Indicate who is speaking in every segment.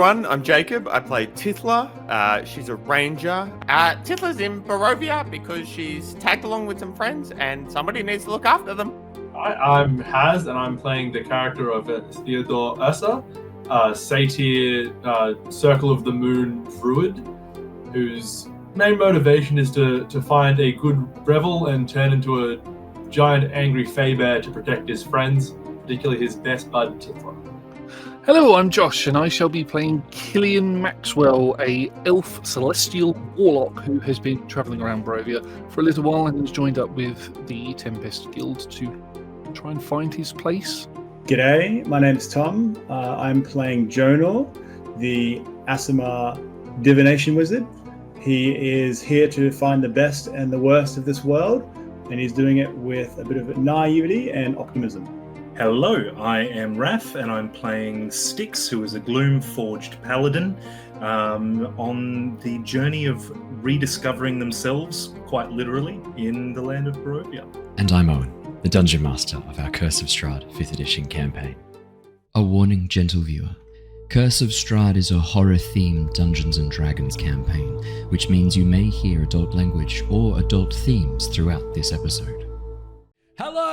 Speaker 1: everyone, I'm Jacob. I play Tithla. She's a ranger. Tithla's in Barovia because she's tagged along with some friends and somebody needs to look after them.
Speaker 2: Hi, I'm Haz, and I'm playing the character of Theodore Ursa, satyr, Circle of the Moon druid, whose main motivation is to find a good revel and turn into a giant angry fey bear to protect his friends, particularly his best bud Tithla.
Speaker 3: Hello, I'm Josh, and I shall be playing Killian Maxwell, a elf celestial warlock who has been travelling around Barovia for a little while and has joined up with the Tempest Guild to try and find his place.
Speaker 4: G'day, my name's Tom. I'm playing Jonor, the Aasimar divination wizard. He is here to find the best and the worst of this world, and he's doing it with a bit of naivety and optimism.
Speaker 5: Hello, I am Raph, and I'm playing Styx, who is a Gloomforged Paladin, on the journey of rediscovering themselves, quite literally, in the land of Barovia.
Speaker 6: And I'm Owen, the Dungeon Master of our Curse of Strahd 5th edition campaign. A warning, gentle viewer. Curse of Strahd is a horror-themed Dungeons & Dragons campaign, which means you may hear adult language or adult themes throughout this episode. Hello.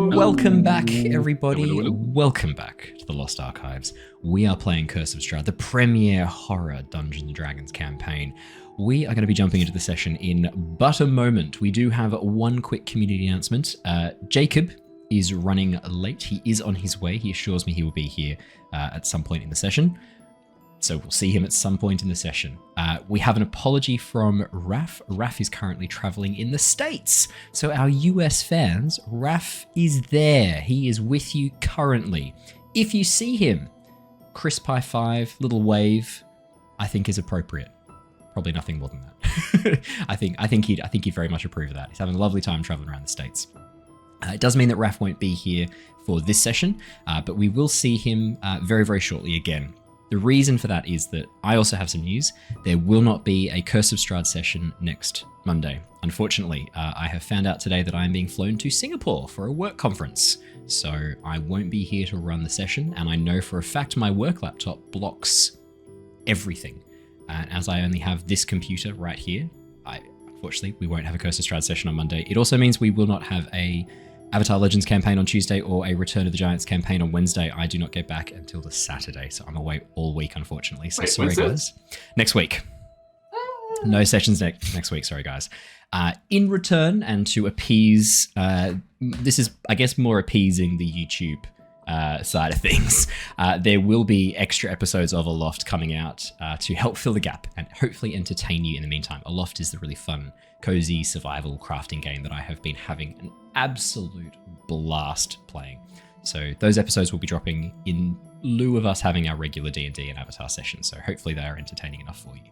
Speaker 6: Welcome back, everybody.
Speaker 3: Hello.
Speaker 6: Welcome back to the Lost Archives. We are playing Curse of Strahd, the premier horror Dungeons & Dragons campaign. We are going to be jumping into the session in but a moment. We do have one quick community announcement. Jacob is running late. He is on his way. He assures me he will be here at some point in the session. So we'll see him at some point in the session. We have an apology from Raph. Raph is currently traveling in the States. So our US fans, Raph is there. He is with you currently. If you see him, crisp high five, little wave, I think is appropriate. Probably nothing more than that. I think he'd very much approve of that. He's having a lovely time traveling around the States. It does mean that Raph won't be here for this session, but we will see him very, very shortly again. The reason for that is that I also have some news. There will not be a Curse of Strahd session next Monday. Unfortunately, I have found out today that I am being flown to Singapore for a work conference. So I won't be here to run the session, and I know for a fact my work laptop blocks everything. And as I only have this computer right here, unfortunately, we won't have a Curse of Strahd session on Monday. It also means we will not have a Avatar Legends campaign on Tuesday or a Return of the Giants campaign on Wednesday. I do not get back until the Saturday, so I'm away all week, unfortunately. So sorry, guys. Next week. No sessions next week, sorry, guys. In return, and to appease, this is, I guess, more appeasing the YouTube side of things, there will be extra episodes of Aloft coming out to help fill the gap and hopefully entertain you in the meantime. Aloft is the really fun, cozy survival crafting game that I have been having an absolute blast playing. So those episodes will be dropping in lieu of us having our regular D&D and Avatar sessions, so hopefully they are entertaining enough for you.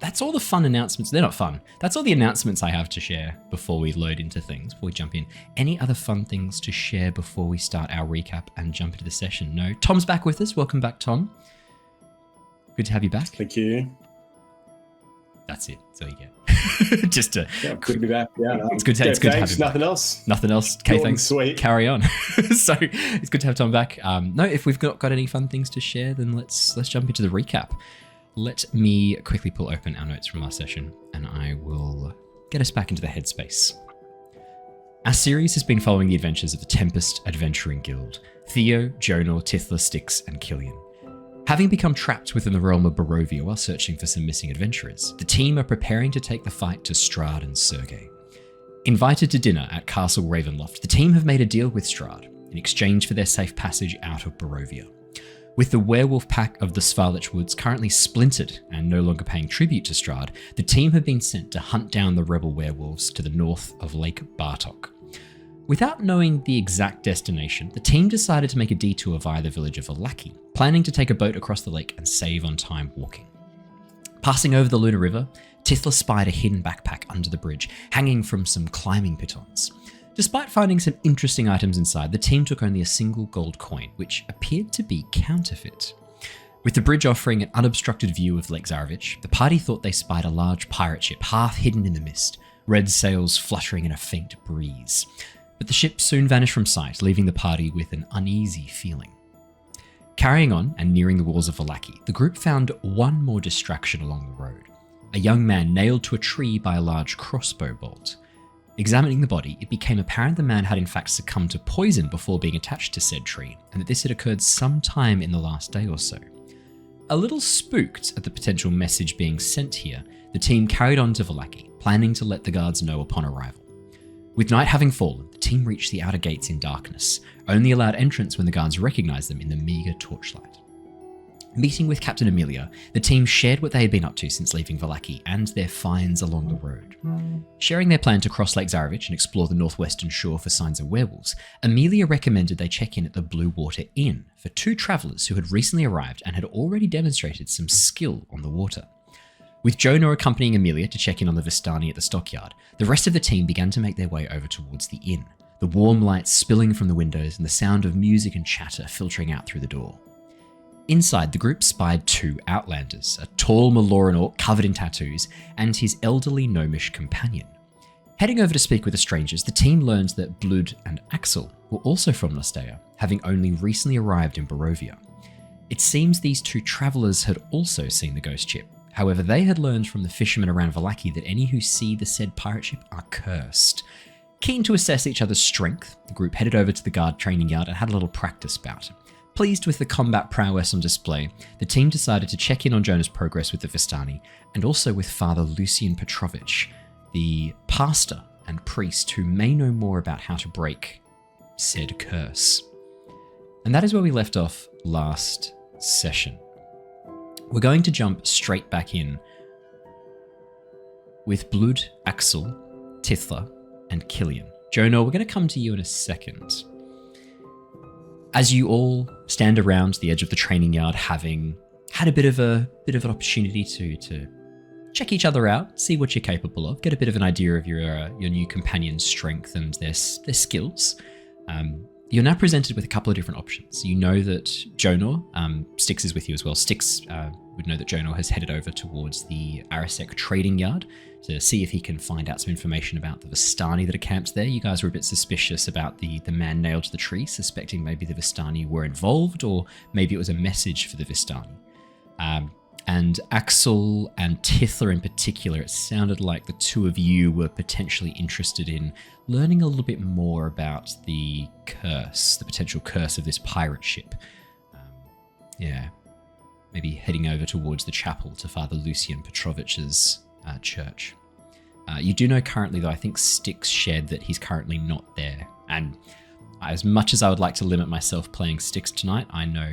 Speaker 6: That's all the fun announcements. They're not fun. That's all the announcements I have to share before we load into things, before we jump in. Any other fun things to share before we start our recap and jump into the session? No. Tom's back with us. Welcome back, Tom. Good to have you back.
Speaker 4: Thank you.
Speaker 6: That's it. That's all you get. Just to...
Speaker 4: Yeah, good to be back. Yeah,
Speaker 6: it's good to have you
Speaker 4: nothing
Speaker 6: back.
Speaker 4: else.
Speaker 6: Nothing else. Okay, thanks.
Speaker 4: Sweet.
Speaker 6: Carry on. So it's good to have Tom back. No, if we've got any fun things to share, then let's jump into the recap. Let me quickly pull open our notes from last session, and I will get us back into the headspace. Our series has been following the adventures of the Tempest Adventuring Guild, Theo, Jonor, Tithla, Styx, and Killian. Having become trapped within the realm of Barovia while searching for some missing adventurers, the team are preparing to take the fight to Strahd and Sergei. Invited to dinner at Castle Ravenloft, the team have made a deal with Strahd in exchange for their safe passage out of Barovia. With the werewolf pack of the Svalich Woods currently splintered and no longer paying tribute to Strahd, the team have been sent to hunt down the rebel werewolves to the north of Lake Bartok. Without knowing the exact destination, the team decided to make a detour via the village of Alaki, planning to take a boat across the lake and save on time walking. Passing over the Luna River, Tithla spied a hidden backpack under the bridge, hanging from some climbing pitons. Despite finding some interesting items inside, the team took only a single gold coin, which appeared to be counterfeit. With the bridge offering an unobstructed view of Lake Zarevich, the party thought they spied a large pirate ship half hidden in the mist, red sails fluttering in a faint breeze. But the ship soon vanished from sight, leaving the party with an uneasy feeling. Carrying on and nearing the walls of Vallaki, the group found one more distraction along the road. A young man nailed to a tree by a large crossbow bolt. Examining the body, it became apparent the man had in fact succumbed to poison before being attached to said tree, and that this had occurred sometime in the last day or so. A little spooked at the potential message being sent here, the team carried on to Vallaki, planning to let the guards know upon arrival. With night having fallen, the team reached the outer gates in darkness, only allowed entrance when the guards recognized them in the meager torchlight. Meeting with Captain Amelia, the team shared what they had been up to since leaving Vallaki and their finds along the road. Sharing their plan to cross Lake Zarevich and explore the northwestern shore for signs of werewolves, Amelia recommended they check in at the Blue Water Inn for 2 travelers who had recently arrived and had already demonstrated some skill on the water. With Jonor accompanying Amelia to check in on the Vistani at the stockyard, the rest of the team began to make their way over towards the inn, the warm light spilling from the windows and the sound of music and chatter filtering out through the door. Inside, the group spied 2 outlanders, a tall Meloran orc covered in tattoos, and his elderly gnomish companion. Heading over to speak with the strangers, the team learned that Blood and Axel were also from Nostea, having only recently arrived in Barovia. It seems these 2 travellers had also seen the ghost ship. However, they had learned from the fishermen around Vallaki that any who see the said pirate ship are cursed. Keen to assess each other's strength, the group headed over to the guard training yard and had a little practice bout. Pleased with the combat prowess on display, the team decided to check in on Jonor's progress with the Vistani, and also with Father Lucian Petrovich, the pastor and priest who may know more about how to break said curse. And that is where we left off last session. We're going to jump straight back in with Blood, Axel, Tithla, and Killian. Jonor, we're going to come to you in a second. As you all stand around the edge of the training yard, having had a bit of an opportunity to check each other out, see what you're capable of, get a bit of an idea of your new companion's strength and their skills. You're now presented with a couple of different options. You know that Jonor, Styx is with you as well. Styx would know that Jonor has headed over towards the Arisek trading yard to see if he can find out some information about the Vistani that are camped there. You guys were a bit suspicious about the man nailed to the tree, suspecting maybe the Vistani were involved, or maybe it was a message for the Vistani. And Axel and Tithla in particular, it sounded like the 2 of you were potentially interested in learning a little bit more about the curse, the potential curse of this pirate ship. Maybe heading over towards the chapel to Father Lucian Petrovich's church. You do know currently, though, I think Styx shared that he's currently not there. And as much as I would like to limit myself playing Styx tonight, I know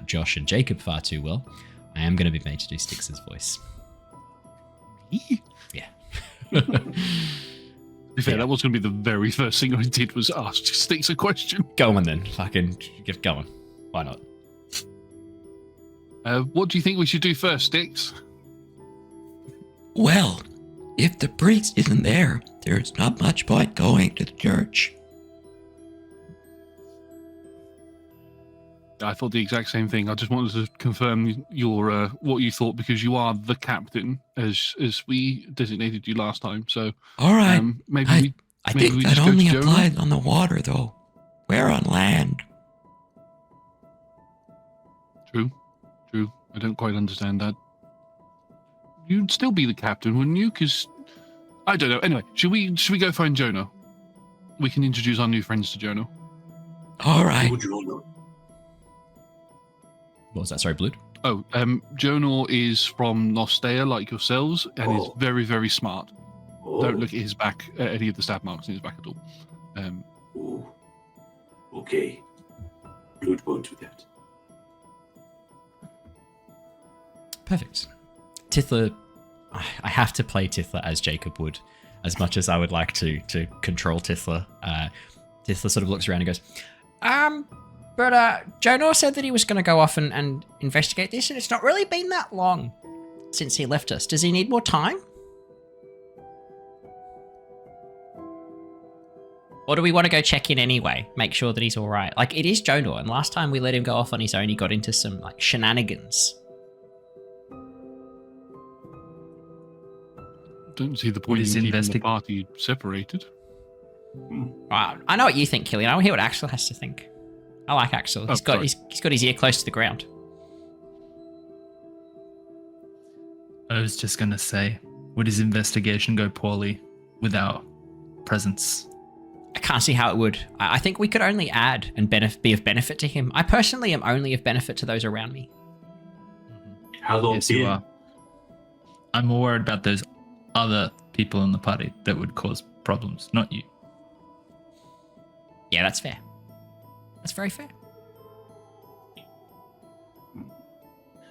Speaker 6: Josh and Jacob far too well. I am going to be made to do Styx's voice. Yeah.
Speaker 3: To be fair, that was going to be the very first thing I did was ask Styx a question.
Speaker 6: Go on then. Fucking get going. Why not?
Speaker 3: What do you think we should do first, Styx?
Speaker 7: Well, if the priest isn't there, there's not much point going to the church.
Speaker 3: I thought the exact same thing. I just wanted to confirm your what you thought, because you are the captain, as we designated you last time. So,
Speaker 7: all right.
Speaker 3: Maybe
Speaker 7: I think that only applies on the water, though. We're on land.
Speaker 3: True. I don't quite understand that. You'd still be the captain, wouldn't you? Because I don't know. Anyway, should we go find Jonor? We can introduce our new friends to Jonor.
Speaker 7: All right.
Speaker 6: What was that? Sorry, Blood?
Speaker 3: Oh, Jonor is from Nostea, like yourselves, and is very, very smart. Don't look at his back, at any of the stab marks in his back at all.
Speaker 8: Okay. Blood won't do that.
Speaker 6: Perfect. Tithla, I have to play Tithla as Jacob would, as much as I would like to control Tithla. Tithla sort of looks around and goes,
Speaker 9: But Jonor said that he was going to go off and investigate this, and it's not really been that long since he left us. Does he need more time? Or do we want to go check in anyway? Make sure that he's all right. Like, it is Jonor, and last time we let him go off on his own, he got into some shenanigans.
Speaker 3: Don't see the point in keeping the party separated.
Speaker 9: I know what you think, Killian. I want to hear what Axel has to think. I like Axel. He's got his ear close to the ground.
Speaker 10: I was just gonna say, would his investigation go poorly without presence?
Speaker 9: I can't see how it would. I think we could only add and be of benefit to him. I personally am only of benefit to those around me.
Speaker 8: How long?
Speaker 10: Yes, you are. I'm more worried about those other people in the party that would cause problems, not you.
Speaker 9: Yeah, that's fair. That's very fair.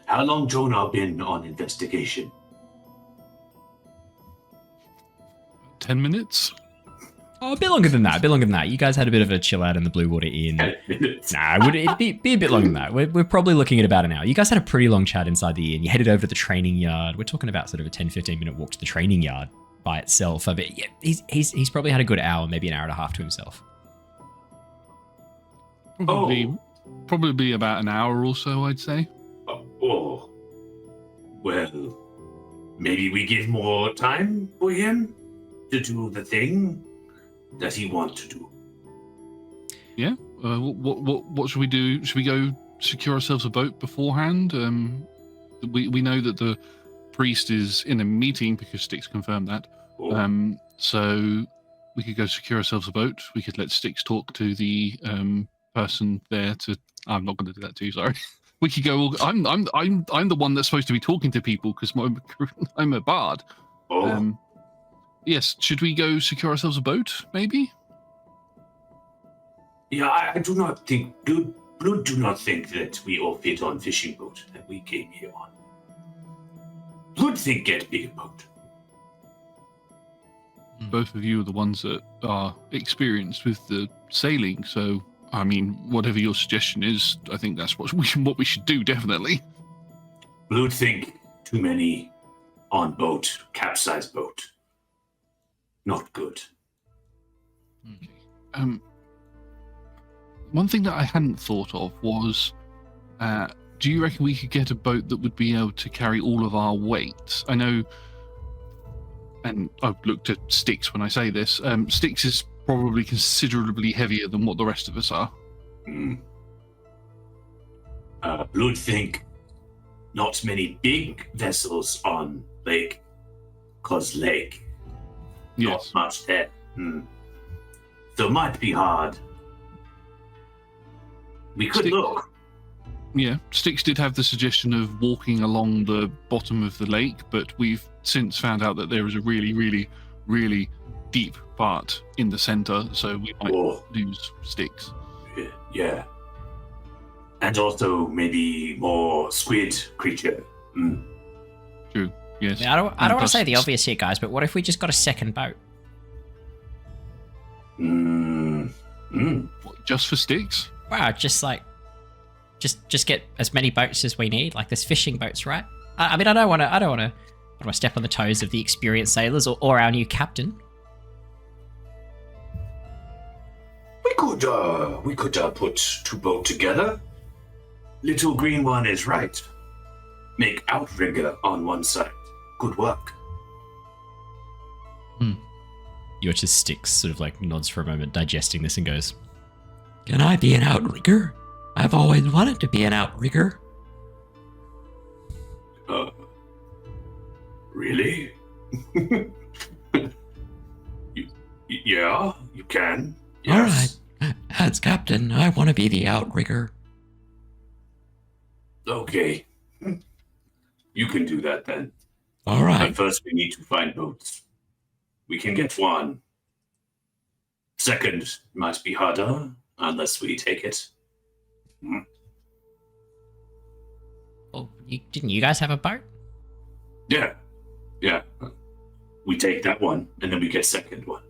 Speaker 8: How long Jonor been on investigation?
Speaker 3: 10 minutes?
Speaker 6: Oh, a bit longer than that. You guys had a bit of a chill out in the Blue Water Inn.
Speaker 8: 10 minutes.
Speaker 6: It'd be a bit longer than that. We're probably looking at about an hour. You guys had a pretty long chat inside the inn. You headed over to the training yard. We're talking about sort of a 10-15 minute walk to the training yard by itself. But yeah, he's probably had a good hour, maybe an hour and a half to himself.
Speaker 3: Probably about an hour or so, I'd say.
Speaker 8: Oh. Well, maybe we give more time for him to do the thing that he wants to do.
Speaker 3: Yeah. What should we do? Should we go secure ourselves a boat beforehand? We know that the priest is in a meeting because Styx confirmed that.
Speaker 8: Oh.
Speaker 3: So we could go secure ourselves a boat. We could let Styx talk to the person there. I'm not going to do that too. Sorry. We could go. I'm the one that's supposed to be talking to people because I'm a bard.
Speaker 8: Oh.
Speaker 3: Yes. Should we go secure ourselves a boat? Maybe.
Speaker 8: Yeah, I do not think Blood do not think that we all fit on fishing boat that we came here on. Blood think get big boat.
Speaker 3: Both of you are the ones that are experienced with the sailing, so I mean, whatever your suggestion is, I think that's what we should do, definitely.
Speaker 8: Blood think too many on boat, capsized boat. Not good.
Speaker 3: Okay. One thing that I hadn't thought of was, do you reckon we could get a boat that would be able to carry all of our weight? I know, and I've looked at Styx when I say this, Styx is probably considerably heavier than what the rest of us are.
Speaker 8: Blood think not many big vessels on lake, cause lake.
Speaker 3: Yes.
Speaker 8: Not much there. So might be hard. We could look.
Speaker 3: Yeah, Styx did have the suggestion of walking along the bottom of the lake, but we've since found out that there is a really, really, really deep part in the center, so we might lose Styx.
Speaker 8: Yeah. And also maybe more squid creature.
Speaker 3: True, yes.
Speaker 9: Yeah, I don't want to say the obvious here, guys, but what if we just got a second boat?
Speaker 3: What, just for Styx?
Speaker 9: Wow, just get as many boats as we need. Like there's fishing boats, right? I mean, I don't want to step on the toes of the experienced sailors or our new captain.
Speaker 8: We could put two boats together. Little green one is right. Make outrigger on one side. Good work.
Speaker 6: You watch as Styx sort of like nods for a moment, digesting this, and goes,
Speaker 7: Can I be an outrigger? I've always wanted to be an outrigger.
Speaker 8: Really? Yeah, you can. Yes.
Speaker 7: All right. As captain, I want to be the outrigger.
Speaker 8: Okay. You can do that then.
Speaker 7: All right.
Speaker 8: But first we need to find boats. We can get one. Second might be harder unless we take it.
Speaker 9: Oh, didn't you guys have a boat?
Speaker 8: Yeah. We take that one and then we get second one.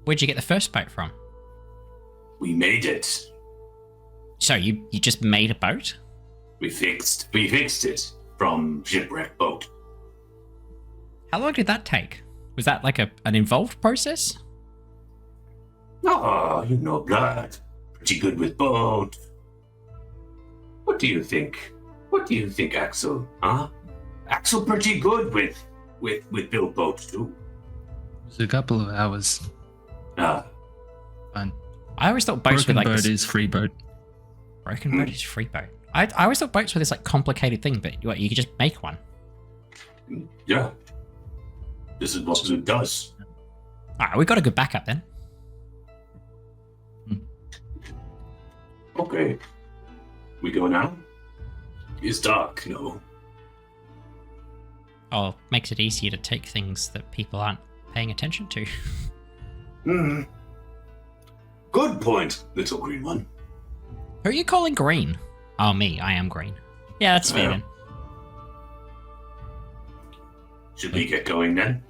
Speaker 9: Where'd you get the first boat from?
Speaker 8: We made it.
Speaker 9: So you just made a boat?
Speaker 8: We fixed it from shipwreck boat.
Speaker 9: How long did that take? Was that like an involved process?
Speaker 8: Oh, you know Blood. Pretty good with boat. What do you think? Axel? Huh? Axel pretty good with build boats too.
Speaker 10: It was a couple of hours.
Speaker 8: Ah.
Speaker 10: Fine.
Speaker 9: I always thought boats
Speaker 10: Broken
Speaker 9: were like
Speaker 10: boat
Speaker 9: this...
Speaker 10: is free boat.
Speaker 9: Broken boat is free boat. I always thought boats were this like complicated thing, but what, you could just make one.
Speaker 8: Yeah. This is what it does.
Speaker 9: Alright, we got a good backup then.
Speaker 8: Okay. We go now? It's dark, no?
Speaker 9: Oh, makes it easier to take things that people aren't paying attention to.
Speaker 8: Good point, little green one.
Speaker 9: Who are you calling green? Oh, me. I am green. Yeah, that's fair then.
Speaker 8: Should we get going then?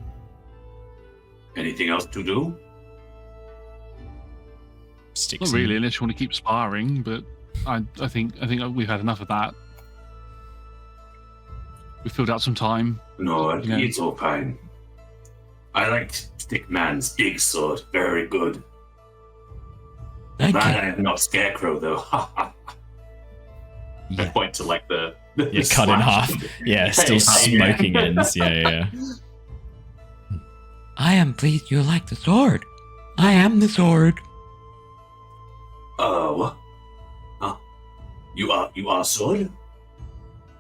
Speaker 8: Anything else to do?
Speaker 3: Not really, unless you want to keep sparring, but I think we've had enough of that. We filled out some time.
Speaker 8: No,
Speaker 3: You know.
Speaker 8: it's all fine. I like Stickman's big sword. Very good.
Speaker 7: Thank
Speaker 8: Man,
Speaker 7: you.
Speaker 8: I am not Scarecrow, though. I
Speaker 6: Yeah.
Speaker 8: point to, like, the
Speaker 6: Yeah, cut in half. Yeah, still smoking ends. Yeah.
Speaker 7: I am pleased you like the sword. I am the sword.
Speaker 8: What? Huh? You are sword?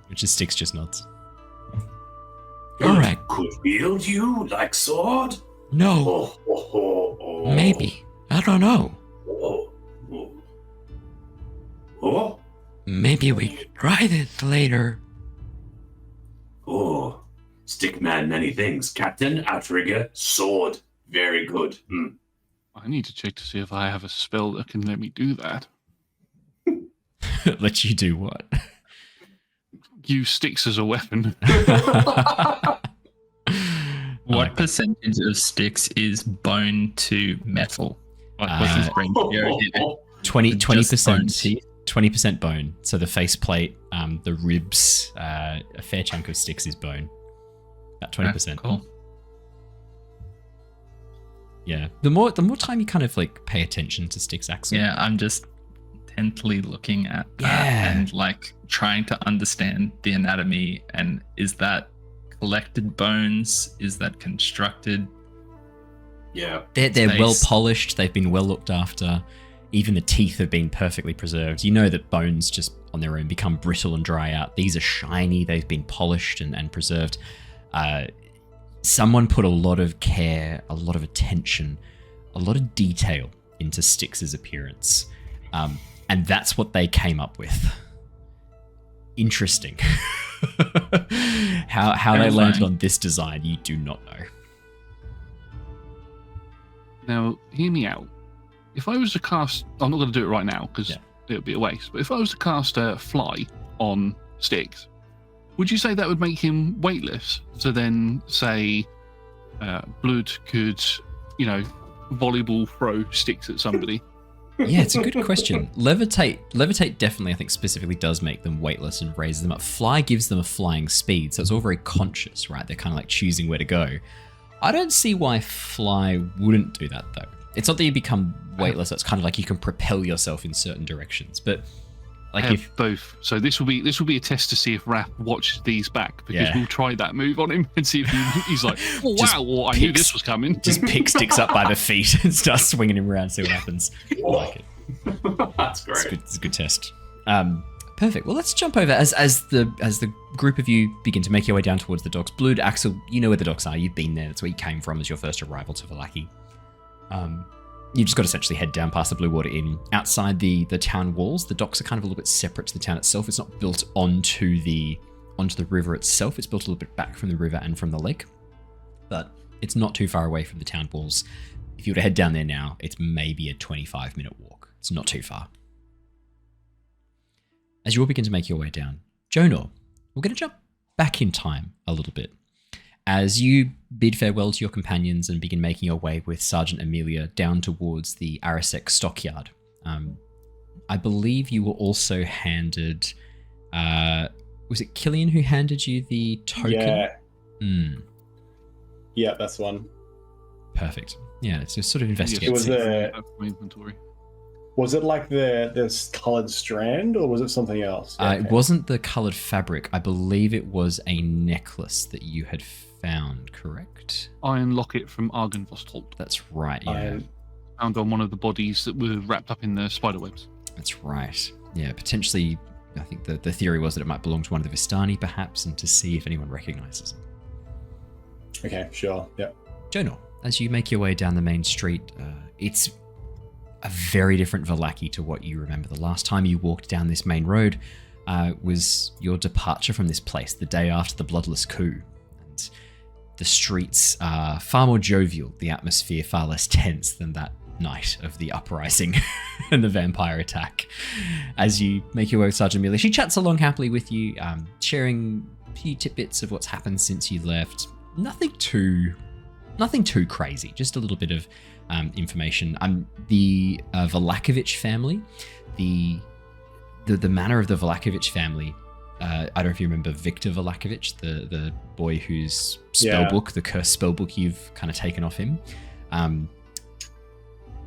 Speaker 6: Which is Styx just nods.
Speaker 7: All right.
Speaker 8: Could wield you like sword?
Speaker 7: No,
Speaker 8: Oh.
Speaker 7: maybe. I don't know.
Speaker 8: Oh.
Speaker 7: Maybe we should try this later.
Speaker 8: Oh. Stickman, many things. Captain, outrigger, sword. Very good.
Speaker 3: I need to check to see if I have a spell that can let me do that.
Speaker 6: Let you do what?
Speaker 3: Use Styx as a weapon.
Speaker 10: What percentage of Styx is bone to metal? Like, what's his brain barrier?
Speaker 6: 20%. 20% bone. So the faceplate, the ribs, a fair chunk of Styx is bone. About 20%.
Speaker 10: Cool.
Speaker 6: Yeah. The more time you kind of like pay attention to Styx, Axel.
Speaker 10: Yeah, I'm just intently looking at that
Speaker 6: Yeah.
Speaker 10: and like trying to understand the anatomy. And is that collected bones? Is that constructed?
Speaker 8: Yeah.
Speaker 6: They're
Speaker 10: Space.
Speaker 6: well polished. They've been well looked after. Even the teeth have been perfectly preserved. You know that bones just on their own become brittle and dry out. These are shiny. They've been polished and preserved. Someone put a lot of care, a lot of attention, a lot of detail into Styx's appearance. And that's what they came up with. Interesting. How they landed on this design, you do not know.
Speaker 3: Now, hear me out. If I was to cast, I'm not going to do it right now because
Speaker 6: Yeah.
Speaker 3: it would be a waste. But if I was to cast a fly on Styx, would you say that would make him weightless? So then, say, Blood could, volleyball throw Styx at somebody.
Speaker 6: Yeah, it's a good question. Levitate definitely, I think, specifically does make them weightless and raises them up. Fly gives them a flying speed, so it's all very conscious, right? They're kind of like choosing where to go. I don't see why fly wouldn't do that, though. It's not that you become weightless. It's kind of like you can propel yourself in certain directions. But like
Speaker 3: I have
Speaker 6: if
Speaker 3: both. So this will be a test to see if Raph watches these back because
Speaker 6: Yeah.
Speaker 3: we'll try that move on him and see if he's like, oh,
Speaker 6: Just
Speaker 3: wow, well, I knew
Speaker 6: picks-
Speaker 3: this was coming.
Speaker 6: just pick Styx up by the feet and start swinging him around, see what happens. I like it.
Speaker 8: That's great.
Speaker 6: It's a good test. Perfect. Well, let's jump over as the group of you begin to make your way down towards the docks. Blood, Axel, you know where the docks are. You've been there. That's where you came from as your first arrival to Vallaki. You just got to essentially head down past the Blue Water Inn. Outside the town walls, the docks are kind of a little bit separate to the town itself. It's not built onto the river itself. It's built a little bit back from the river and from the lake, but it's not too far away from the town walls. If you were to head down there now, it's maybe a 25-minute walk. It's not too far. As you all begin to make your way down, Jonor, we're going to jump back in time a little bit. As you bid farewell to your companions and begin making your way with Sergeant Amelia down towards the Arisek stockyard, I believe you were also handed... was it Killian who handed you the token?
Speaker 4: Yeah. Yeah, that's one.
Speaker 6: Perfect. Yeah, it's a sort of investigate.
Speaker 4: It was
Speaker 3: inventory.
Speaker 4: Was it like this coloured strand, or was it something else?
Speaker 6: It wasn't the coloured fabric. I believe it was a necklace that you had found, correct?
Speaker 3: Iron locket from Argenvostolt.
Speaker 6: That's right, yeah.
Speaker 3: found on one of the bodies that were wrapped up in the spider webs.
Speaker 6: That's right. Yeah, potentially, I think the theory was that it might belong to one of the Vistani, perhaps, and to see if anyone recognizes it.
Speaker 4: Okay, sure. Yeah.
Speaker 6: Jonor, as you make your way down the main street, it's a very different Vallaki to what you remember. The last time you walked down this main road was your departure from this place, the day after the bloodless coup. And the streets are far more jovial, the atmosphere far less tense than that night of the uprising and the vampire attack. As you make your way with Sergeant Amelia, she chats along happily with you, sharing a few tidbits of what's happened since you left. Nothing too crazy, just a little bit of information. The Valakovich family, the manner of the Valakovich family. I don't know if you remember Victor Valakovich, the boy whose spellbook, the cursed spellbook, you've kind of taken off him.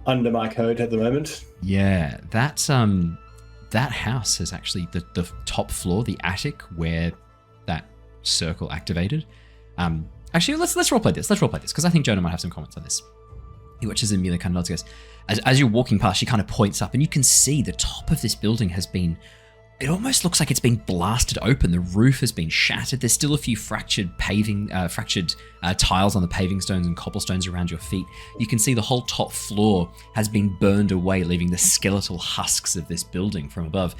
Speaker 4: Under my code at the moment.
Speaker 6: Yeah, that house is actually the top floor, the attic where that circle activated. Actually, let's roleplay this. Let's roleplay this because I think Jonor might have some comments on this. He watches Amelia kind of nods and goes, as you're walking past, she kind of points up and you can see the top of this building has been, it almost looks like it's been blasted open. The roof has been shattered. There's still a few fractured tiles on the paving stones and cobblestones around your feet. You can see the whole top floor has been burned away, leaving the skeletal husks of this building from above.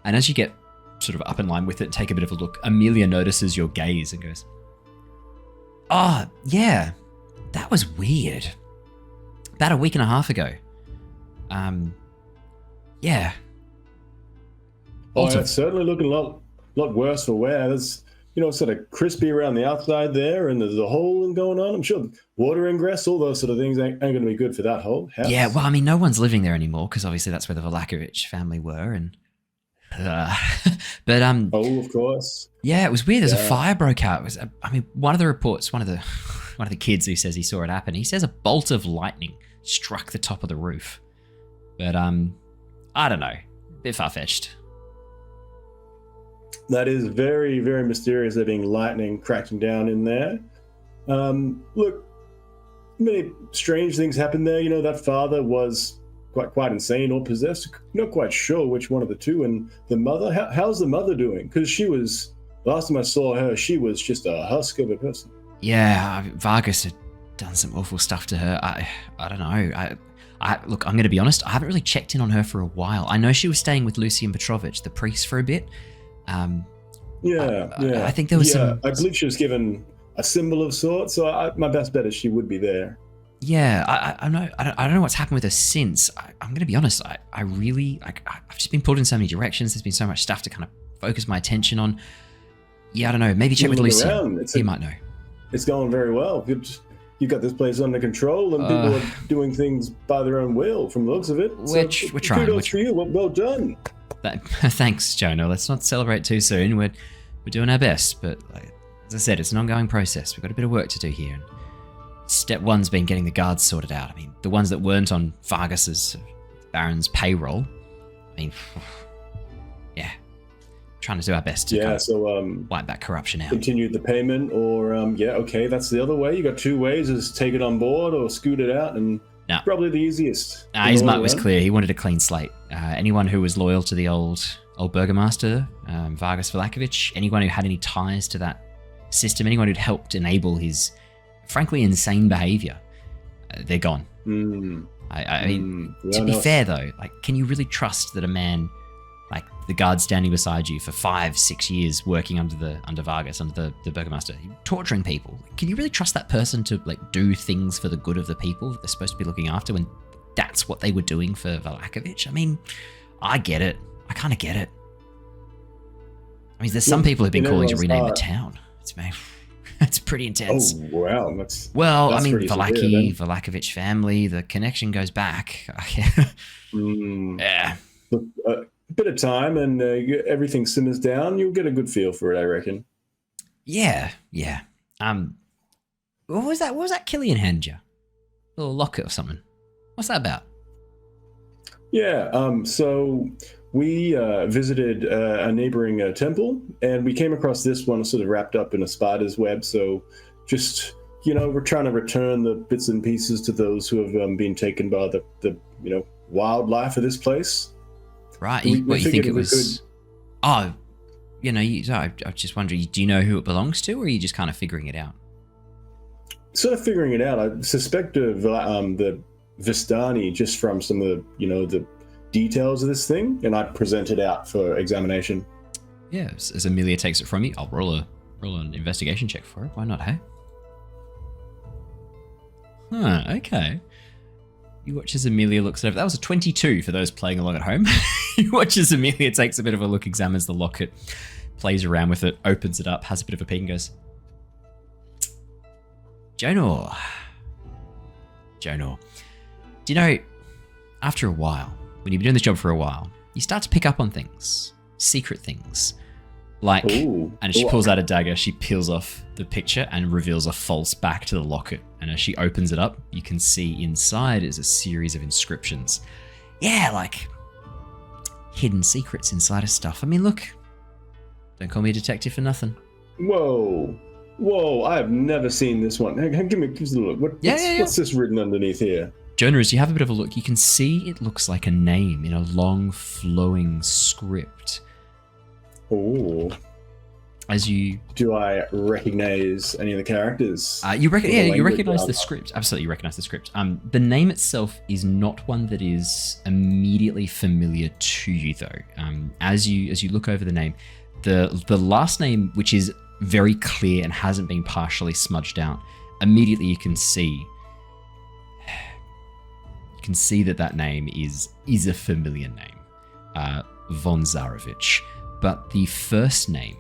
Speaker 6: And as you get sort of up in line with it and take a bit of a look, Amelia notices your gaze and goes, "Oh, yeah, that was weird. About a week and a half ago. Yeah.
Speaker 4: Oh, it's certainly looking a lot worse for wear. There's, sort of crispy around the outside there, and there's a hole going on. I'm sure water ingress, all those sort of things ain't going to be good for that whole house.
Speaker 6: Yeah, well, I mean, no one's living there anymore because obviously that's where the Valakovich family were, and but
Speaker 4: oh, of course.
Speaker 6: Yeah, it was weird. There's a fire broke out. It was, one of the reports, one of the kids who says he saw it happen. He says a bolt of lightning struck the top of the roof, but I don't know, a bit far-fetched.
Speaker 4: That is very, very mysterious. There being lightning cracking down in there. Look, many strange things happened there. That father was quite insane or possessed. Not quite sure which one of the two. And the mother, how's the mother doing? Because last time I saw her, she was just a husk of a person.
Speaker 6: Yeah, Vargas had done some awful stuff to her. I don't know. Look, I'm going to be honest. I haven't really checked in on her for a while. I know she was staying with Lucian Petrovich, the priest, for a bit. I think there was some. I
Speaker 4: believe she was given a symbol of sorts. So my best bet is she would be there.
Speaker 6: Yeah, I don't know what's happened with her since. I'm going to be honest. I've just been pulled in so many directions. There's been so much stuff to kind of focus my attention on. Yeah, I don't know. Maybe check with Lucian. He might know.
Speaker 4: It's going very well. You've got this place under control, and people are doing things by their own will, from the looks of it.
Speaker 6: We're trying.
Speaker 4: Kudos for you. Well done.
Speaker 6: Thanks, Jonor. Let's not celebrate too soon. We're doing our best, but as I said, it's an ongoing process. We've got a bit of work to do here. Step one's been getting the guards sorted out. I mean, the ones that weren't on Vargas's Baron's payroll. I mean, yeah, trying to do our best to wipe that corruption out.
Speaker 4: Continue the payment, or okay, that's the other way. You got two ways: is take it on board or scoot it out, and probably the easiest.
Speaker 6: His mark was clear. He wanted a clean slate. Anyone who was loyal to the old burgomaster, Vargas Valakovich, anyone who had any ties to that system, anyone who'd helped enable his, frankly, insane behavior, they're gone. I mean, to be fair though, can you really trust that a man like the guard standing beside you for 5-6 years working under Vargas, under the burgomaster, torturing people, can you really trust that person to do things for the good of the people that they're supposed to be looking after when that's what they were doing for Valakovich? I mean, I get it. I kind of get it. I mean, there's some people who've been calling to rename the town. It's pretty intense.
Speaker 4: Oh, wow.
Speaker 6: That's Valakovich family, the connection goes back. Yeah.
Speaker 4: Look, a bit of time and everything simmers down. You'll get a good feel for it, I reckon.
Speaker 6: Yeah. What was that Killian hand you? A little locket or something. What's that about?
Speaker 4: Yeah, so we visited a neighboring temple, and we came across this one sort of wrapped up in a spider's web. So just, we're trying to return the bits and pieces to those who have been taken by the wildlife of this place.
Speaker 6: Right.
Speaker 4: We
Speaker 6: You think
Speaker 4: figured
Speaker 6: it
Speaker 4: we
Speaker 6: was? Oh, I was just wondering. Do you know who it belongs to, or are you just kind of figuring it out?
Speaker 4: Sort of figuring it out. I suspect of the Vistani just from some of the details of this thing, and I present it out for examination.
Speaker 6: Yeah. As Amelia takes it from you, I'll roll an investigation check for it. Why not? Hey. Huh. Okay. You watch as Amelia looks over. That was a 22 for those playing along at home. You watch as Amelia takes a bit of a look, examines the locket, plays around with it, opens it up, has a bit of a peek, and goes, Jonor. Do you know, after a while, when you've been doing this job for a while, you start to pick up on things, secret things. Like,
Speaker 4: Ooh.
Speaker 6: and she pulls out a dagger, she peels off the picture and reveals a false back to the locket. And as she opens it up, you can see inside is a series of inscriptions. Yeah, like hidden secrets inside of stuff. I mean, look, don't call me a detective for nothing.
Speaker 4: Whoa, I have never seen this one. Give us a look. What's this written underneath here?
Speaker 6: Jonor, as you have a bit of a look, you can see it looks like a name in a long flowing script.
Speaker 4: Oh.
Speaker 6: Do
Speaker 4: I recognize any of the characters?
Speaker 6: You recognize the script. Absolutely, you recognize the script. The name itself is not one that is immediately familiar to you, though. As you look over the name, the last name, which is very clear and hasn't been partially smudged out, immediately you can see that name is a familiar name, Von Zarevich. But the first name,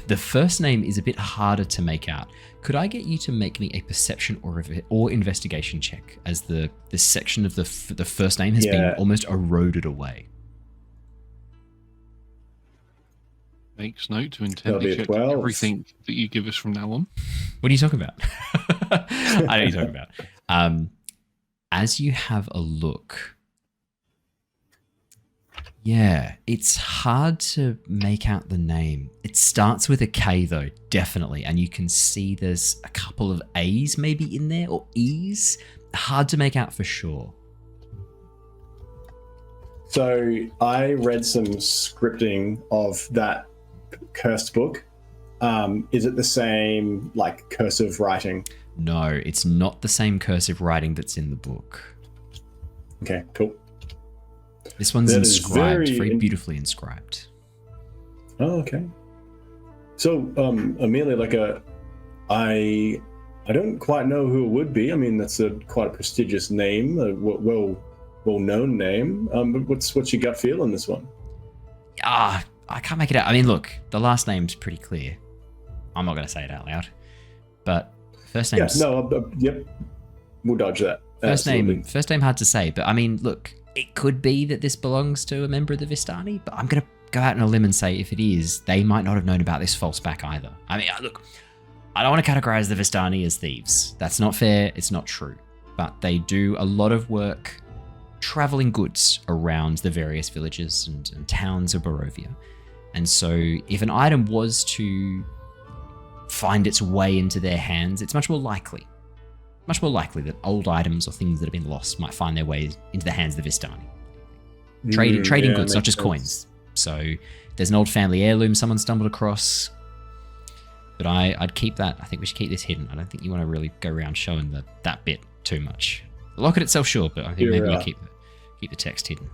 Speaker 6: the first name is a bit harder to make out. Could I get you to make me a perception or investigation check, as the section of the first name has been almost eroded away?
Speaker 3: Makes note to intently check everything that you give us from now on.
Speaker 6: What are you talking about? I know what you're talking about. As you have a look, it's hard to make out the name. It starts with a K, though, definitely, and you can see there's a couple of A's maybe in there, or E's. Hard to make out for sure.
Speaker 4: So I read some scripting of that cursed book. Is it the same, like, cursive writing?
Speaker 6: No, it's not the same cursive writing that's in the book.
Speaker 4: Okay, cool.
Speaker 6: This one's inscribed, very beautifully inscribed.
Speaker 4: Oh, okay. So, Amelia, I don't quite know who it would be. I mean, that's quite a prestigious name, a well-known name. But what's your gut feel on this one?
Speaker 6: I can't make it out. I mean, look, the last name's pretty clear. I'm not going to say it out loud, but first name's...
Speaker 4: yep. We'll dodge that.
Speaker 6: First name hard to say, but I mean, look, it could be that this belongs to a member of the Vistani, but I'm going to go out on a limb and say if it is, they might not have known about this false back either. I mean, look, I don't want to categorize the Vistani as thieves. That's not fair. It's not true. But they do a lot of work traveling goods around the various villages and towns of Barovia. And so if an item was to find its way into their hands, it's much more likely that old items or things that have been lost might find their way into the hands of the Vistani. Trading goods, not just coins. So there's an old family heirloom someone stumbled across. But I'd keep that. I think we should keep this hidden. I don't think you want to really go around showing that bit too much. The locket itself, sure, but I think maybe you keep the text hidden.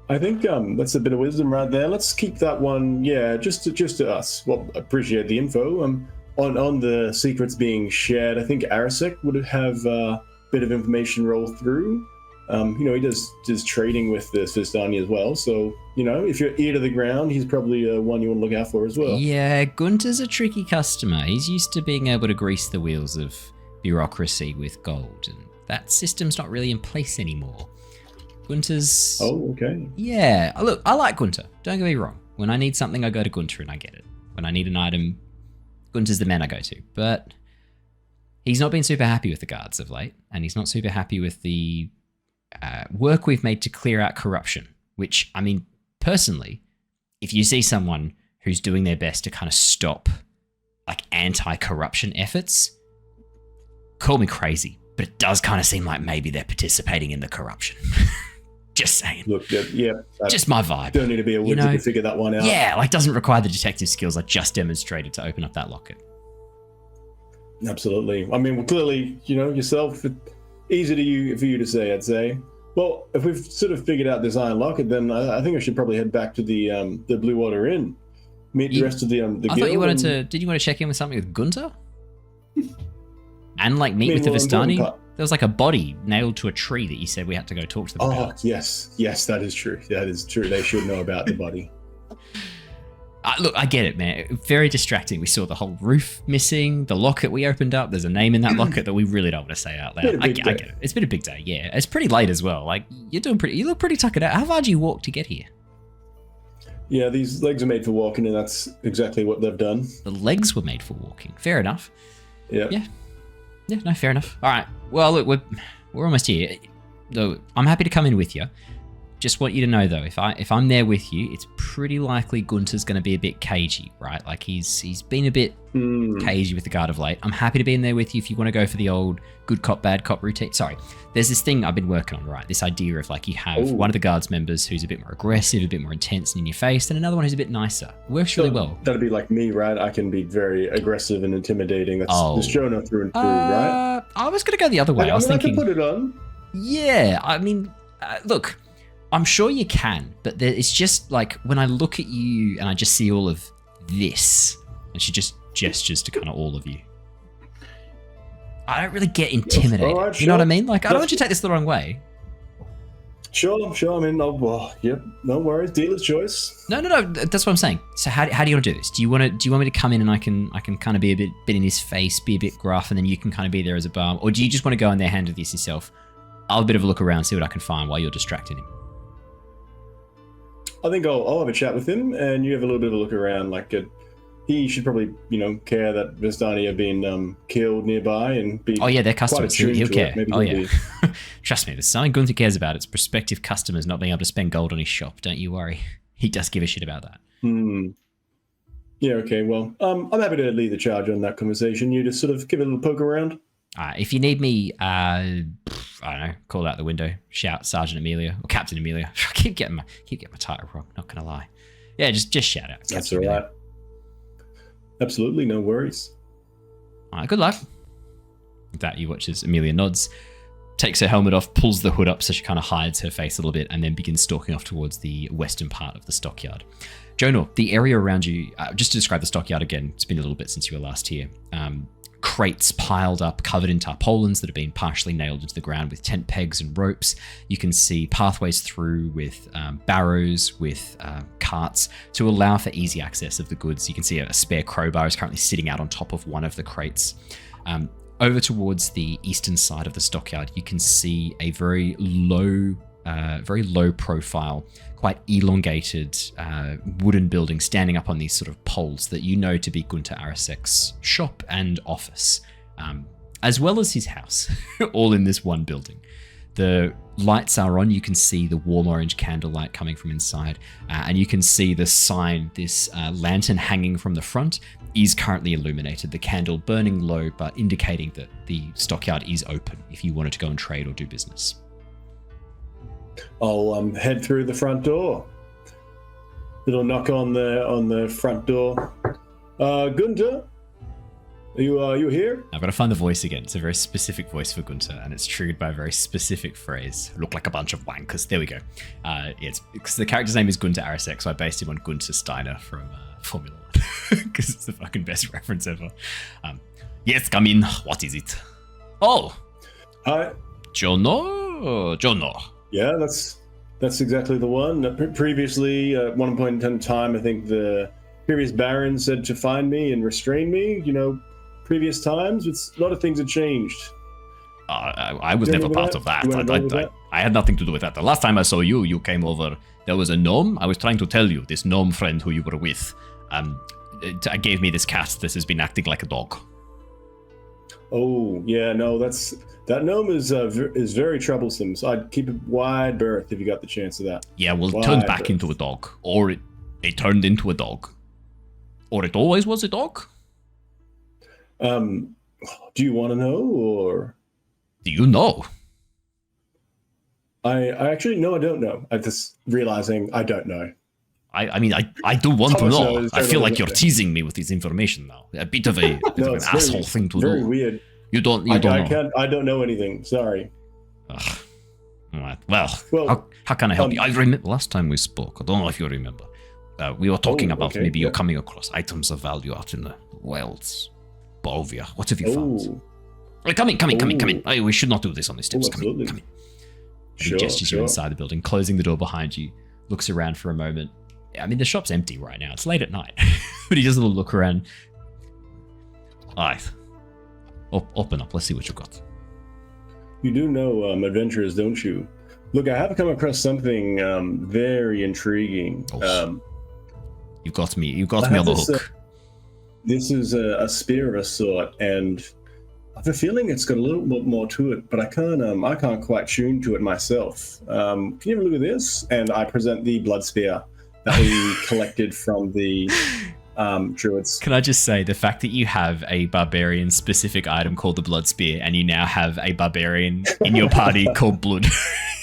Speaker 4: I think that's a bit of wisdom right there. Let's keep that one, just to us. Well, appreciate the info. On the secrets being shared, I think Arisek would have a bit of information roll through. He does trading with the Vistani as well. So, if you're ear to the ground, he's probably one you want to look out for as well.
Speaker 6: Yeah, Gunther's a tricky customer. He's used to being able to grease the wheels of bureaucracy with gold, and that system's not really in place anymore. Gunther's...
Speaker 4: Oh, okay.
Speaker 6: Yeah, look, I like Gunther. Don't get me wrong. When I need something, I go to Gunther and I get it. When I need an item, Gunther's the man I go to. But he's not been super happy with the guards of late, and he's not super happy with the work we've made to clear out corruption, which, I mean, personally, if you see someone who's doing their best to kind of stop like anti-corruption efforts. Call me crazy, but it does kind of seem like maybe they're participating in the corruption. Just saying.
Speaker 4: Look, yeah.
Speaker 6: Just my vibe.
Speaker 4: Don't need to be a wizard to figure that one out.
Speaker 6: Yeah, like doesn't require the detective skills I just demonstrated to open up that locket.
Speaker 4: Absolutely. I mean, well, clearly, yourself, easy for you to say, I'd say. Well, if we've sort of figured out this iron locket, then I think I should probably head back to the Blue Water Inn, meet the rest of the guild.
Speaker 6: I thought you wanted to. Did you want to check in with something with Gunther? And like meet with the Vistani? There was like a body nailed to a tree that you said we had to go talk to them about.
Speaker 4: Oh, yes, that is true. That is true. They should know about the body.
Speaker 6: Look, I get it, man. Very distracting. We saw the whole roof missing, the locket we opened up. There's a name in that locket that we really don't want to say out loud. I get it. It's been a big day, yeah. It's pretty late as well. Like, you look pretty tuckered out. How far do you walk to get here?
Speaker 4: Yeah, these legs are made for walking, and that's exactly what they've done.
Speaker 6: The legs were made for walking. Fair enough.
Speaker 4: Yeah.
Speaker 6: Yeah, no, fair enough. All right. Well, look, we're almost here. Though I'm happy to come in with you. Just want you to know though, if I'm there with you, it's pretty likely Gunther's going to be a bit cagey, right? Like he's been a bit cagey with the guard of late. I'm happy to be in there with you if you want to go for the old good cop, bad cop routine. Sorry, there's this thing I've been working on, right? This idea of like you have one of the guards members who's a bit more aggressive, a bit more intense and in your face, and another one who's a bit nicer. It works really well.
Speaker 4: That'd be like me, right? I can be very aggressive and intimidating. That's Jonor through and through, right?
Speaker 6: I was going to go the other way. I was thinking.
Speaker 4: I can put it on.
Speaker 6: Yeah, I mean, look. I'm sure you can, but it's just like when I look at you and I just see all of this, and she just gestures to kind of all of you. I don't really get intimidated.
Speaker 4: Right, sure.
Speaker 6: You know what I mean? Like, I don't want you to take this the wrong way.
Speaker 4: Sure. I mean, yep, no worries. Dealer's choice.
Speaker 6: No. That's what I'm saying. So how do you want to do this? Do you want me to come in and I can kind of be a bit in his face, be a bit gruff, and then you can kind of be there as a bum, or do you just want to go in there, handle this yourself? I'll have a bit of a look around, see what I can find while you're distracting him.
Speaker 4: I think I'll have a chat with him, and you have a little bit of a look around. Like, he should probably, care that Vistani have been killed nearby and be.
Speaker 6: Oh yeah, they're customers. He'll care.
Speaker 4: Maybe
Speaker 6: Trust me, there's something Gunther cares about. It's prospective customers not being able to spend gold on his shop. Don't you worry. He does give a shit about that.
Speaker 4: Yeah. Okay. Well, I'm happy to lead the charge on that conversation. You just sort of give it a little poke around.
Speaker 6: If you need me, I don't know, call out the window, shout Sergeant Amelia or Captain Amelia. I keep getting my title wrong, not gonna lie. Yeah, just shout out.
Speaker 4: That's all right. Absolutely, no worries.
Speaker 6: All right, good luck. With that, you watch as Amelia nods, takes her helmet off, pulls the hood up so she kind of hides her face a little bit, and then begins stalking off towards the western part of the stockyard. Jonor, the area around you, just to describe the stockyard again, it's been a little bit since you were last here. Crates piled up, covered in tarpaulins that have been partially nailed into the ground with tent pegs and ropes. You can see pathways through with barrows, with carts to allow for easy access of the goods. You can see a spare crowbar is currently sitting out on top of one of the crates. Over towards the eastern side of the stockyard, you can see a very low profile, quite elongated wooden building standing up on these sort of poles that you know to be Gunther Arasek's shop and office, as well as his house, all in this one building. The lights are on. You can see the warm orange candlelight coming from inside, and you can see the sign, this lantern hanging from the front is currently illuminated, the candle burning low, but indicating that the stockyard is open if you wanted to go and trade or do business.
Speaker 4: I'll head through the front door. Little knock on the front door. Gunther, are you here?
Speaker 6: I've got to find the voice again. It's a very specific voice for Gunther, and it's triggered by a very specific phrase. Look like a bunch of wankers. There we go. It's because the character's name is Gunther Arasek, so I based him on Gunther Steiner from Formula 1 because it's the fucking best reference ever. Yes, come in. What is it? Oh,
Speaker 4: hi,
Speaker 6: Jonor.
Speaker 4: Yeah, that's exactly the one. Previously, at one point in time, I think the previous Baron said to find me and restrain me. Previous times, a lot of things had changed.
Speaker 6: I was never part of that. I had nothing to do with that. The last time I saw you, you came over. There was a gnome. I was trying to tell you, this gnome friend who you were with, gave me this cat that has been acting like a dog.
Speaker 4: Oh, yeah, no, that gnome is very troublesome, so I'd keep it wide berth if you got the chance of that.
Speaker 6: Yeah, well, it turned back into a dog, or it turned into a dog. Or it always was a dog.
Speaker 4: Do you want to know, or
Speaker 6: Do you know?
Speaker 4: I actually no, I don't know. I'm just realizing I don't know.
Speaker 6: I mean, I do want to
Speaker 4: Thomas
Speaker 6: know.
Speaker 4: knows,
Speaker 6: I feel
Speaker 4: Jonor
Speaker 6: like you're
Speaker 4: doesn't.
Speaker 6: teasing me with this information now. A bit of an
Speaker 4: it's
Speaker 6: asshole thing to
Speaker 4: very
Speaker 6: do.
Speaker 4: weird.
Speaker 6: You don't
Speaker 4: I
Speaker 6: know.
Speaker 4: I don't know anything. Sorry.
Speaker 6: Ugh. All right. Well,
Speaker 4: Well,
Speaker 6: how can I help you? I remember last time we spoke. I don't know if you remember. We were talking about
Speaker 4: okay,
Speaker 6: maybe
Speaker 4: yeah.
Speaker 6: you're coming across items of value out in the wilds. Barovia. What have you found?
Speaker 4: Oh,
Speaker 6: Hey, come in. Hey, we should not do this on these steps. Come
Speaker 4: absolutely.
Speaker 6: in. And
Speaker 4: Sure,
Speaker 6: he gestures you
Speaker 4: sure.
Speaker 6: inside the building, closing the door behind you, looks around for a moment. I mean, the shop's empty right now. It's late at night. But he does a little look around. All right. Open up. Let's see what you've got.
Speaker 4: You do know adventurers, don't you? Look, I have come across something very intriguing.
Speaker 6: Oh. You got me. You
Speaker 4: I
Speaker 6: got me on
Speaker 4: have
Speaker 6: the
Speaker 4: this,
Speaker 6: hook.
Speaker 4: This is a spear of a sort, and I have a feeling it's got a little bit more to it, but I can't quite tune to it myself. Can you have a look at this? And I present the blood spear that we collected from the druids.
Speaker 6: Can I just say the fact that you have a barbarian specific item called the blood spear and you now have a barbarian in your party called Blood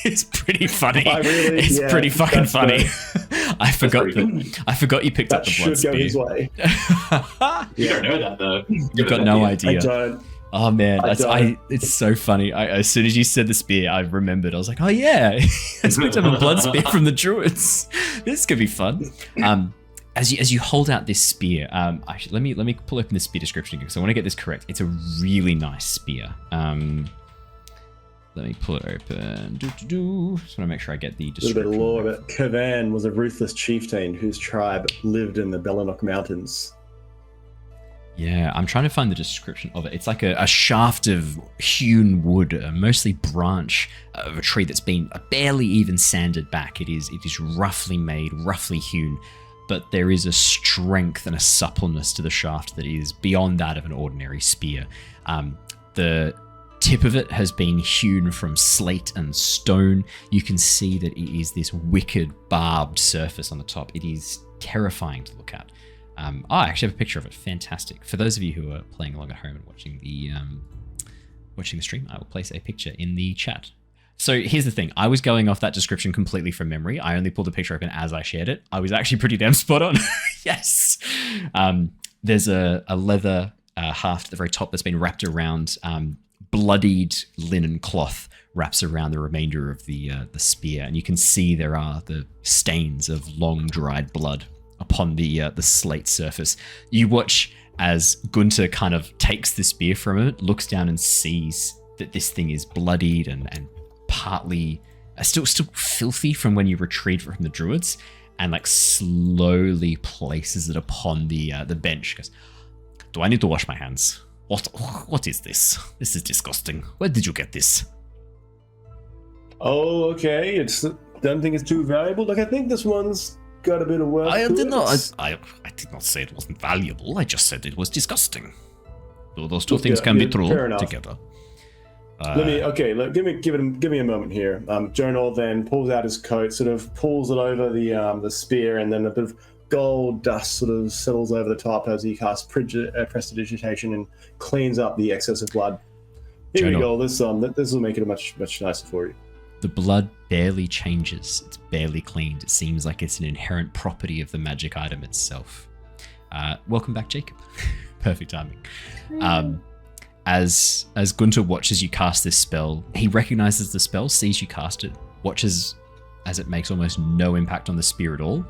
Speaker 6: is pretty funny. It's pretty fucking funny. I forgot you picked up
Speaker 4: That
Speaker 6: the blood
Speaker 4: should go his
Speaker 6: spear.
Speaker 4: way.
Speaker 8: You don't know that though.
Speaker 6: You've got no
Speaker 4: I
Speaker 6: idea.
Speaker 4: don't.
Speaker 6: Oh man,
Speaker 4: don't.
Speaker 6: it's so funny. As soon as you said the spear, I remembered. I was like, oh yeah, I picked up a blood spear from the druids. This could be fun. As you hold out this spear, actually, let me pull open the spear description because I want to get this correct. It's a really nice spear. Let me pull it open. Just want to make sure I get the
Speaker 4: A little bit
Speaker 6: description.
Speaker 4: of lore of it. Kavan was a ruthless chieftain whose tribe lived in the Bellinok Mountains.
Speaker 6: Yeah, I'm trying to find the description of it. It's like a shaft of hewn wood, mostly branch of a tree that's been barely even sanded back. It is roughly made, roughly hewn, but there is a strength and a suppleness to the shaft that is beyond that of an ordinary spear. The tip of it has been hewn from slate and stone. You can see that it is this wicked, barbed surface on the top. It is terrifying to look at. I actually have a picture of it. Fantastic. For those of you who are playing along at home and watching the stream, I will place a picture in the chat. So here's the thing. I was going off that description completely from memory. I only pulled the picture open as I shared it. I was actually pretty damn spot on. Yes. There's a leather haft at the very top that's been wrapped around bloodied linen cloth wraps around the remainder of the spear, and you can see there are the stains of long dried blood upon the slate surface. You watch as Gunther kind of takes the spear from it, looks down and sees that this thing is bloodied and partly still filthy from when you retrieved it from the druids, and like slowly places it upon the bench. Goes, do I need to wash my hands? What is this? This is disgusting. Where did you get this?
Speaker 4: Oh, okay. Don't think it's too valuable. Like, I think this one's got a bit of work.
Speaker 6: I
Speaker 4: to
Speaker 6: did
Speaker 4: it.
Speaker 6: not. I did not say it wasn't valuable. I just said it was disgusting. So those two
Speaker 4: Look,
Speaker 6: things
Speaker 4: yeah,
Speaker 6: can be
Speaker 4: yeah,
Speaker 6: true
Speaker 4: fair enough.
Speaker 6: together.
Speaker 4: Give me a moment here. Jonor then pulls out his coat, sort of pulls it over the spear, and then a bit of gold dust sort of settles over the top as he casts prestidigitation and cleans up the excess of blood. Here we
Speaker 6: Jonor.
Speaker 4: go. This will make it much nicer for you.
Speaker 6: The blood barely changes. It's barely cleaned. It seems like it's an inherent property of the magic item itself. Welcome back, Jacob. Perfect timing. As Gunther watches you cast this spell, he recognizes the spell, sees you cast it, watches as it makes almost no impact on the spear at all.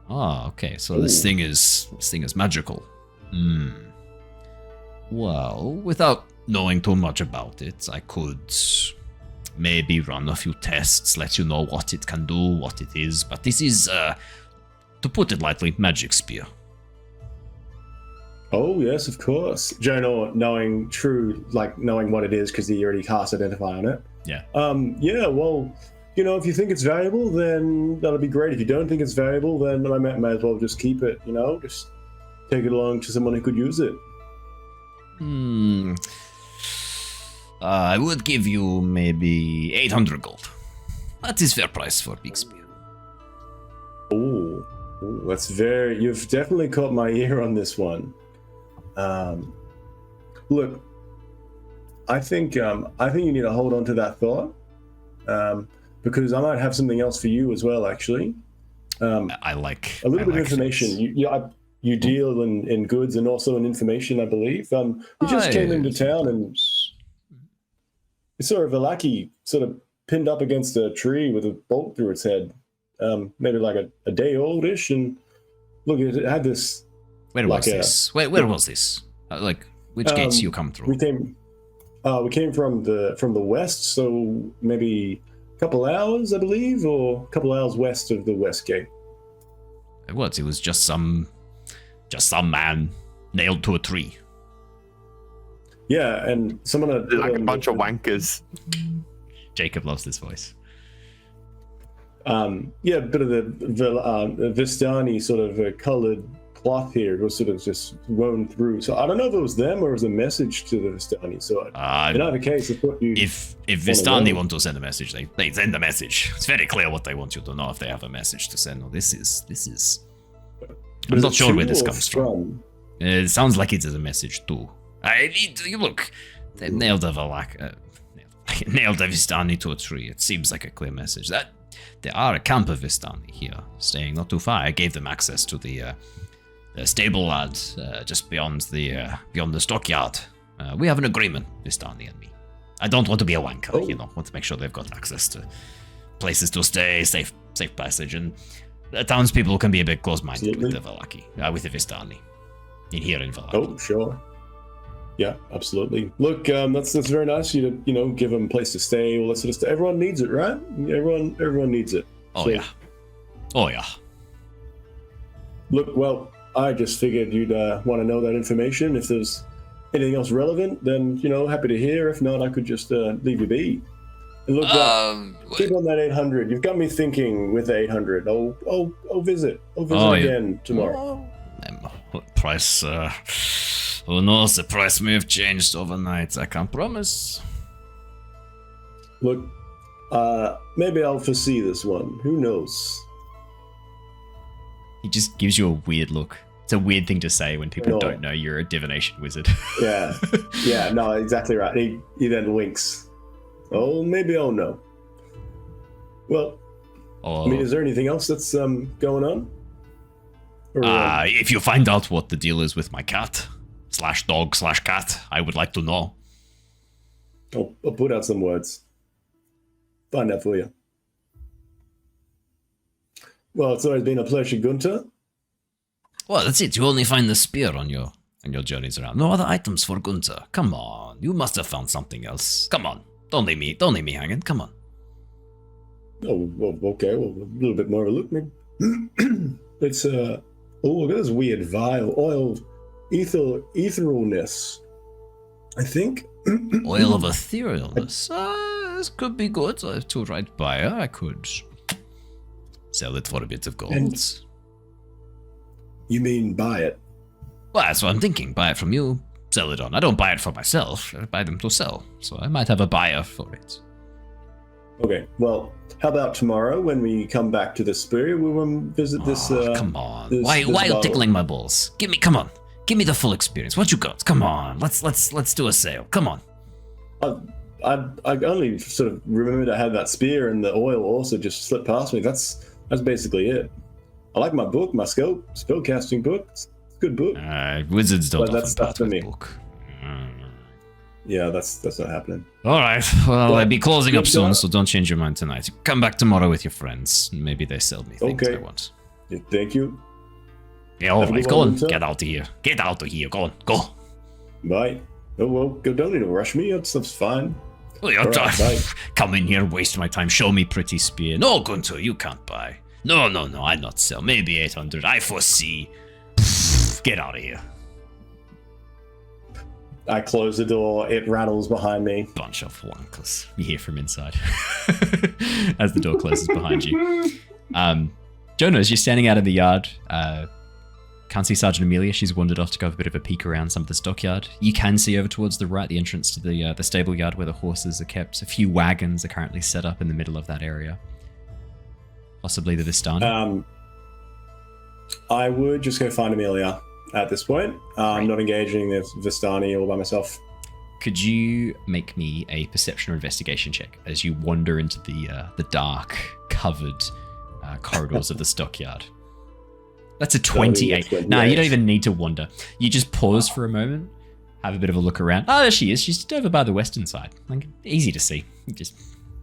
Speaker 6: Ah, okay. So this thing is magical. Well, without knowing too much about it, I could maybe run a few tests, let you know what it can do, what it is. But this is, to put it lightly, magic spear.
Speaker 4: Oh yes, of course. Jonor, knowing what it is because he already cast Identify on it.
Speaker 6: Yeah.
Speaker 4: Yeah. Well, if you think it's valuable, then that'll be great. If you don't think it's valuable, then I may as well just keep it. Just take it along to someone who could use it.
Speaker 6: I would give you maybe 800 gold. That is fair price for a big spear.
Speaker 4: Oh, that's you've definitely caught my ear on this one. Look, I think you need to hold on to that thought, because I might have something else for you as well. Actually,
Speaker 6: I like
Speaker 4: a little bit of
Speaker 6: like
Speaker 4: information.
Speaker 6: things.
Speaker 4: You deal in goods and also in information, I believe. We just came into town and we saw a Velaki sort of pinned up against a tree with a bolt through its head, maybe like a day oldish. And look, it had this.
Speaker 6: Where was this? Where was this? Like, which gates you come through?
Speaker 4: We came from the west, so maybe a couple hours, I believe, or a couple hours west of the west gate.
Speaker 6: What? It was just some man nailed to a tree.
Speaker 4: Yeah, and someone had
Speaker 1: Like a bunch of wankers.
Speaker 6: Jacob loves this voice.
Speaker 4: Yeah, a bit of the Vistani sort of colored cloth here was sort of just woven through. So I don't know if it was them or it was a message to the Vistani. So in either case, I thought you.
Speaker 6: If Vistani want to send a message, they send a message. It's very clear what they want you to know if they have a message to send. No, this is. I'm not sure where this comes from. It sounds like it is a message too. Look, they nailed a nailed a Vistani to a tree. It seems like a clear message. That there are a camp of Vistani here, staying not too far. I gave them access to the stable yard just beyond the stockyard. We have an agreement, Vistani and me. I don't want to be a wanker, want to make sure they've got access to places to stay, safe passage, and the townspeople can be a bit close-minded with the Velaki, with the Vistani, in Velaki.
Speaker 4: Oh, sure. Yeah, absolutely. Look, that's very nice of you to give them a place to stay, all that sort of stuff. Everyone needs it, right? Everyone needs it.
Speaker 6: Oh yeah.
Speaker 4: Look, well, I just figured you'd want to know that information. If there's anything else relevant, then happy to hear. If not, I could just leave you be. And look, keep on that 800. You've got me thinking with 800. I'll visit. Again tomorrow.
Speaker 6: What price? Who knows? The price may have changed overnight. I can't promise.
Speaker 4: Look, maybe I'll foresee this one. Who knows?
Speaker 6: He just gives you a weird look. It's a weird thing to say when people don't know you're a divination wizard.
Speaker 4: Yeah, no, exactly right. He then winks. Oh, maybe I'll know. Well, is there anything else that's going on?
Speaker 6: If you find out what the deal is with my cat, /dog/cat, I would like to know.
Speaker 4: I'll put out some words. Find out for you. Well, it's always been a pleasure, Gunther.
Speaker 6: Well, that's it. You only find the spear on your journeys around. No other items for Gunther. Come on, you must have found something else. Come on, don't leave me hanging. Come on.
Speaker 4: Oh, well, okay. Well, a little bit more of a look, maybe. It's look at this weird vial, oil, etherealness. I think.
Speaker 6: Oil of etherealness. This could be good. To the right buyer, I could sell it for a bit of gold.
Speaker 4: And you mean buy it?
Speaker 6: Well, that's what I'm thinking. Buy it from you, sell it on. I don't buy it for myself. I buy them to sell. So I might have a buyer for it.
Speaker 4: Okay, well, how about tomorrow when we come back to the Spear, we'll visit this...
Speaker 6: come on. Why are you tickling my balls? Come on. Give me the full experience. What you got? Come on. Let's do a sale. Come on.
Speaker 4: I only sort of remembered I had that spear and the oil also just slipped past me. That's basically it. I like my book, my spellcasting book. It's a good book.
Speaker 6: Wizards don't often part with book.
Speaker 4: Yeah, that's not happening.
Speaker 6: All right. Well, I'll be closing up soon, so don't change your mind tonight. Come back tomorrow with your friends. Maybe they sell me things I want.
Speaker 4: Yeah, thank you.
Speaker 6: Yeah, all right. Go on. Get out of here. Get out of here. Go on. Go.
Speaker 4: Bye. Oh, well, don't need to rush me. That's fine.
Speaker 6: Well, you're come in here, waste my time. Show me pretty spear. No, Gunther, you can't buy. No, I not sell. Maybe 800. I foresee. Get out of here.
Speaker 4: I close the door. It rattles behind me.
Speaker 6: Bunch of wankers. You hear from inside as the door closes behind you. Jonor, as you're standing out in the yard, can't see Sergeant Amelia. She's wandered off to go have a bit of a peek around some of the stockyard. You can see over towards the right the entrance to the stable yard where the horses are kept. A few wagons are currently set up in the middle of that area. Possibly the Vistani.
Speaker 4: I would just go find Amelia. at this point. I'm not engaging the Vistani all by myself.
Speaker 6: Could you make me a perception or investigation check as you wander into the dark, covered corridors of the stockyard? That's a 28. No, you don't even need to wander. You just pause for a moment, have a bit of a look around. Oh, there she is. She's over by the western side. Like, easy to see. You just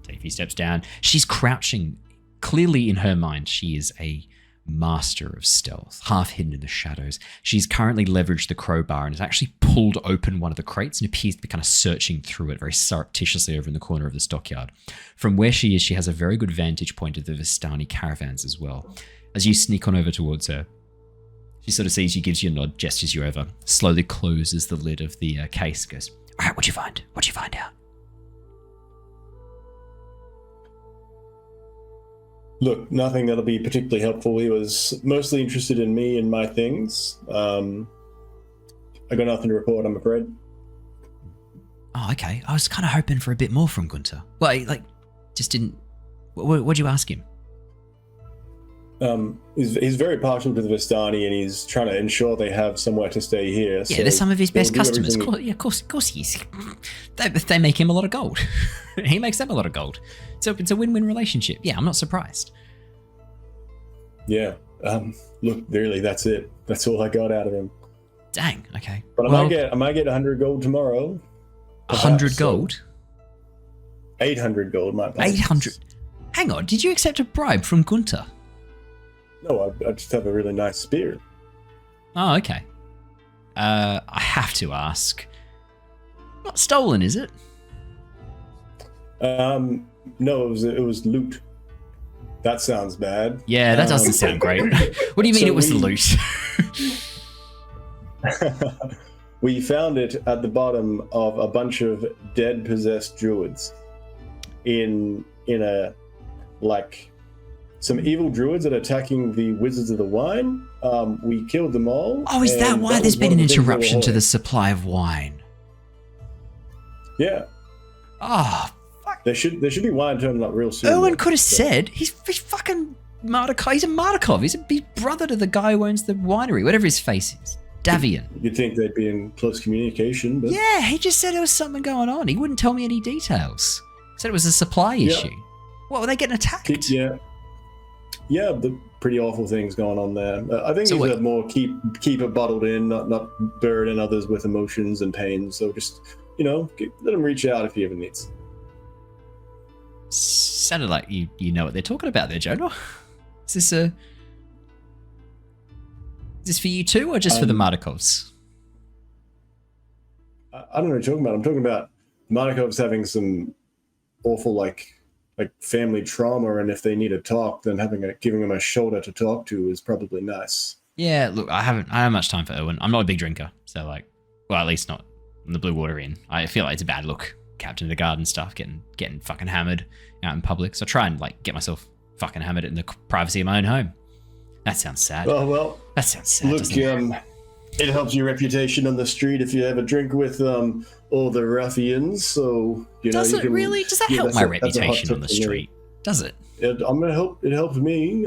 Speaker 6: take a few steps down. She's crouching. Clearly, in her mind, she is a master of stealth, half hidden in the shadows. She's currently leveraged the crowbar and has actually pulled open one of the crates and appears to be kind of searching through it very surreptitiously over in the corner of the stockyard. From where she is, she has a very good vantage point of the Vistani caravans as well. As you sneak on over towards her, she sort of sees you, gives you a nod, gestures you over, slowly closes the lid of the case, goes, "All right, what'd you find? What'd you find out?"
Speaker 4: Look, nothing that'll be particularly helpful. He was mostly interested in me and my things. I got nothing to report, I'm afraid.
Speaker 6: Oh, okay. I was kind of hoping for a bit more from Gunther. Well, like, just didn't... What'd you ask him?
Speaker 4: He's very partial to the Vistani, and he's trying to ensure they have somewhere to stay here.
Speaker 6: Yeah,
Speaker 4: so
Speaker 6: they're some of his best customers.
Speaker 4: everything-
Speaker 6: Of course he is. They make him a lot of gold. He makes them a lot of gold. So it's a win-win relationship. Yeah, I'm not surprised.
Speaker 4: Yeah. Look, really, that's it. That's all I got out of him.
Speaker 6: Dang. Okay.
Speaker 4: But I might get 100 gold tomorrow.
Speaker 6: 100 gold?
Speaker 4: 800 gold, my apologies.
Speaker 6: 800. Hang on. Did you accept a bribe from Gunther?
Speaker 4: No, I just have a really nice spear.
Speaker 6: Oh, okay. I have to ask. Not stolen, is it?
Speaker 4: No, it was loot. That sounds bad.
Speaker 6: Yeah, that doesn't sound great. What do you mean it was the loot?
Speaker 4: We found it at the bottom of a bunch of dead possessed druids in a some evil druids that are attacking the Wizards of the Wine. We killed them all.
Speaker 6: Oh, is that why there's been an interruption to the supply of wine?
Speaker 4: Yeah.
Speaker 6: Oh, fuck.
Speaker 4: There should be wine turning up real soon.
Speaker 6: Owen could have said he's fucking Mardukov. He's a Mardukov. He's brother to the guy who owns the winery, whatever his face is. Davian.
Speaker 4: You'd think they'd be in close communication, but
Speaker 6: yeah, he just said there was something going on. He wouldn't tell me any details. He said it was a supply issue. What, were they getting attacked?
Speaker 4: Yeah, the pretty awful things going on there. I think he's more keep it bottled in, not burden others with emotions and pain. So just let him reach out if he ever needs.
Speaker 6: Sounded like you know what they're talking about there, Jonor. Is this for you too, or just for the Mardukovs?
Speaker 4: I don't know what you're talking about. I'm talking about Mardukovs having some awful like family trauma, and if they need to talk, then giving them a shoulder to talk to is probably nice.
Speaker 6: Yeah, look, I haven't much time for Owen. I'm not a big drinker, so at least not in the Blue Water Inn. I feel like it's a bad look, captain of the guard and stuff, getting fucking hammered out in public. So I try and get myself fucking hammered in the privacy of my own home. That sounds sad.
Speaker 4: Oh well,
Speaker 6: that sounds sad.
Speaker 4: Look, it helps your reputation on the street if you ever drink with all the ruffians. So
Speaker 6: does it really? Does that help my reputation on the street? Does it?
Speaker 4: I'm gonna help. It helps me.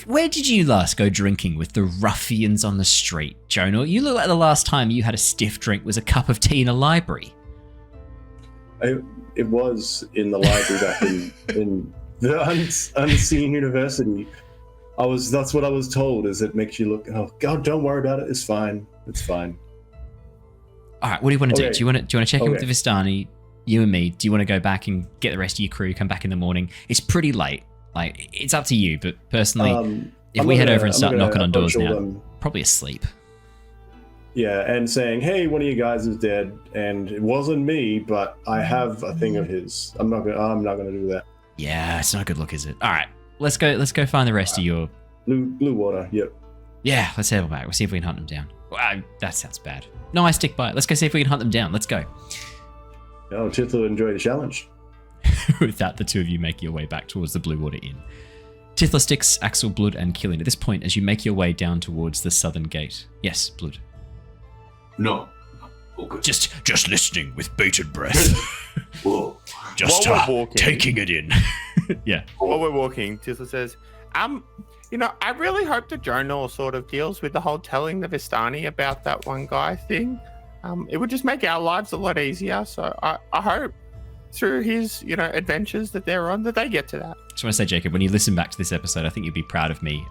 Speaker 6: Where did you last go drinking with the ruffians on the street, Jonor? You look like the last time you had a stiff drink was a cup of tea in a library.
Speaker 4: It was in the library back in the unseen university. That's what I was told, is it makes you look, oh God, don't worry about it. It's fine. It's fine.
Speaker 6: All right. What do you want to do? Do you want to check in with the Vistani, you and me? Do you want to go back and get the rest of your crew, come back in the morning? It's pretty late. It's up to you, but personally, if we head over and start knocking on doors now, probably asleep.
Speaker 4: Yeah, and saying, hey, one of you guys is dead, and it wasn't me, but I have a thing of his. I'm not gonna do that.
Speaker 6: Yeah, it's not a good look, is it? All right. Let's go find the rest of your...
Speaker 4: Blue water, yep.
Speaker 6: Yeah, let's head back. We'll see if we can hunt them down. That sounds bad. No, I stick by it. Let's go see if we can hunt them down. Let's go.
Speaker 4: Oh, Tithla will enjoy the challenge.
Speaker 6: With that, the two of you make your way back towards the Blue Water Inn. Tithla, Styx, Axel, Blood, and Killian. At this point, as you make your way down towards the southern gate. Yes, Blood.
Speaker 8: No. Okay.
Speaker 6: Just listening with bated breath.
Speaker 8: Whoa.
Speaker 6: Just taking it in. Yeah.
Speaker 1: While we're walking, Tithla says, You know, I really hope that Jonor sort of deals with the whole telling the Vistani about that one guy thing. It would just make our lives a lot easier. So I hope through his, adventures that they're on, that they get to that.
Speaker 6: Just want to say, Jacob, when you listen back to this episode, I think you'd be proud of me.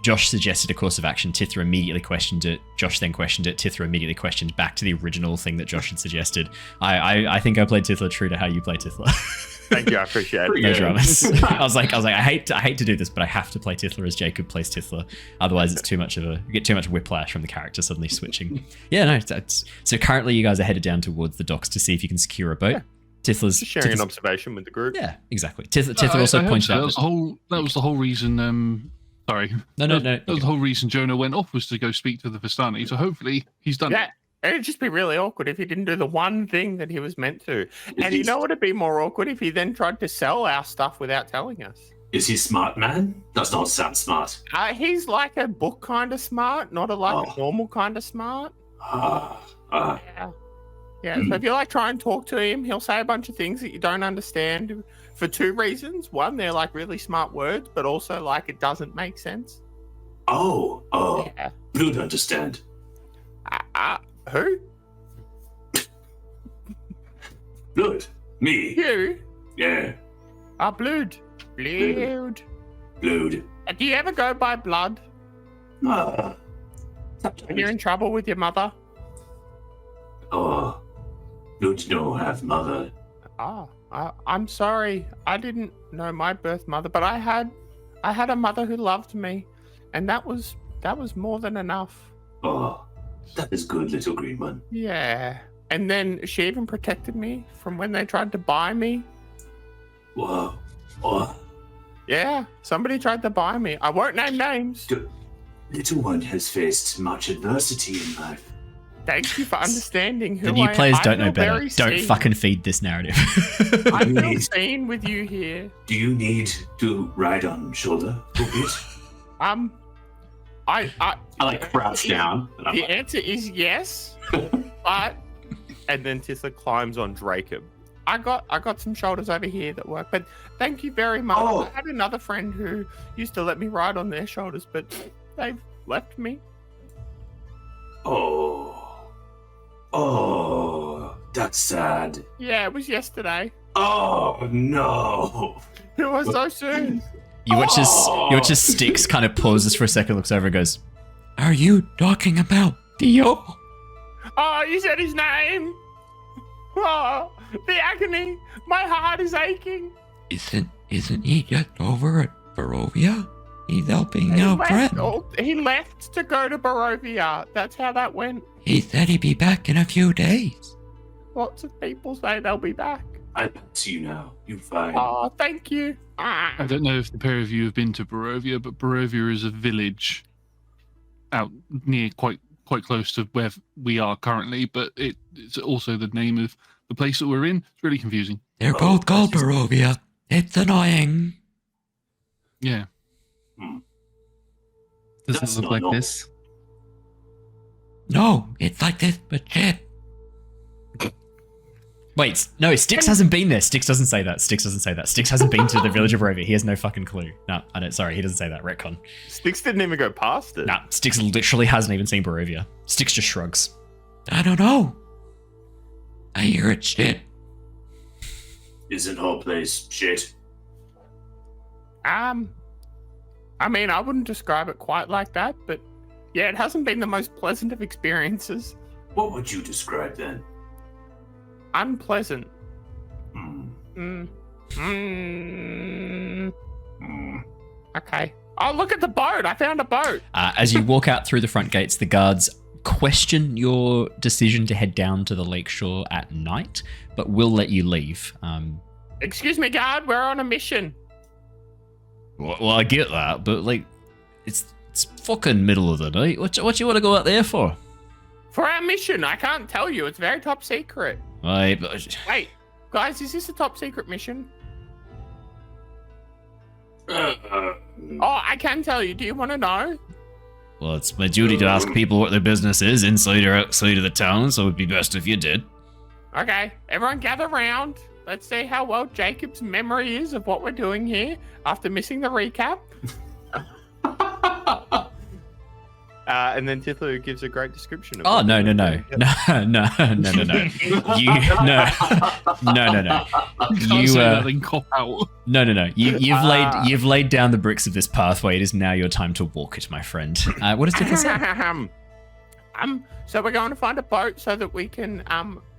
Speaker 6: Josh suggested a course of action. Tithla immediately questioned it. Josh then questioned it. Tithla immediately questioned back to the original thing that Josh had suggested. I think I played Tithla true to how you play Tithla.
Speaker 1: Thank you, I appreciate it.
Speaker 6: No dramas. I was like, I hate to do this, but I have to play Tithla as Jacob plays Tithla. Otherwise, it's you get too much whiplash from the character suddenly switching. Yeah, no. So currently, you guys are headed down towards the docks to see if you can secure a boat.
Speaker 1: Yeah.
Speaker 6: Tithla's
Speaker 1: Just sharing an observation with the group.
Speaker 6: Yeah, exactly. Tithla also pointed out
Speaker 3: that was the whole reason. Sorry.
Speaker 6: No.
Speaker 3: That was the whole reason Jonor went off, was to go speak to the Vistani. So hopefully he's done it.
Speaker 1: It'd just be really awkward if he didn't do the one thing that he was meant to. And you know what would be more awkward? If he then tried to sell our stuff without telling us.
Speaker 8: Is he smart, man? Does not sound smart.
Speaker 1: He's like a book kind of smart, not a normal kind of smart. Yeah, so if you try and talk to him, he'll say a bunch of things that you don't understand for two reasons. One, they're really smart words, but also it doesn't make sense.
Speaker 8: Oh.
Speaker 1: Yeah.
Speaker 8: Don't understand.
Speaker 1: Who?
Speaker 8: Blood. Me.
Speaker 1: You?
Speaker 8: Yeah.
Speaker 1: Blood. Blood.
Speaker 8: Blood.
Speaker 1: Do you ever go by blood? When you're in trouble with your mother?
Speaker 8: Oh. Blood no have mother.
Speaker 1: I'm sorry. I didn't know my birth mother, but I had a mother who loved me, and that was more than enough.
Speaker 8: Oh, that is good, little green one.
Speaker 1: Yeah. And then she even protected me from when they tried to buy me.
Speaker 8: Whoa. Oh.
Speaker 1: Yeah, somebody tried to buy me. I won't name names.
Speaker 8: Little one has faced much adversity in life.
Speaker 1: Thank you for understanding who
Speaker 6: the new
Speaker 1: I
Speaker 6: players
Speaker 1: am.
Speaker 6: don't know better. Don't fucking feed this narrative.
Speaker 1: I feel seen with you here.
Speaker 8: Do you need to ride on shoulder a bit?
Speaker 1: I
Speaker 8: crouch down.
Speaker 1: The answer is yes, but and then Tithla climbs on Jacob. I got some shoulders over here that work, but thank you very much.
Speaker 8: Oh.
Speaker 1: I had another friend who used to let me ride on their shoulders, but they've left me.
Speaker 8: Oh, that's sad.
Speaker 1: Yeah, it was yesterday.
Speaker 8: Oh no!
Speaker 1: It was so soon.
Speaker 6: You watch as Styx kind of pauses for a second, looks over and goes,
Speaker 7: Are you talking about Theo?
Speaker 1: Oh, you said his name. Oh, the agony. My heart is aching.
Speaker 7: Isn't he just over at Barovia? He's helping out friend.
Speaker 1: He left to go to Barovia. That's how that went.
Speaker 7: He said he'd be back in a few days.
Speaker 1: Lots of people say they'll be back.
Speaker 8: I pass you now. You're fine.
Speaker 1: Oh, thank you.
Speaker 3: I don't know if the pair of you have been to Barovia, but Barovia is a village out near quite close to where we are currently, but it's also the name of the place that we're in. It's really confusing.
Speaker 7: They're both called Barovia. It's annoying.
Speaker 3: Yeah.
Speaker 10: Does
Speaker 8: That's
Speaker 10: it look
Speaker 8: not
Speaker 10: like
Speaker 8: normal.
Speaker 10: this?
Speaker 7: No, it's like this, but shit.
Speaker 6: Wait, no, Styx hasn't been there. Styx doesn't say that. Styx hasn't been to the village of Barovia. He has no fucking clue. No, I don't. Sorry, he doesn't say that. Retcon.
Speaker 1: Styx didn't even go past it.
Speaker 6: Nah, Styx literally hasn't even seen Barovia. Styx just shrugs.
Speaker 7: I don't know. I hear it's shit.
Speaker 8: Isn't whole place shit?
Speaker 1: I mean, I wouldn't describe it quite like that, but yeah, it hasn't been the most pleasant of experiences.
Speaker 8: What would you describe then?
Speaker 1: Unpleasant. Okay. Oh, look at the boat. I found a boat.
Speaker 6: As you walk out through the front gates, the guards question your decision to head down to the lakeshore at night, but will let you leave.
Speaker 1: Excuse me, guard. We're on a mission.
Speaker 6: Well, I get that, but it's fucking middle of the night. What you want to go out there for?
Speaker 1: For our mission. I can't tell you. It's very top secret.
Speaker 6: Wait,
Speaker 1: guys, is this a top secret mission? Oh, I can tell you. Do you want to know?
Speaker 6: well, it's my duty to ask people what their business is inside or outside of the town, so it'd be best if you did.
Speaker 1: Okay, everyone gather round. Let's see how well Jacob's memory is of what we're doing here after missing the recap. And then Tithla gives a great description of
Speaker 6: Oh
Speaker 1: what
Speaker 6: no
Speaker 1: they're
Speaker 6: no
Speaker 1: doing.
Speaker 6: no
Speaker 1: Yep.
Speaker 6: no. You no.
Speaker 3: Can't say that and cop out.
Speaker 6: No. You've laid down the bricks of this pathway. It is now your time to walk it, my friend. What does Tithla say?
Speaker 1: So we're going to find a boat so that we can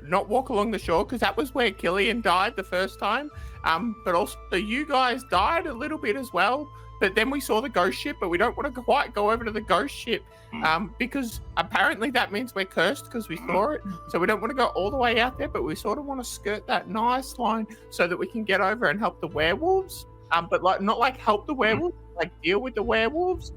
Speaker 1: not walk along the shore, because that was where Killian died the first time. But also you guys died a little bit as well. But then we saw the ghost ship, but we don't want to quite go over to the ghost ship because apparently that means we're cursed because we saw it. So we don't want to go all the way out there, but we sort of want to skirt that nice line so that we can get over and help the werewolves. But like not like help the werewolves, like deal with the werewolves.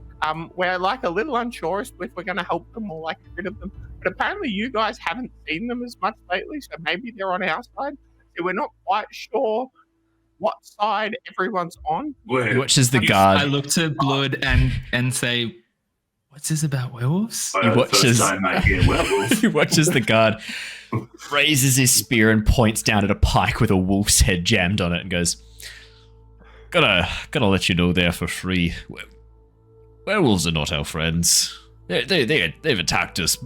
Speaker 1: We're like a little unsure if we're going to help them or like get rid of them. But apparently you guys haven't seen them as much lately, so maybe they're on our side. So we're not quite sure what side everyone's on.
Speaker 6: He watches the
Speaker 10: I
Speaker 6: guard.
Speaker 10: look to Blood and say, "What's this about werewolves?"
Speaker 6: He watches.
Speaker 8: First time I hear werewolf.
Speaker 6: He watches the guard, raises his spear and points down at a pike with a wolf's head jammed on it, and goes, "Gotta let you know there for free. Werewolves are not our friends. They've attacked us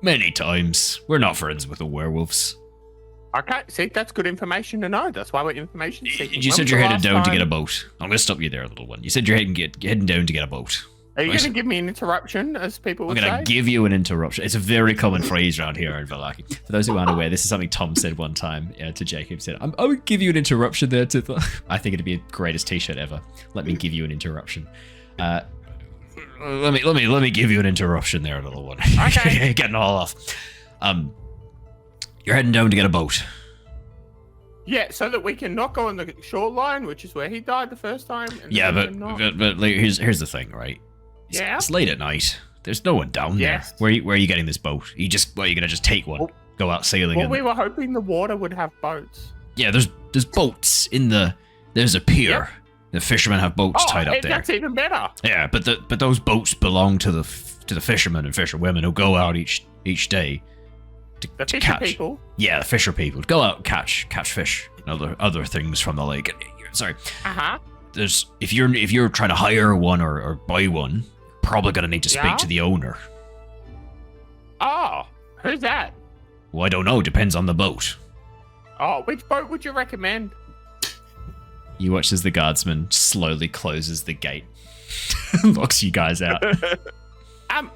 Speaker 6: many times. We're not friends with the werewolves."
Speaker 1: Okay, see, that's good information to know. That's why we're information seeking.
Speaker 6: You said you're headed down to get a boat. I'm going to stop you there, little one. You said you're heading down to get a boat.
Speaker 1: Are you going to give me an interruption, as people
Speaker 6: I'm
Speaker 1: would
Speaker 6: going
Speaker 1: say?
Speaker 6: to give you an interruption. It's a very common phrase around here in Vallaki. For those who aren't aware, this is something Tom said one time to Jacob. He said, I would give you an interruption there, Tithla. I think it'd be the greatest t-shirt ever. Let me give you an interruption. Let me give you an interruption there, little one.
Speaker 1: Okay.
Speaker 6: Getting all off. You're heading down to get a boat.
Speaker 1: Yeah, so that we can not go on the shoreline, which is where he died the first time. And
Speaker 6: Yeah,
Speaker 1: then we can
Speaker 6: but like, here's the thing, right?
Speaker 1: Yeah?
Speaker 6: It's late at night. There's no one down
Speaker 1: Yes.
Speaker 6: there. Where are you getting this boat? Are you gonna just take one,
Speaker 1: Well-
Speaker 6: go out sailing?
Speaker 1: Well,
Speaker 6: and...
Speaker 1: we were hoping the water would have boats.
Speaker 6: Yeah, there's boats in the. There's a pier.
Speaker 1: Yep.
Speaker 6: The fishermen have boats tied up there.
Speaker 1: That's even better.
Speaker 6: Yeah, but those boats belong to the fishermen and fisherwomen who go out each day to
Speaker 1: The fisher
Speaker 6: catch.
Speaker 1: people.
Speaker 6: Yeah, the fisher people go out and catch fish and other things from the lake. Sorry.
Speaker 1: Uh-huh.
Speaker 6: If you're trying to hire one or buy one, probably gonna need to speak
Speaker 1: Yeah?
Speaker 6: to the owner.
Speaker 1: Oh, who's that?
Speaker 6: Well, I don't know. Depends on the boat.
Speaker 1: Oh, which boat would you recommend?
Speaker 6: You watch as the guardsman slowly closes the gate, locks you guys out.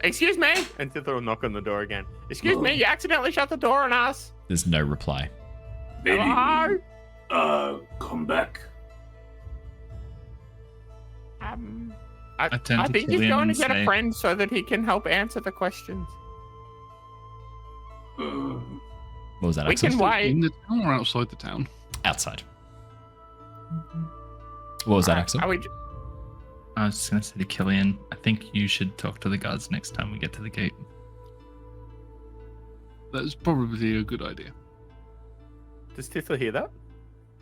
Speaker 1: Excuse me. And Tithla will knock on the door again. Excuse me, you accidentally shut the door on us.
Speaker 6: There's no reply.
Speaker 8: Maybe
Speaker 1: Hello?
Speaker 8: come back.
Speaker 1: I
Speaker 10: turn to
Speaker 1: think he's
Speaker 10: Killian
Speaker 1: going to
Speaker 10: and
Speaker 1: get a
Speaker 10: say-
Speaker 1: friend so that he can help answer the questions.
Speaker 6: What was that?
Speaker 1: We
Speaker 6: Axel?
Speaker 1: can wait.
Speaker 3: In the town or outside the town?
Speaker 6: Outside. What was that, Axel?
Speaker 1: Are we,
Speaker 10: I was just going to say to Killian, I think you should talk to the guards next time we get to the gate.
Speaker 3: That's probably a good idea.
Speaker 1: does Tithla hear that?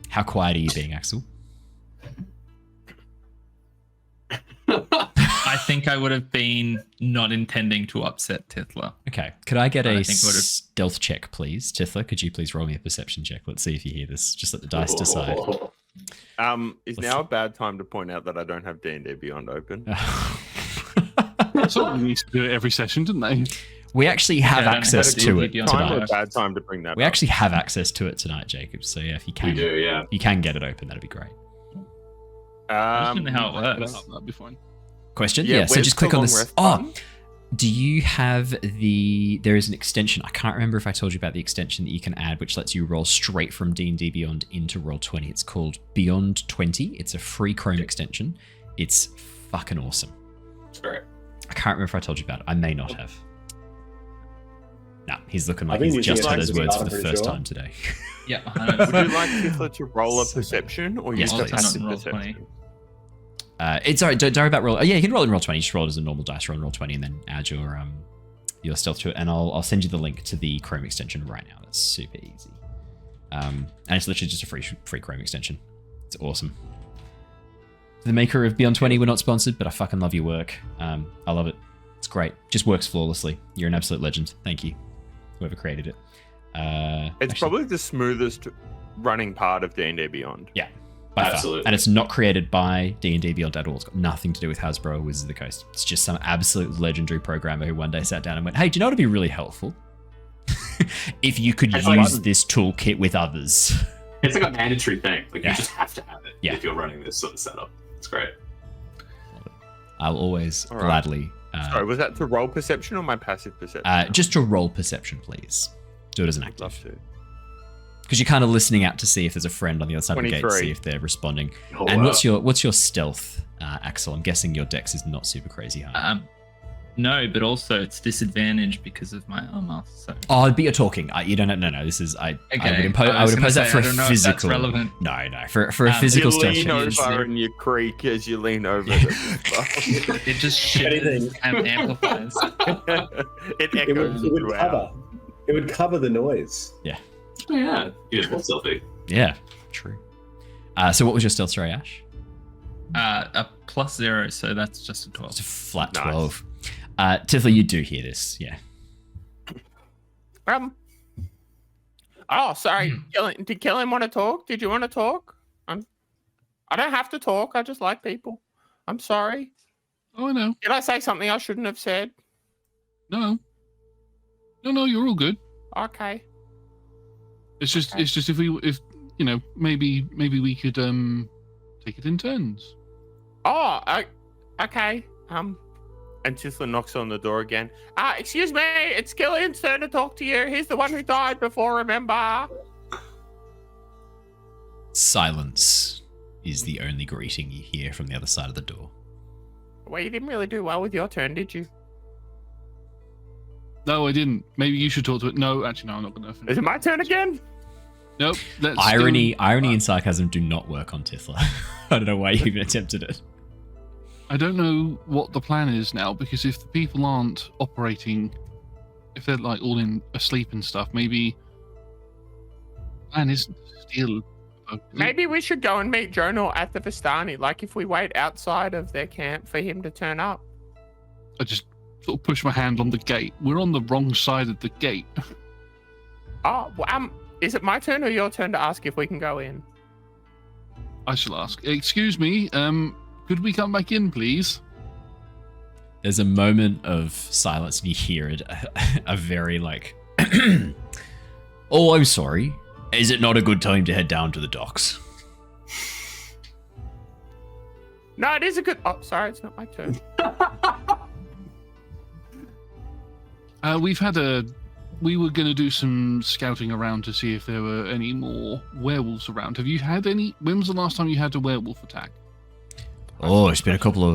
Speaker 6: How quiet are you being, Axel?
Speaker 10: I think I would have been not intending to upset Tithla.
Speaker 6: Okay. Could I get
Speaker 10: I
Speaker 6: a
Speaker 10: think would've-
Speaker 6: stealth check, please? Tithla, could you please roll me a perception check? Let's see if you hear this. Just let the dice decide.
Speaker 1: Is
Speaker 6: Let's
Speaker 1: now a bad time to point out that I don't have D&D Beyond open?
Speaker 3: Someone needs to do it every session, didn't they?
Speaker 6: We actually have
Speaker 10: Yeah, I don't
Speaker 6: access
Speaker 10: have
Speaker 6: to
Speaker 10: D&D
Speaker 6: it
Speaker 10: Beyond
Speaker 1: Time or
Speaker 6: tonight.
Speaker 1: a bad time to bring that
Speaker 6: We
Speaker 1: up?
Speaker 6: actually have access to it tonight, Jacob. So yeah, if you
Speaker 8: We
Speaker 6: can,
Speaker 8: do, yeah.
Speaker 6: you can get it open. That'd be great.
Speaker 10: I don't know how it works.
Speaker 3: That'd be fine.
Speaker 6: Question?
Speaker 1: Yeah,
Speaker 6: Yeah. So
Speaker 1: where's
Speaker 6: just click
Speaker 1: the
Speaker 6: on
Speaker 1: long
Speaker 6: this.
Speaker 1: rest
Speaker 6: Oh,
Speaker 1: button?
Speaker 6: do you have the? There is an extension. I can't remember if I told you about the extension that you can add, which lets you roll straight from D&D Beyond into Roll20. It's called Beyond 20. It's a free Chrome extension. It's fucking awesome.
Speaker 8: Right.
Speaker 6: I can't remember if I told you about it. I may not have. No, he's looking like
Speaker 4: I've been
Speaker 6: he's
Speaker 4: using
Speaker 6: just
Speaker 4: it
Speaker 6: heard those
Speaker 4: since
Speaker 6: words
Speaker 4: the
Speaker 6: for the
Speaker 4: start, I'm
Speaker 6: first
Speaker 4: pretty
Speaker 6: time today.
Speaker 10: Yeah,
Speaker 1: Would you like Tithla to roll a perception or
Speaker 6: Yes,
Speaker 1: use
Speaker 6: please.
Speaker 1: the passive
Speaker 10: Not roll
Speaker 1: perception?
Speaker 6: It's alright. Don't worry about roll. Oh, yeah, you can roll in Roll20. Just roll it as a normal dice roll in Roll20, and then add your stealth to it. And I'll send you the link to the Chrome extension right now. That's super easy. And it's literally just a free Chrome extension. It's awesome. The maker of Beyond 20, we're not sponsored, but I fucking love your work. I love it. It's great. Just works flawlessly. You're an absolute legend. Thank you, whoever created it.
Speaker 1: It's
Speaker 6: Actually,
Speaker 1: probably the smoothest running part of D&D Beyond.
Speaker 6: Yeah. By far.
Speaker 8: Absolutely.
Speaker 6: And it's not created by D&D Beyond at all. It's got nothing to do with Hasbro or Wizards of the Coast. It's just some absolute legendary programmer who one day sat down and went, hey, do you know what would be really helpful? If you could use this toolkit with others.
Speaker 8: It's like a mandatory thing. Like,
Speaker 6: Yeah.
Speaker 8: you just have to have it
Speaker 6: Yeah.
Speaker 8: if you're running this sort of setup. It's great.
Speaker 6: I'll always
Speaker 1: All right.
Speaker 6: gladly...
Speaker 1: Sorry, was that to roll perception or my passive perception?
Speaker 6: just to roll perception, please. Do it as an
Speaker 1: I'd love
Speaker 6: active.
Speaker 1: to.
Speaker 6: Because you're kind of listening out to see if there's a friend on the other side of the gate,
Speaker 1: 23.
Speaker 6: see if they're responding.
Speaker 8: Oh,
Speaker 6: And
Speaker 8: wow.
Speaker 6: what's your stealth, Axel? I'm guessing your dex is not super crazy high.
Speaker 10: No, but also it's disadvantaged because of my armor. So
Speaker 6: Oh, but you're talking. You don't know. No, this is I would
Speaker 10: Okay,
Speaker 6: impose.
Speaker 10: I
Speaker 6: I
Speaker 10: was
Speaker 6: would
Speaker 10: gonna
Speaker 6: impose that
Speaker 10: say,
Speaker 6: for
Speaker 10: I
Speaker 6: a
Speaker 10: don't know if that's
Speaker 6: physical.
Speaker 10: relevant.
Speaker 6: No, for a physical
Speaker 1: You
Speaker 6: stealth
Speaker 1: lean
Speaker 6: check.
Speaker 10: is
Speaker 1: over
Speaker 10: there-
Speaker 1: and you creak as you lean over the
Speaker 10: it just shivers and amplifies.
Speaker 1: It
Speaker 4: It
Speaker 1: echoes
Speaker 4: would
Speaker 1: throughout.
Speaker 4: cover. It would cover the noise.
Speaker 8: Oh, yeah. Beautiful selfie.
Speaker 6: Yeah, true. So what was your stealth, sorry, Ash?
Speaker 10: A +0, so that's just a 12.
Speaker 6: It's a flat
Speaker 1: Nice.
Speaker 6: 12. Tithla, you do hear this, yeah.
Speaker 1: Oh, sorry. Killian, did Killian want to talk? Did you want to talk? I don't have to talk. I just like people. I'm sorry.
Speaker 3: Oh, I know.
Speaker 1: Did I say something I shouldn't have said?
Speaker 3: No, you're all good.
Speaker 1: Okay.
Speaker 3: It's just,
Speaker 1: Okay.
Speaker 3: if maybe we could take it in turns.
Speaker 1: Oh, okay. And Tithla knocks on the door again. Excuse me, it's Killian's turn to talk to you. He's the one who died before, remember?
Speaker 6: Silence is the only greeting you hear from the other side of the door.
Speaker 1: Well, you didn't really do well with your turn, did you?
Speaker 3: No, I didn't. Maybe you should talk to it. No, actually, no, I'm not going to.
Speaker 1: Is it my turn again?
Speaker 3: Nope. Let's
Speaker 6: Irony and sarcasm do not work on Tithla. I don't know why you even attempted it.
Speaker 3: I don't know what the plan is now, because if the people aren't operating, if they're like all in asleep and stuff, maybe the plan isn't to steal.
Speaker 1: Maybe we should go and meet Jonor at the Vistani. Like, if we wait outside of their camp for him to turn up.
Speaker 3: I just sort of push my hand on the gate. We're on the wrong side of the gate.
Speaker 1: Oh, well, is it my turn or your turn to ask if we can go in?
Speaker 3: I shall ask. Excuse me. Could we come back in, please?
Speaker 6: There's a moment of silence and you hear it, a very like, oh, I'm sorry. Is it not a good time to head down to the docks?
Speaker 1: No, it is a good... Oh, sorry, it's not my turn.
Speaker 3: We were going to do some scouting around to see if there were any more werewolves around. Have you had any? When was the last time you had a werewolf attack?
Speaker 6: Oh, it's been a couple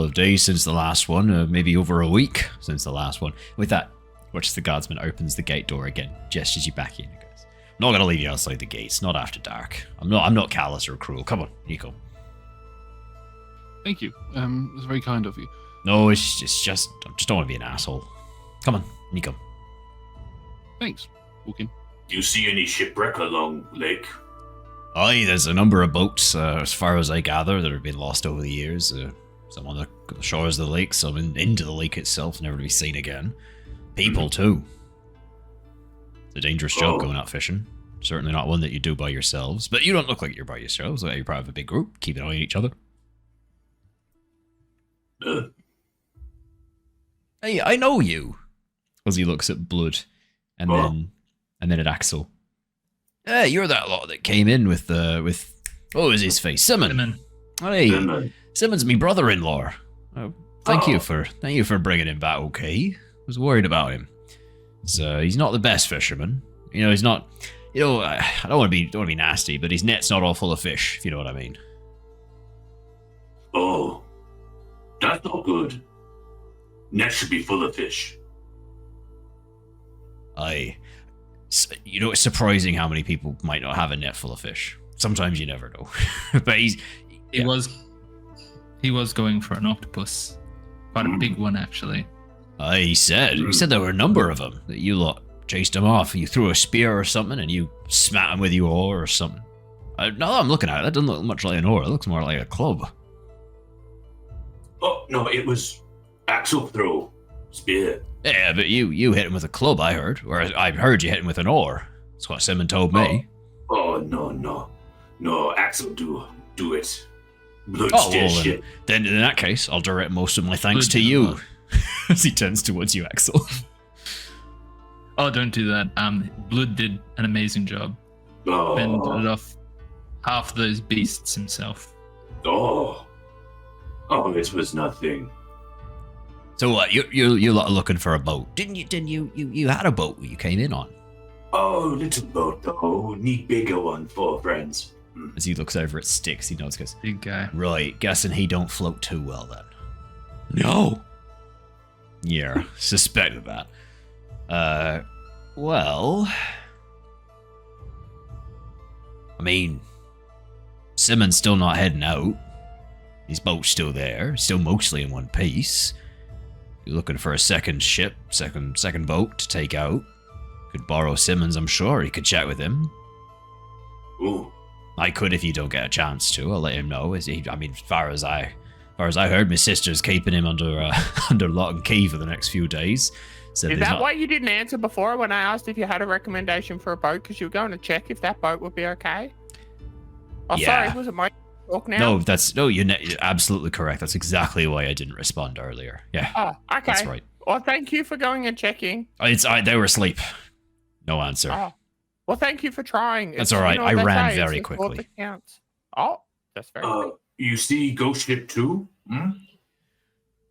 Speaker 6: of days since the last one, maybe over a week since the last one. With that, watch the guardsman opens the gate door again, gestures you back in, and goes, "I'm not gonna leave you outside the gates, not after dark. I'm not callous or cruel. Come on, Nico."
Speaker 3: Thank you. It's very kind of you.
Speaker 6: No, it's just I just don't want to be an asshole. Come on, Nico.
Speaker 3: Thanks. Walk in.
Speaker 8: Do you see any shipwreck along lake?
Speaker 6: Aye, there's a number of boats, as far as I gather, that have been lost over the years. Some on the shores of the lake, some into the lake itself, never to be seen again. People, too. It's a dangerous job going out fishing. Certainly not one that you do by yourselves. But you don't look like you're by yourselves. You're part of a big group. Keep an eye on each other. Hey, I know you. As he looks at Blood, and then at Axel. Hey, you're that lot that came in with what was his face? Simon. Hey, Simon's me brother-in-law. Thank you for bringing him back. Okay, I was worried about him. So he's not the best fisherman. You know, he's not. You know, I don't want to be nasty, but his net's not all full of fish. If you know what I mean.
Speaker 8: Oh, that's not good. Net should be full of fish.
Speaker 6: You know, it's surprising how many people might not have a net full of fish. Sometimes you never know. But
Speaker 10: He was going for an octopus. Quite a big one, actually.
Speaker 6: He said there were a number of them, that you lot chased him off. You threw a spear or something, and you smacked him with your oar or something. Now that I'm looking at it, that doesn't look much like an oar. It looks more like a club.
Speaker 8: Oh, no, it was Axel throw spear.
Speaker 6: Yeah, but you hit him with a club, I heard. Or I heard you hit him with an oar. That's what Simon told me.
Speaker 8: Oh, no. Axel do do it. Blood
Speaker 6: Oh,
Speaker 8: still
Speaker 6: well,
Speaker 8: shit.
Speaker 6: then in that case, I'll direct most of my thanks
Speaker 10: Blood
Speaker 6: to
Speaker 10: did
Speaker 6: you.
Speaker 10: what?
Speaker 6: As he turns towards you, Axel.
Speaker 10: Oh, don't do that. Blood did an amazing job. Fended
Speaker 8: Oh,
Speaker 10: off half those beasts himself.
Speaker 8: oh, it was nothing.
Speaker 6: So what? You lot are looking for a boat, didn't you? You had a boat you came in on.
Speaker 8: Oh, little boat though. Need bigger one for friends.
Speaker 6: As he looks over at Styx, he nods, goes,
Speaker 10: Big guy.
Speaker 6: right, guessing he don't float too well then.
Speaker 7: No.
Speaker 6: Yeah, suspected that. Well, I mean, Simon's still not heading out. His boat's still there, still mostly in one piece. You're looking for a second ship, second boat to take out. Could borrow Simmons, I'm sure. He could chat with him.
Speaker 8: Ooh.
Speaker 6: I could if you don't get a chance to. I'll let him know. As far as I heard, my sister's keeping him under under lock and key for the next few days. So
Speaker 1: Is that why you didn't answer before when I asked if you had a recommendation for a boat? Because you were going to check if that boat would be okay. Oh,
Speaker 6: Yeah.
Speaker 1: sorry, was it my talk now?
Speaker 6: No, you're absolutely correct. That's exactly why I didn't respond earlier. Yeah,
Speaker 1: Oh, okay.
Speaker 6: that's right.
Speaker 1: Well, thank you for going and checking.
Speaker 6: They were asleep. No answer.
Speaker 1: Oh, well, thank you for trying.
Speaker 6: That's
Speaker 1: It's-
Speaker 6: all right.
Speaker 1: you know
Speaker 6: I
Speaker 1: what they
Speaker 6: ran
Speaker 1: say,
Speaker 6: very
Speaker 1: it's the thought
Speaker 6: quickly.
Speaker 1: that counts. Oh, that's very good.
Speaker 8: You see Ghost Ship too?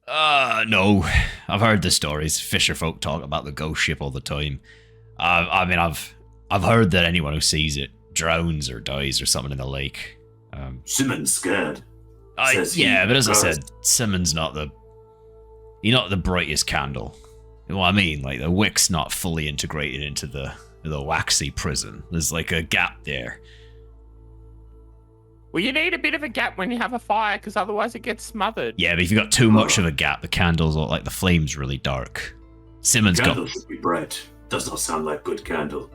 Speaker 6: No. I've heard the stories. Fisher folk talk about the ghost ship all the time. I've heard that anyone who sees it drowns or dies or something in the lake.
Speaker 8: Simon's scared. Says he
Speaker 6: Yeah, but as I
Speaker 8: goes-
Speaker 6: said, Simon's not the brightest candle. You know what I mean? Like the wick's not fully integrated into the waxy prison. There's like a gap there.
Speaker 1: Well, you need a bit of a gap when you have a fire, because otherwise it gets smothered.
Speaker 6: Yeah, but if you've got too much of a gap, the candles look like the flame's really dark. Simon's
Speaker 8: Candle
Speaker 6: got.
Speaker 8: should be bright. Does not sound like good candle.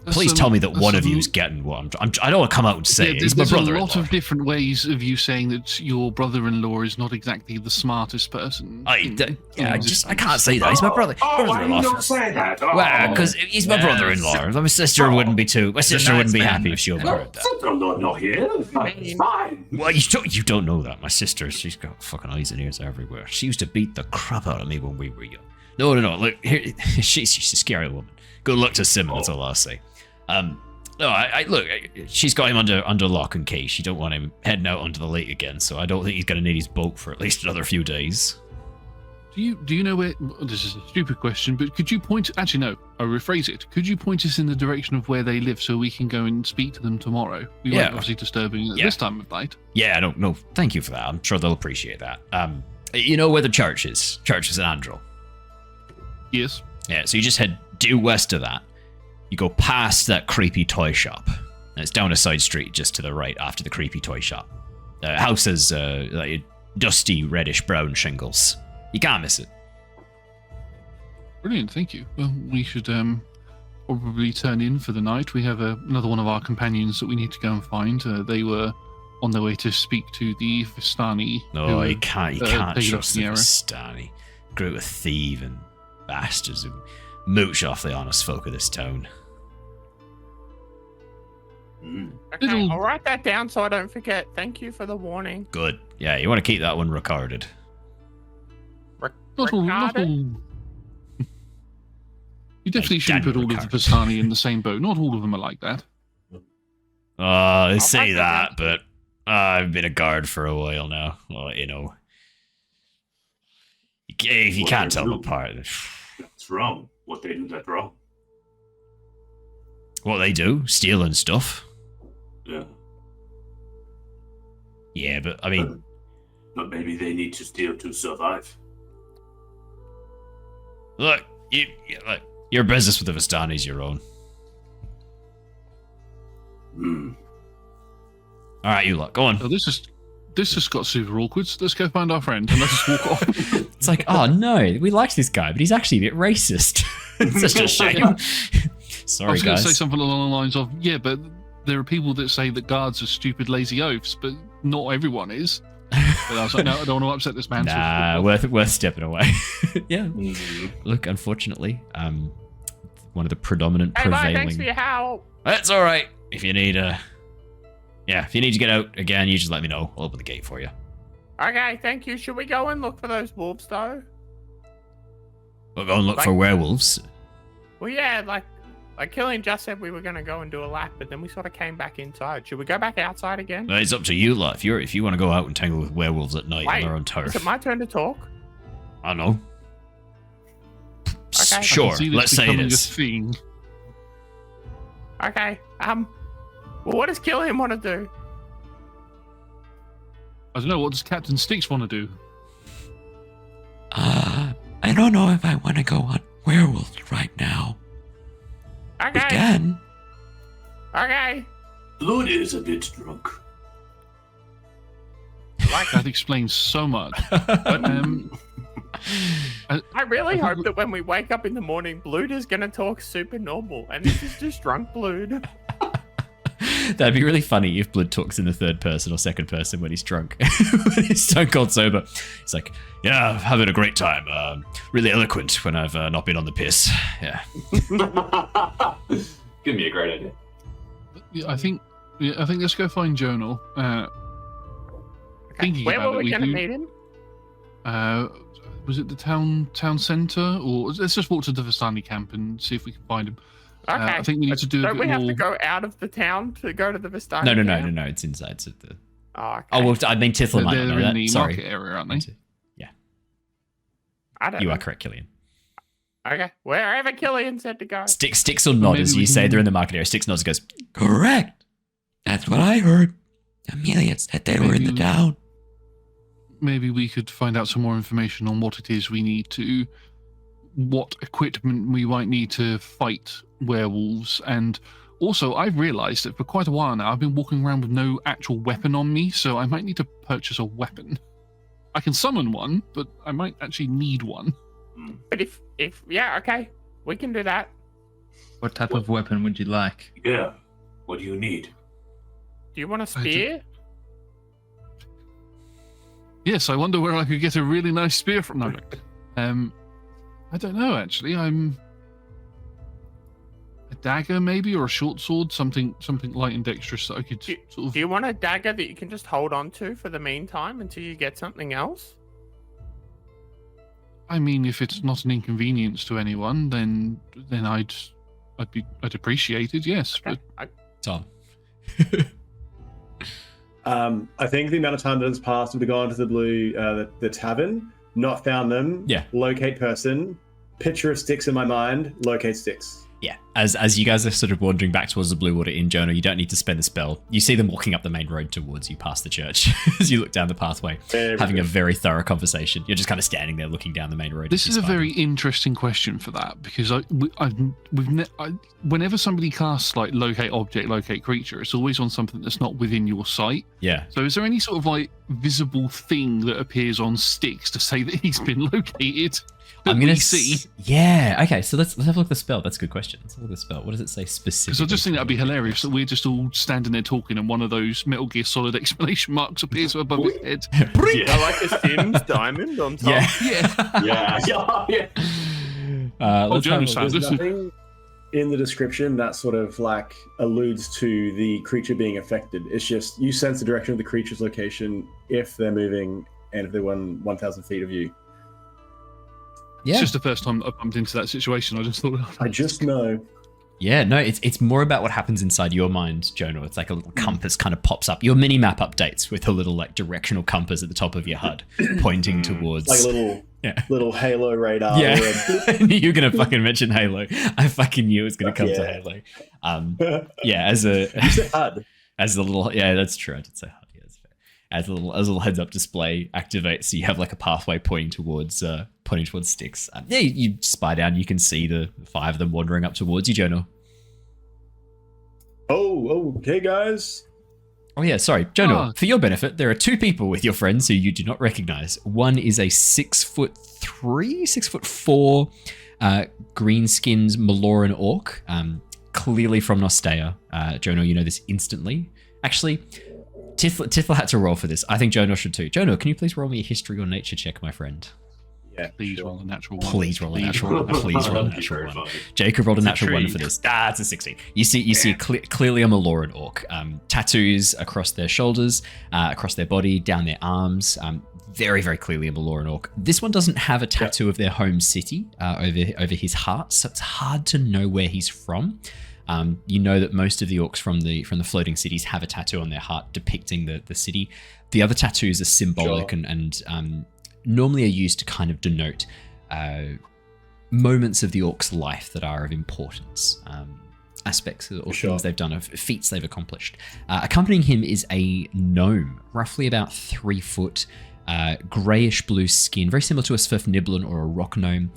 Speaker 6: Please tell me that one of you's getting what I don't want to come out and say it. He's my
Speaker 3: there's a
Speaker 6: brother-in-law.
Speaker 3: lot of different ways of you saying that your brother-in-law is not exactly the smartest person.
Speaker 6: I can't say that. He's my brother.
Speaker 8: Why
Speaker 6: brother-in-law.
Speaker 8: you don't say that?
Speaker 6: Well, because he's my
Speaker 10: Yes.
Speaker 6: brother-in-law. My sister wouldn't be too. My sister wouldn't be
Speaker 10: nice
Speaker 6: happy
Speaker 10: man.
Speaker 6: if she overheard that.
Speaker 8: I'm not here. It's fine.
Speaker 6: Well, you don't know that. My sister, she's got fucking eyes and ears everywhere. She used to beat the crap out of me when we were young. No. Look, here, she's a scary woman. Good luck to Simon. That's all I'll say. No, I look. She's got him under lock and key. She don't want him heading out onto the lake again. So I don't think he's going to need his boat for at least another few days.
Speaker 3: Do you know where? This is a stupid question, but could you point? Actually, no. I'll rephrase it. Could you point us in the direction of where they live so we can go and speak to them tomorrow? We
Speaker 6: Yeah.
Speaker 3: won't obviously disturb at this time of night.
Speaker 6: Yeah, I don't know. Thank you for that. I'm sure they'll appreciate that. You know where the church is? Church is in Andrel.
Speaker 3: Yes.
Speaker 6: Yeah, so you just head due west of that. You go past that creepy toy shop. And it's down a side street just to the right after the creepy toy shop. The house has like dusty reddish brown shingles. You can't miss it.
Speaker 3: Brilliant. Thank you. Well, we should probably turn in for the night. We have another one of our companions that we need to go and find. They were on their way to speak to the Vistani.
Speaker 6: No,
Speaker 3: who
Speaker 6: you can't
Speaker 3: taken off
Speaker 6: trust
Speaker 3: the
Speaker 6: the
Speaker 3: arrow.
Speaker 6: Vistani. Group of thieving bastards who mooch off the honest folk of this town.
Speaker 1: Okay,
Speaker 3: Little-
Speaker 1: I'll write that down so I don't forget. Thank you for the warning.
Speaker 6: Good. Yeah, you want to keep that one recorded.
Speaker 3: Not all.
Speaker 1: Recorded?
Speaker 3: You definitely shouldn't put
Speaker 6: Daniel
Speaker 3: all of the
Speaker 6: Ricard.
Speaker 3: Vistani in the same boat. Not all of them are like that.
Speaker 6: They
Speaker 1: I'll
Speaker 6: say
Speaker 1: write
Speaker 6: that,
Speaker 1: that
Speaker 6: but I've been a guard for a while now. Well, you know. If you
Speaker 8: What
Speaker 6: can't
Speaker 8: they
Speaker 6: tell them
Speaker 8: do.
Speaker 6: apart,
Speaker 8: That's wrong. What they do that wrong.
Speaker 6: what they do, stealing stuff.
Speaker 8: Yeah.
Speaker 6: Yeah, but I mean,
Speaker 8: But maybe they need to steal to survive.
Speaker 6: look, look, your business with the Vistani is your own. All right, you lot, go on.
Speaker 3: Oh, this just got super awkward. So let's go find our friend and let's just walk off.
Speaker 6: It's like, oh no, we like this guy, but he's actually a bit racist. It's such a shame.
Speaker 3: I
Speaker 6: Sorry,
Speaker 3: was going to
Speaker 6: guys.
Speaker 3: say something along the lines of, yeah, but there are people that say that guards are stupid, lazy oafs, but not everyone is. But I was like, no, I don't want to upset this man. so
Speaker 6: Nah,
Speaker 3: let's
Speaker 6: worth stepping away. Yeah. Look, unfortunately, one of the predominant
Speaker 1: Hey, bye.
Speaker 6: prevailing.
Speaker 1: Thanks for your help.
Speaker 6: That's all right. if you need to get out again, you just let me know. I'll open the gate for you.
Speaker 1: Okay, thank you. Should we go and look for those wolves, though?
Speaker 6: We'll go and look for werewolves.
Speaker 1: Well, yeah, like Killian just said we were going to go and do a lap, but then we sort of came back inside. Should we go back outside again?
Speaker 6: Well, it's up to you, lot. If you want to go out and tangle with werewolves at night on their own turf.
Speaker 1: Is it my turn to talk?
Speaker 6: I don't know.
Speaker 1: Okay.
Speaker 6: Sure, let's say it is.
Speaker 1: Okay. Well, what does Killian want to do?
Speaker 3: I don't know. What does Captain Styx want to do?
Speaker 7: I don't know if I want to go on werewolves right now.
Speaker 1: Okay.
Speaker 7: We can.
Speaker 1: Okay.
Speaker 8: Blood is a bit drunk.
Speaker 3: That explains so much. But,
Speaker 1: I really hope that when we wake up in the morning, Blood is going to talk super normal, and this is just drunk Blood.
Speaker 6: That'd be really funny if Blood talks in the third person or second person when he's drunk. When he's stone cold sober. He's like, yeah, I'm having a great time. Really eloquent when I've not been on the piss. Yeah.
Speaker 8: Give me a great idea.
Speaker 3: I think let's go find Jonor.
Speaker 1: Okay. Where were we going to meet him?
Speaker 3: Was it the town centre, or let's just walk to the Vistani camp and see if we can find him.
Speaker 1: Okay.
Speaker 3: I think we need to do.
Speaker 1: Don't we have to go out of the town to go to the Vistani?
Speaker 6: No. It's inside. It's at the.
Speaker 1: Oh, okay.
Speaker 6: Oh well, I mean Tithla might
Speaker 3: They're
Speaker 6: know
Speaker 3: in
Speaker 6: that.
Speaker 3: the
Speaker 6: Sorry.
Speaker 3: market area, aren't they?
Speaker 6: Yeah.
Speaker 1: I don't
Speaker 6: You
Speaker 1: know.
Speaker 6: are correct, Killian.
Speaker 1: Okay. Wherever Killian said to go.
Speaker 6: Sticks will nod as you say they're in the market area. Sticks nods and goes,
Speaker 7: Correct. That's what I heard. Amelia said they were in the town.
Speaker 3: Maybe we could find out some more information on what it is we need to, what equipment we might need to fight werewolves. And also, I've realised that for quite a while now, I've been walking around with no actual weapon on me, so I might need to purchase a weapon. I can summon one, but I might actually need one.
Speaker 1: But if yeah, okay, we can do that.
Speaker 10: What type of weapon would you like?
Speaker 8: Yeah. What do you need?
Speaker 1: Do you want a spear?
Speaker 3: Yes, I wonder where I could get a really nice spear from. No, I don't know actually. I'm a dagger maybe, or a short sword, something light and dexterous that I could sort of.
Speaker 1: Do you want a dagger that you can just hold on to for the meantime until you get something else?
Speaker 3: I mean, if it's not an inconvenience to anyone, then I'd appreciate it. Yes,
Speaker 1: Okay.
Speaker 3: but
Speaker 6: Tom.
Speaker 4: I think the amount of time that has passed would have gone to the blue, the tavern, not found them.
Speaker 6: Yeah.
Speaker 4: Locate person. Picture of Styx in my mind. Locate Styx.
Speaker 6: Yeah, as you guys are sort of wandering back towards the blue water in Jonor, you don't need to spend the spell. You see them walking up the main road towards you past the church as you look down the pathway, having a very thorough conversation. You're just kind of standing there looking down the main road.
Speaker 3: this is a very interesting question for that, because whenever somebody casts like locate object, locate creature, it's always on something that's not within your sight.
Speaker 6: Yeah.
Speaker 3: So is there any sort of like visible thing that appears on Styx to say that he's been located?
Speaker 6: I'm gonna
Speaker 3: see.
Speaker 6: Yeah. Okay. So let's have a look at the spell. That's a good question. Let's have a look at the spell. What does it say specifically?
Speaker 3: Because I just think that'd be hilarious that we're just all standing there talking and one of those Metal Gear Solid exclamation marks appears above his head.
Speaker 1: I like a Sims diamond on top.
Speaker 6: Yeah.
Speaker 4: Yeah.
Speaker 6: Let's have a
Speaker 3: Jonor,
Speaker 6: look.
Speaker 4: There's nothing in the description that sort of like alludes to the creature being affected. It's just you sense the direction of the creature's location if they're moving and if they're 1,000 feet of you.
Speaker 6: Yeah.
Speaker 3: It's just the first time I bumped into that situation. I just thought,
Speaker 4: I just know.
Speaker 6: Yeah, no, it's more about what happens inside your mind, Jonor. It's like a little compass kind of pops up. Your mini map updates with a little like directional compass at the top of your HUD, pointing towards
Speaker 4: Like a little Halo radar.
Speaker 6: Yeah, I knew you were gonna fucking mention Halo. I fucking knew it was gonna come to Halo. Yeah, as a
Speaker 4: HUD.
Speaker 6: as the little that's true. I did say HUD. Yeah, that's fair. As a little heads up display activates, so you have like a pathway pointing towards Styx. Yeah, you spy down. You can see the 5 of them wandering up towards you, Jonor.
Speaker 4: Oh, okay, guys.
Speaker 6: Oh yeah, sorry, Jonor. For your benefit, there are 2 people with your friends who you do not recognize. One is a 6'3", 6'4", green-skinned Meloran orc, clearly from Nostea. Jonor, you know this instantly. Actually, Tithla had to roll for this. I think Jonor should too. Jonor, can you please roll me a history or nature check, my friend?
Speaker 4: Yeah,
Speaker 3: Please
Speaker 4: sure.
Speaker 3: roll a natural one.
Speaker 6: Please roll a natural one. Please roll a natural one.
Speaker 8: Terrifying.
Speaker 6: Jacob rolled a
Speaker 10: It's a
Speaker 6: natural one
Speaker 10: tree.
Speaker 6: for this. It's a 16. You see clearly a Meloran orc. Tattoos across their shoulders, across their body, down their arms. Very, very clearly a Meloran orc. This one doesn't have a tattoo of their home city over his heart, so it's hard to know where he's from. You know that most of the orcs from the floating cities have a tattoo on their heart depicting the city. The other tattoos are symbolic and normally are used to kind of denote moments of the orc's life that are of importance, aspects or things they've done, of feats they've accomplished. Accompanying him is a gnome, roughly about 3 foot, greyish blue skin, very similar to a Svirfneblin or a rock gnome.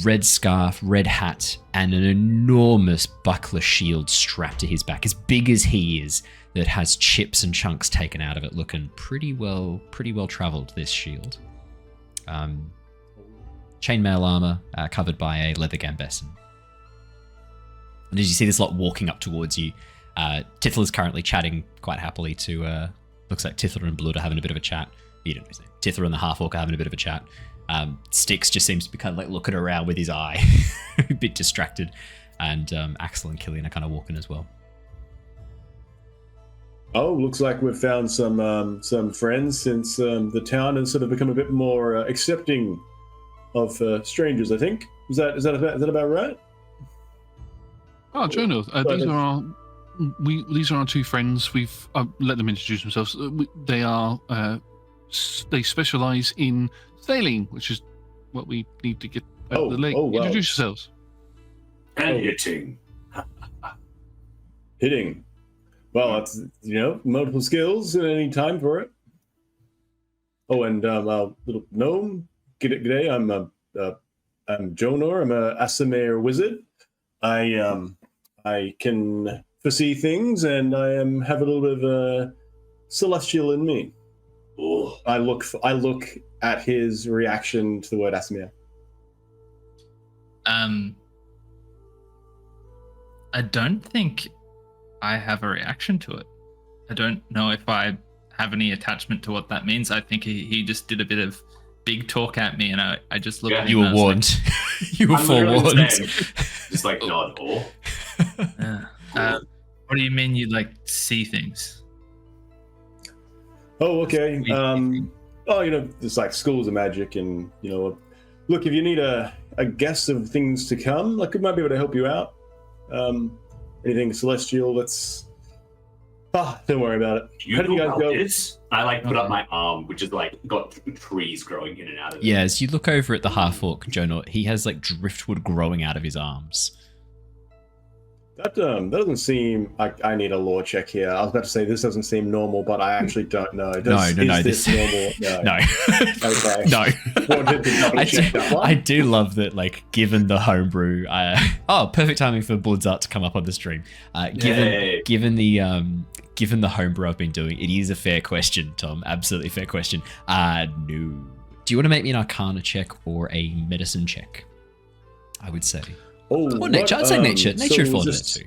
Speaker 6: Red scarf, red hat, and an enormous buckler shield strapped to his back, as big as he is, that has chips and chunks taken out of it, looking pretty well traveled, this shield. Chainmail armor, covered by a leather gambeson. And as you see this lot walking up towards you, Tithla is currently chatting quite happily to, looks like Tithla and Blood are having a bit of a chat. You don't know his name. Tithla and the half-orc are having a bit of a chat. Styx just seems to be kind of like looking around with his eye, a bit distracted, and Axel and Killian are kind of walking as well.
Speaker 4: Oh, looks like we've found some friends since the town has sort of become a bit more accepting of strangers. I think is that about right?
Speaker 3: Oh, Jonor, these are our two friends. We've let them introduce themselves. They specialise in sailing, which is what we need to get out the lake.
Speaker 4: Wow.
Speaker 3: Introduce yourselves.
Speaker 8: And hitting.
Speaker 4: Hitting. Well, that's multiple skills at any time for it. Oh, and little gnome. G'day. I'm Jonor. I'm a Aasimar wizard. I can foresee things, and I have a little bit of celestial in me.
Speaker 8: Oh.
Speaker 4: I look at his reaction to the word Aasimar.
Speaker 10: I don't think I have a reaction to it. I don't know if I have any attachment to what that means. I think he just did a bit of big talk at me, and I just looked at him.
Speaker 6: You were warned. You were forewarned.
Speaker 8: Just like nod or.
Speaker 10: What do you mean you see things?
Speaker 4: Oh, okay. It's like schools of magic, and look, if you need a guess of things to come, I might be able to help you out. Anything celestial, don't worry about it.
Speaker 8: How do you guys go? I put up my arm, which is got trees growing in and out of it.
Speaker 6: Yeah, as you look over at the half-orc, Jonor, he has driftwood growing out of his arms.
Speaker 4: That doesn't seem like I need a lore check here. I was about to say this doesn't seem normal, but I actually don't know.
Speaker 6: No.
Speaker 4: This normal?
Speaker 6: No.
Speaker 4: Okay.
Speaker 6: No.
Speaker 4: Wanted to double check that one.
Speaker 6: I do love that, given the homebrew, perfect timing for Blood's Art to come up on the stream. Given the homebrew I've been doing, it is a fair question, Tom. Absolutely fair question. No. Do you want to make me an Arcana check or a Medicine check? I would say.
Speaker 4: Oh,
Speaker 6: or nature. I'd say nature. Nature would fall into
Speaker 4: just,
Speaker 6: that too.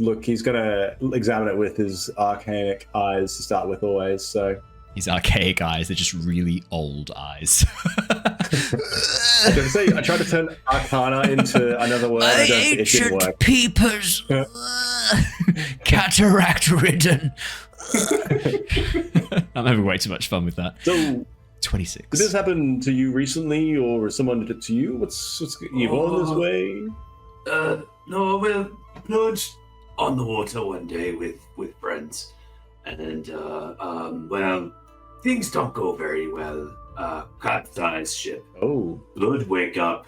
Speaker 4: Look, he's going to examine it with his arcanic eyes to start with always, so...
Speaker 6: His archaic eyes, they're just really old eyes.
Speaker 4: I tried to turn arcana into another word. It didn't work.
Speaker 6: Peepers. Cataract ridden. I'm having way too much fun with that.
Speaker 4: So...
Speaker 6: 26.
Speaker 4: Did this happen to you recently, or someone did it to you? What's you born this way?
Speaker 8: No, well, Blood on the water one day with friends, and things don't go very well. Capsized ship.
Speaker 4: Oh.
Speaker 8: Blood wake up.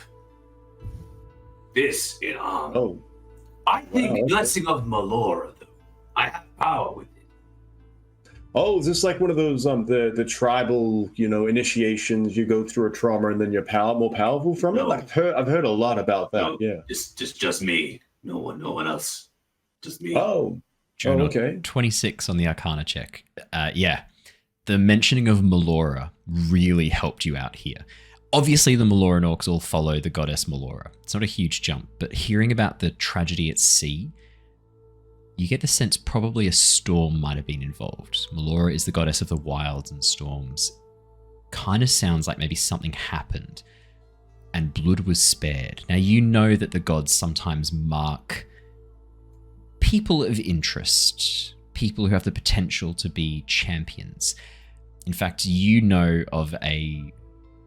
Speaker 8: This in arm.
Speaker 4: Oh.
Speaker 8: I think blessing of Meloran, though. I have power with it.
Speaker 4: Oh, is this like one of those the tribal, initiations? You go through a trauma and then you're more powerful from it. I've heard a lot about that.
Speaker 8: No,
Speaker 4: yeah,
Speaker 8: just me. No one else. Just me.
Speaker 4: Oh,
Speaker 6: Jonor,
Speaker 4: okay.
Speaker 6: 26 on the Arcana check. Yeah, the mentioning of Meloran really helped you out here. Obviously, the Meloran orcs all follow the goddess Meloran. It's not a huge jump, but hearing about the tragedy at sea, you get the sense probably a storm might have been involved. Meloran is the goddess of the wilds and storms. kind of sounds like maybe something happened and blood was spared. Now, you know that the gods sometimes mark people of interest, people who have the potential to be champions. In fact, you know of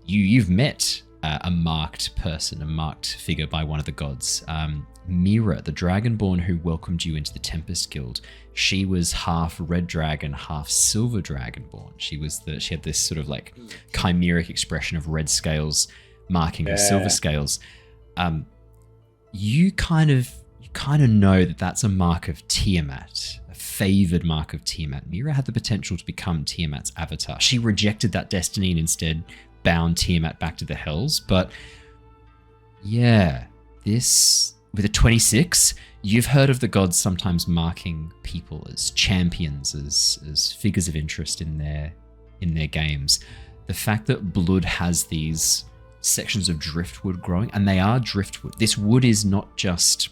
Speaker 6: you've met a marked person, a marked figure by one of the gods. Mira, the Dragonborn who welcomed you into the Tempest Guild, she was half red dragon, half silver dragonborn. She had this sort of like chimeric expression of red scales marking her silver scales. You kind of know that that's a mark of Tiamat, a favored mark of Tiamat. Mira had the potential to become Tiamat's avatar. She rejected that destiny and instead bound Tiamat back to the Hells. But yeah, this, with a 26, you've heard of the gods sometimes marking people as champions, as figures of interest in their games. The fact that blood has these sections of driftwood growing, and they are driftwood. This wood is not just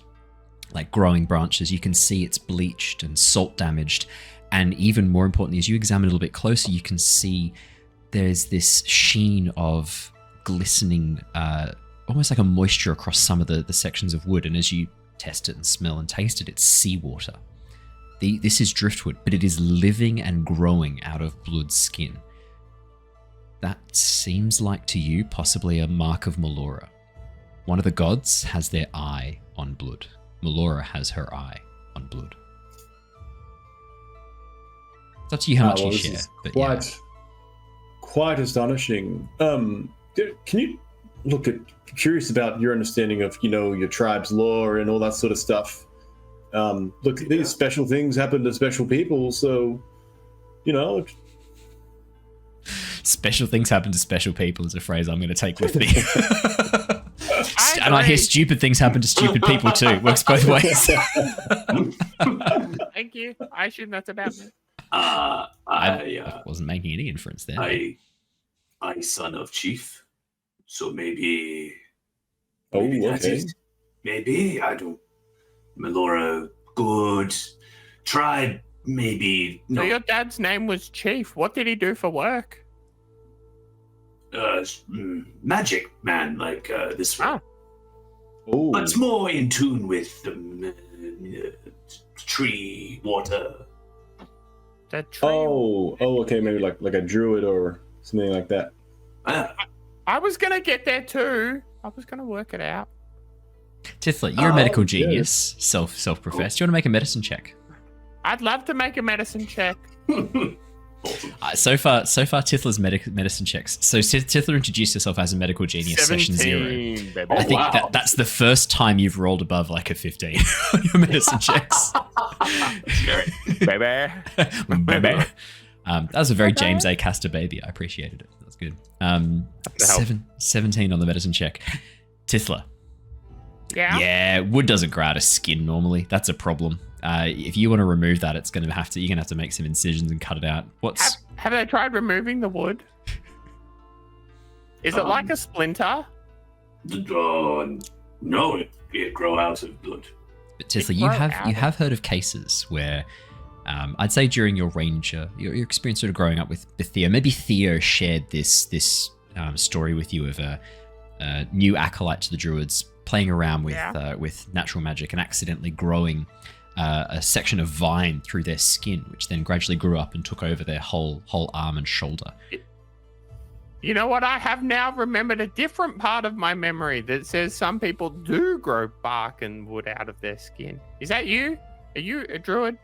Speaker 6: like growing branches. You can see it's bleached and salt damaged. And even more importantly, as you examine a little bit closer, you can see there's this sheen of glistening, almost like a moisture across some of the sections of wood. And as you test it and smell and taste it, it's seawater. This is driftwood, but it is living and growing out of blood's skin. That seems like to you possibly a mark of Meloran. One of the gods has their eye on blood. Meloran has her eye on blood. It's up to you how much you share. But
Speaker 11: quite astonishing. Can you curious about your understanding of, your tribe's lore and all that sort of stuff? These special things happen to special people, so,
Speaker 6: Special things happen to special people is a phrase I'm going to take with me. And I hear stupid things happen to stupid people too. It works both ways.
Speaker 1: Thank you. I assume that's about me.
Speaker 6: I wasn't making any inference there.
Speaker 8: I son of chief, so maybe.
Speaker 11: Okay.
Speaker 8: Maybe I don't. Meloran, good. Tribe, maybe.
Speaker 1: So
Speaker 8: No.
Speaker 1: your dad's name was Chief. What did he do for work?
Speaker 8: Magic man, like this one.
Speaker 11: Oh.
Speaker 8: But it's more in tune with tree, water.
Speaker 1: The tree.
Speaker 11: Okay, maybe like a druid or something like that.
Speaker 1: I was gonna get there too. I was gonna work it out.
Speaker 6: Tithla, you're a medical genius, self-professed. Do you want to make a medicine check?
Speaker 1: I'd love to make a medicine check.
Speaker 6: So far, Tithla's medicine checks. So Tithla introduced herself as a medical genius, session 0.
Speaker 1: Baby.
Speaker 6: I think that's the first time you've rolled above like a 15 on your medicine checks.
Speaker 1: Baby.
Speaker 6: Baby. That was a very James A. Caster baby. I appreciated it. That was good. 17 on the medicine check. Tithla. Yeah, wood doesn't grow out of skin normally. That's a problem. If you want to remove that, you're gonna have to make some incisions and cut it out.
Speaker 1: Have they tried removing the wood? Is it like a splinter?
Speaker 8: No, it grow out of blood.
Speaker 6: But Tithla, you have heard of cases where, I'd say during your ranger, your experience sort of growing up with Theo, maybe Theo shared this story with you of a new acolyte to the druids playing around with natural magic and accidentally growing a section of vine through their skin, which then gradually grew up and took over their whole arm and shoulder.
Speaker 1: You know what? I have now remembered a different part of my memory that says some people do grow bark and wood out of their skin. Is that you? Are you a druid?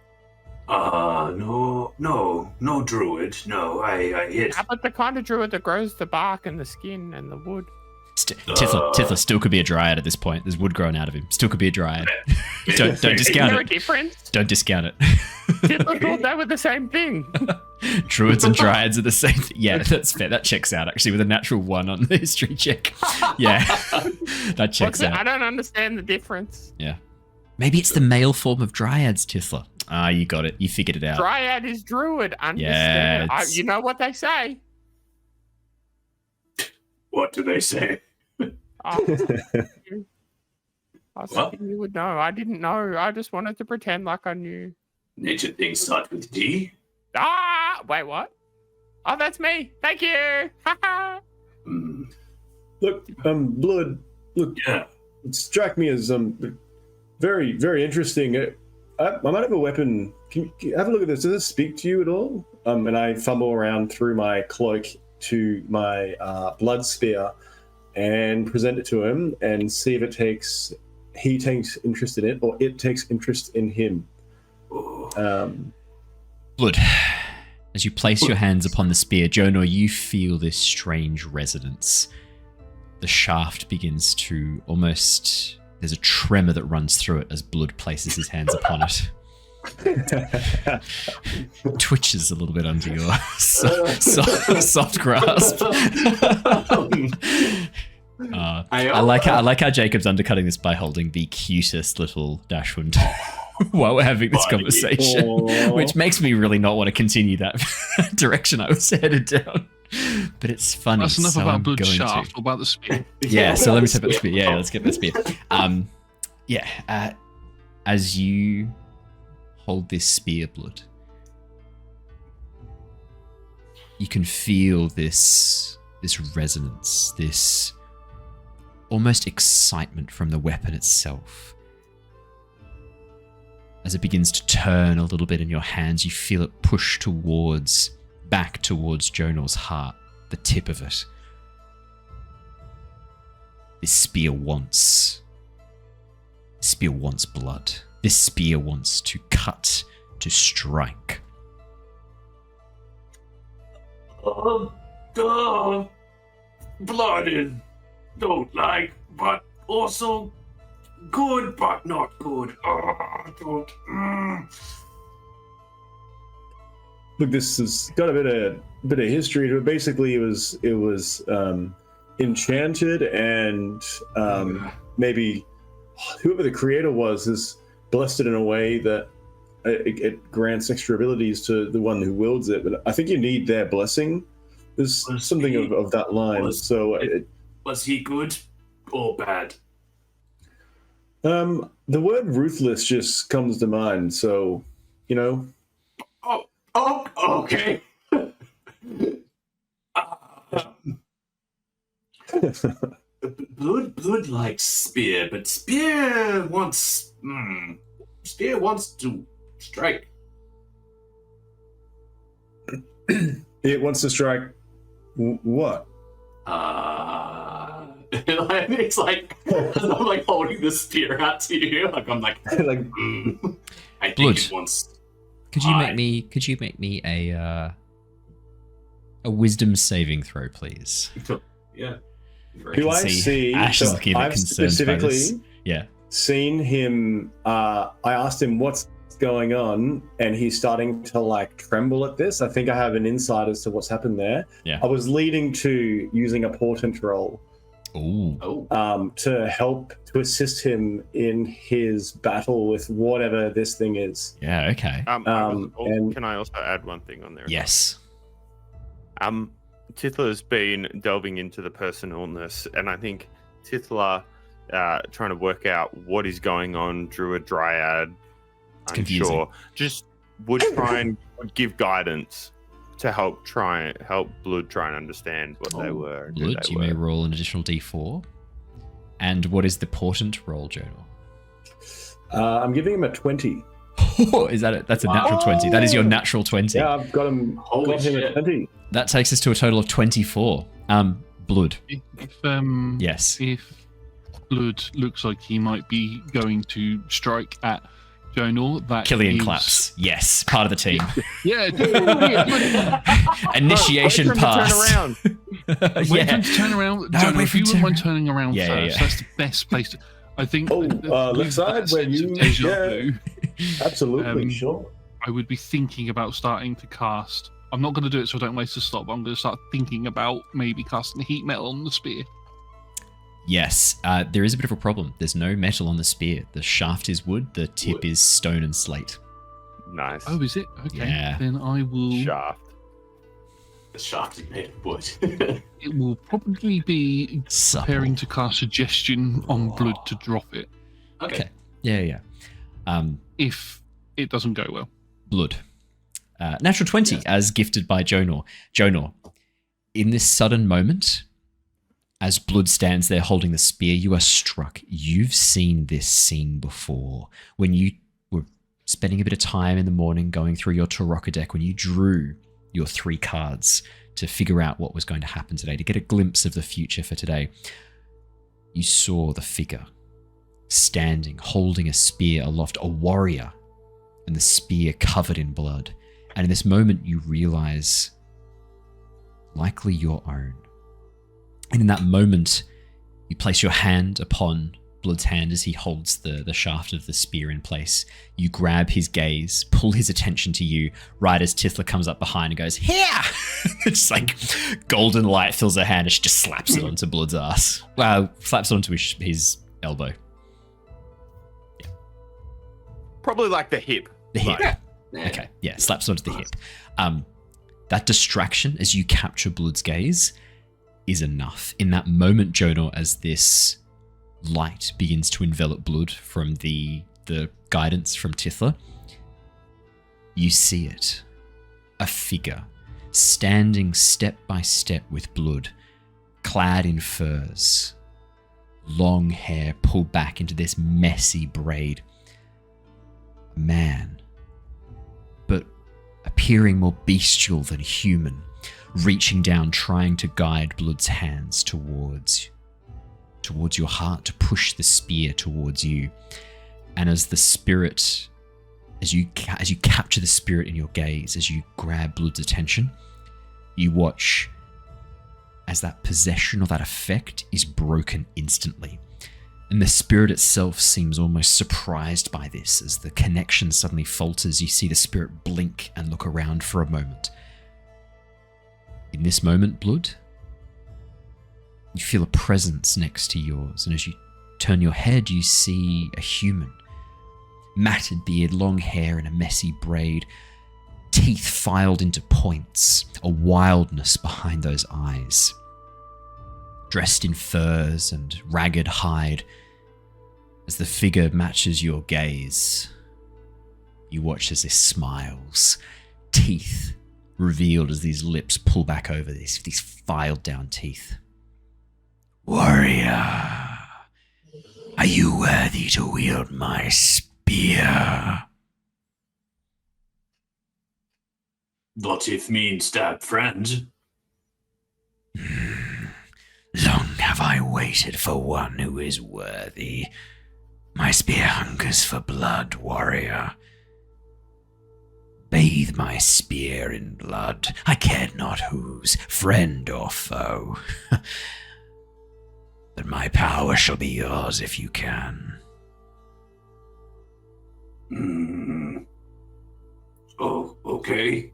Speaker 8: No druid. No, I hit.
Speaker 1: How about the kind of druid that grows the bark and the skin and the wood?
Speaker 6: Tithla still could be a dryad at this point. There's wood growing out of him. Still could be a dryad. Don't discount it.
Speaker 1: Is there a difference?
Speaker 6: Don't discount it.
Speaker 1: Tithla thought they were the same thing.
Speaker 6: Druids and dryads are the same thing. Yeah, that's fair. That checks out actually with a natural 1 on the history check. Yeah, that checks out.
Speaker 1: I don't understand the difference.
Speaker 6: Yeah. Maybe it's the male form of dryads, Tithla. You got it. You figured it out.
Speaker 1: Dryad is druid. Understand?
Speaker 6: Yeah,
Speaker 1: you know what they say.
Speaker 8: What do they say?
Speaker 1: I was thinking you would know. I didn't know. I just wanted to pretend like I knew.
Speaker 8: Nature things start with D.
Speaker 1: Wait, what? Oh, that's me. Thank you.
Speaker 11: Look, Blood. Look,
Speaker 8: Yeah.
Speaker 11: it struck me as very, very interesting. I might have a weapon. Can you have a look at this? Does it speak to you at all? And I fumble around through my cloak to my blood spear and present it to him and see if he takes interest in it or it takes interest in him.
Speaker 6: Blood. As you place your hands upon the spear, Jonor, you feel this strange resonance. The shaft begins to almost... There's a tremor that runs through it as Blood places his hands upon it. Twitches a little bit under your soft grasp. I like how Jacob's undercutting this by holding the cutest little Dashwood while we're having this conversation, which makes me really not want to continue that direction I was headed down. But it's funny.
Speaker 3: That's enough
Speaker 6: so
Speaker 3: about
Speaker 6: I'm
Speaker 3: Blood
Speaker 6: going
Speaker 3: shaft.
Speaker 6: to.
Speaker 3: What about the spear?
Speaker 6: Yeah, so let me talk about the spear. Yeah, let's get the spear. As you hold this spear, Blood, you can feel this resonance, this almost excitement from the weapon itself. As it begins to turn a little bit in your hands, you feel it push back towards Jonor's heart, the tip of it. This spear wants blood. This spear wants to cut, to strike.
Speaker 8: Blood is don't like, but also good, but not good. Don't.
Speaker 11: Look, this has got a bit of history to it. Basically, it was enchanted, and maybe whoever the creator was has blessed it in a way that it grants extra abilities to the one who wields it. But I think you need their blessing. There's something of that line.
Speaker 8: Was he good or bad?
Speaker 11: The word ruthless just comes to mind. So, you know.
Speaker 8: Oh, okay. Blood likes spear, but spear wants to strike.
Speaker 11: It wants to strike what?
Speaker 8: It's like I'm like holding the spear out to you. I'm like I think
Speaker 6: Blood.
Speaker 8: it wants.
Speaker 6: Could you make me a wisdom saving throw, please?
Speaker 8: Yeah.
Speaker 11: Do I see?
Speaker 6: Ash is
Speaker 11: So
Speaker 6: looking a bit
Speaker 11: I've
Speaker 6: concerned by this.
Speaker 11: specifically
Speaker 6: Yeah.
Speaker 11: seen him. I asked him what's going on, and he's starting to like tremble at this. I think I have an insight as to what's happened there.
Speaker 6: Yeah.
Speaker 11: I was leading to using a portent roll
Speaker 6: Ooh.
Speaker 11: to help to assist him in his battle with whatever this thing is.
Speaker 6: Yeah. Okay.
Speaker 11: and-
Speaker 1: Can I also add one thing on there?
Speaker 6: Yes.
Speaker 1: Tithla's been delving into the personalness, and I think Tithla trying to work out what is going on, Druid, Dryad,
Speaker 6: It's confusing.
Speaker 1: just would try and give guidance to help Blood try and understand what they were. And who
Speaker 6: Blood,
Speaker 1: they
Speaker 6: you
Speaker 1: were.
Speaker 6: may roll an additional d4. And what is the portent roll, Jonor?
Speaker 11: I'm giving him a 20.
Speaker 6: Is that it? That's a natural 20. That is your natural 20.
Speaker 11: Yeah, I've got him.
Speaker 8: Holy
Speaker 11: got him
Speaker 8: shit.
Speaker 11: at 20.
Speaker 6: That takes us to a total of 24. Blood.
Speaker 3: If
Speaker 6: Yes.
Speaker 3: Blood looks like he might be going to strike at Jonor, that
Speaker 6: Killian
Speaker 3: is-
Speaker 6: claps. Yes. Part of the team.
Speaker 3: Yeah.
Speaker 6: Initiation
Speaker 1: Wait for him to
Speaker 6: pass.
Speaker 1: turn around.
Speaker 3: Wait for him to turn around.
Speaker 6: No,
Speaker 3: Jonor,
Speaker 6: wait
Speaker 3: if
Speaker 6: for him
Speaker 3: you
Speaker 6: to
Speaker 3: wouldn't mind
Speaker 6: turn
Speaker 3: turning around
Speaker 6: Yeah,
Speaker 3: first,
Speaker 6: yeah.
Speaker 3: that's the best place to. I think.
Speaker 11: left side
Speaker 3: that
Speaker 11: where
Speaker 3: sense of
Speaker 11: you-
Speaker 3: deja
Speaker 11: yeah.
Speaker 3: vu,
Speaker 11: Absolutely, sure.
Speaker 3: I would be thinking about starting to cast. I'm not going to do it so I don't waste a slot, but I'm going to start thinking about maybe casting heat metal on the spear.
Speaker 6: Yes. There is a bit of a problem. There's no metal on the spear. The shaft is wood. The tip is stone and slate.
Speaker 1: Nice.
Speaker 3: Oh, is it? Okay.
Speaker 6: Yeah.
Speaker 3: Then I will.
Speaker 1: Shaft.
Speaker 8: The shaft is made of wood.
Speaker 3: It will probably be
Speaker 6: Supple.
Speaker 3: preparing to cast suggestion on Blood to drop it
Speaker 6: Okay. Yeah.
Speaker 3: if it doesn't go well.
Speaker 6: Blood. Natural 20,
Speaker 8: Yes.
Speaker 6: as gifted by Jonor. Jonor, in this sudden moment, as Blood stands there holding the spear, you are struck. You've seen this scene before. When you were spending a bit of time in the morning going through your Tarokka deck, when you drew your 3 cards to figure out what was going to happen today, to get a glimpse of the future for today, you saw the figure standing, holding a spear aloft, a warrior, and the spear covered in blood. And in this moment, you realize likely your own. And in that moment, you place your hand upon Blood's hand as he holds the shaft of the spear in place. You grab his gaze, pull his attention to you, right as Tithla comes up behind and goes, "Here!" It's like golden light fills her hand and she just slaps it onto Blood's ass. Slaps it onto his elbow.
Speaker 1: Probably like the hip.
Speaker 6: The hip.
Speaker 8: Yeah.
Speaker 6: Okay, yeah, slaps onto the hip. That distraction as you capture Blood's gaze is enough. In that moment, Jonor, as this light begins to envelop Blood from the guidance from Tithla, you see it. A figure standing step by step with Blood, clad in furs, long hair pulled back into this messy braid. A man, but appearing more bestial than human, reaching down, trying to guide Blood's hands towards your heart, to push the spear towards you. And as the spirit, as you capture the spirit in your gaze, as you grab Blood's attention, you watch as that possession or that effect is broken instantly. And the spirit itself seems almost surprised by this. As the connection suddenly falters, you see the spirit blink and look around for a moment. In this moment, Blood, you feel a presence next to yours, and as you turn your head, you see a human. Matted beard, long hair, and a messy braid, teeth filed into points, a wildness behind those eyes. Dressed in furs and ragged hide, as the figure matches your gaze, you watch as this smiles, teeth revealed as these lips pull back over these filed down teeth. "Warrior, are you worthy to wield my spear?"
Speaker 8: What if mean stab friend?
Speaker 6: Long have I waited for one who is worthy. My spear hungers for blood, warrior. Bathe my spear in blood. I cared not whose, friend or foe. But my power shall be yours if you can.
Speaker 8: Oh, okay.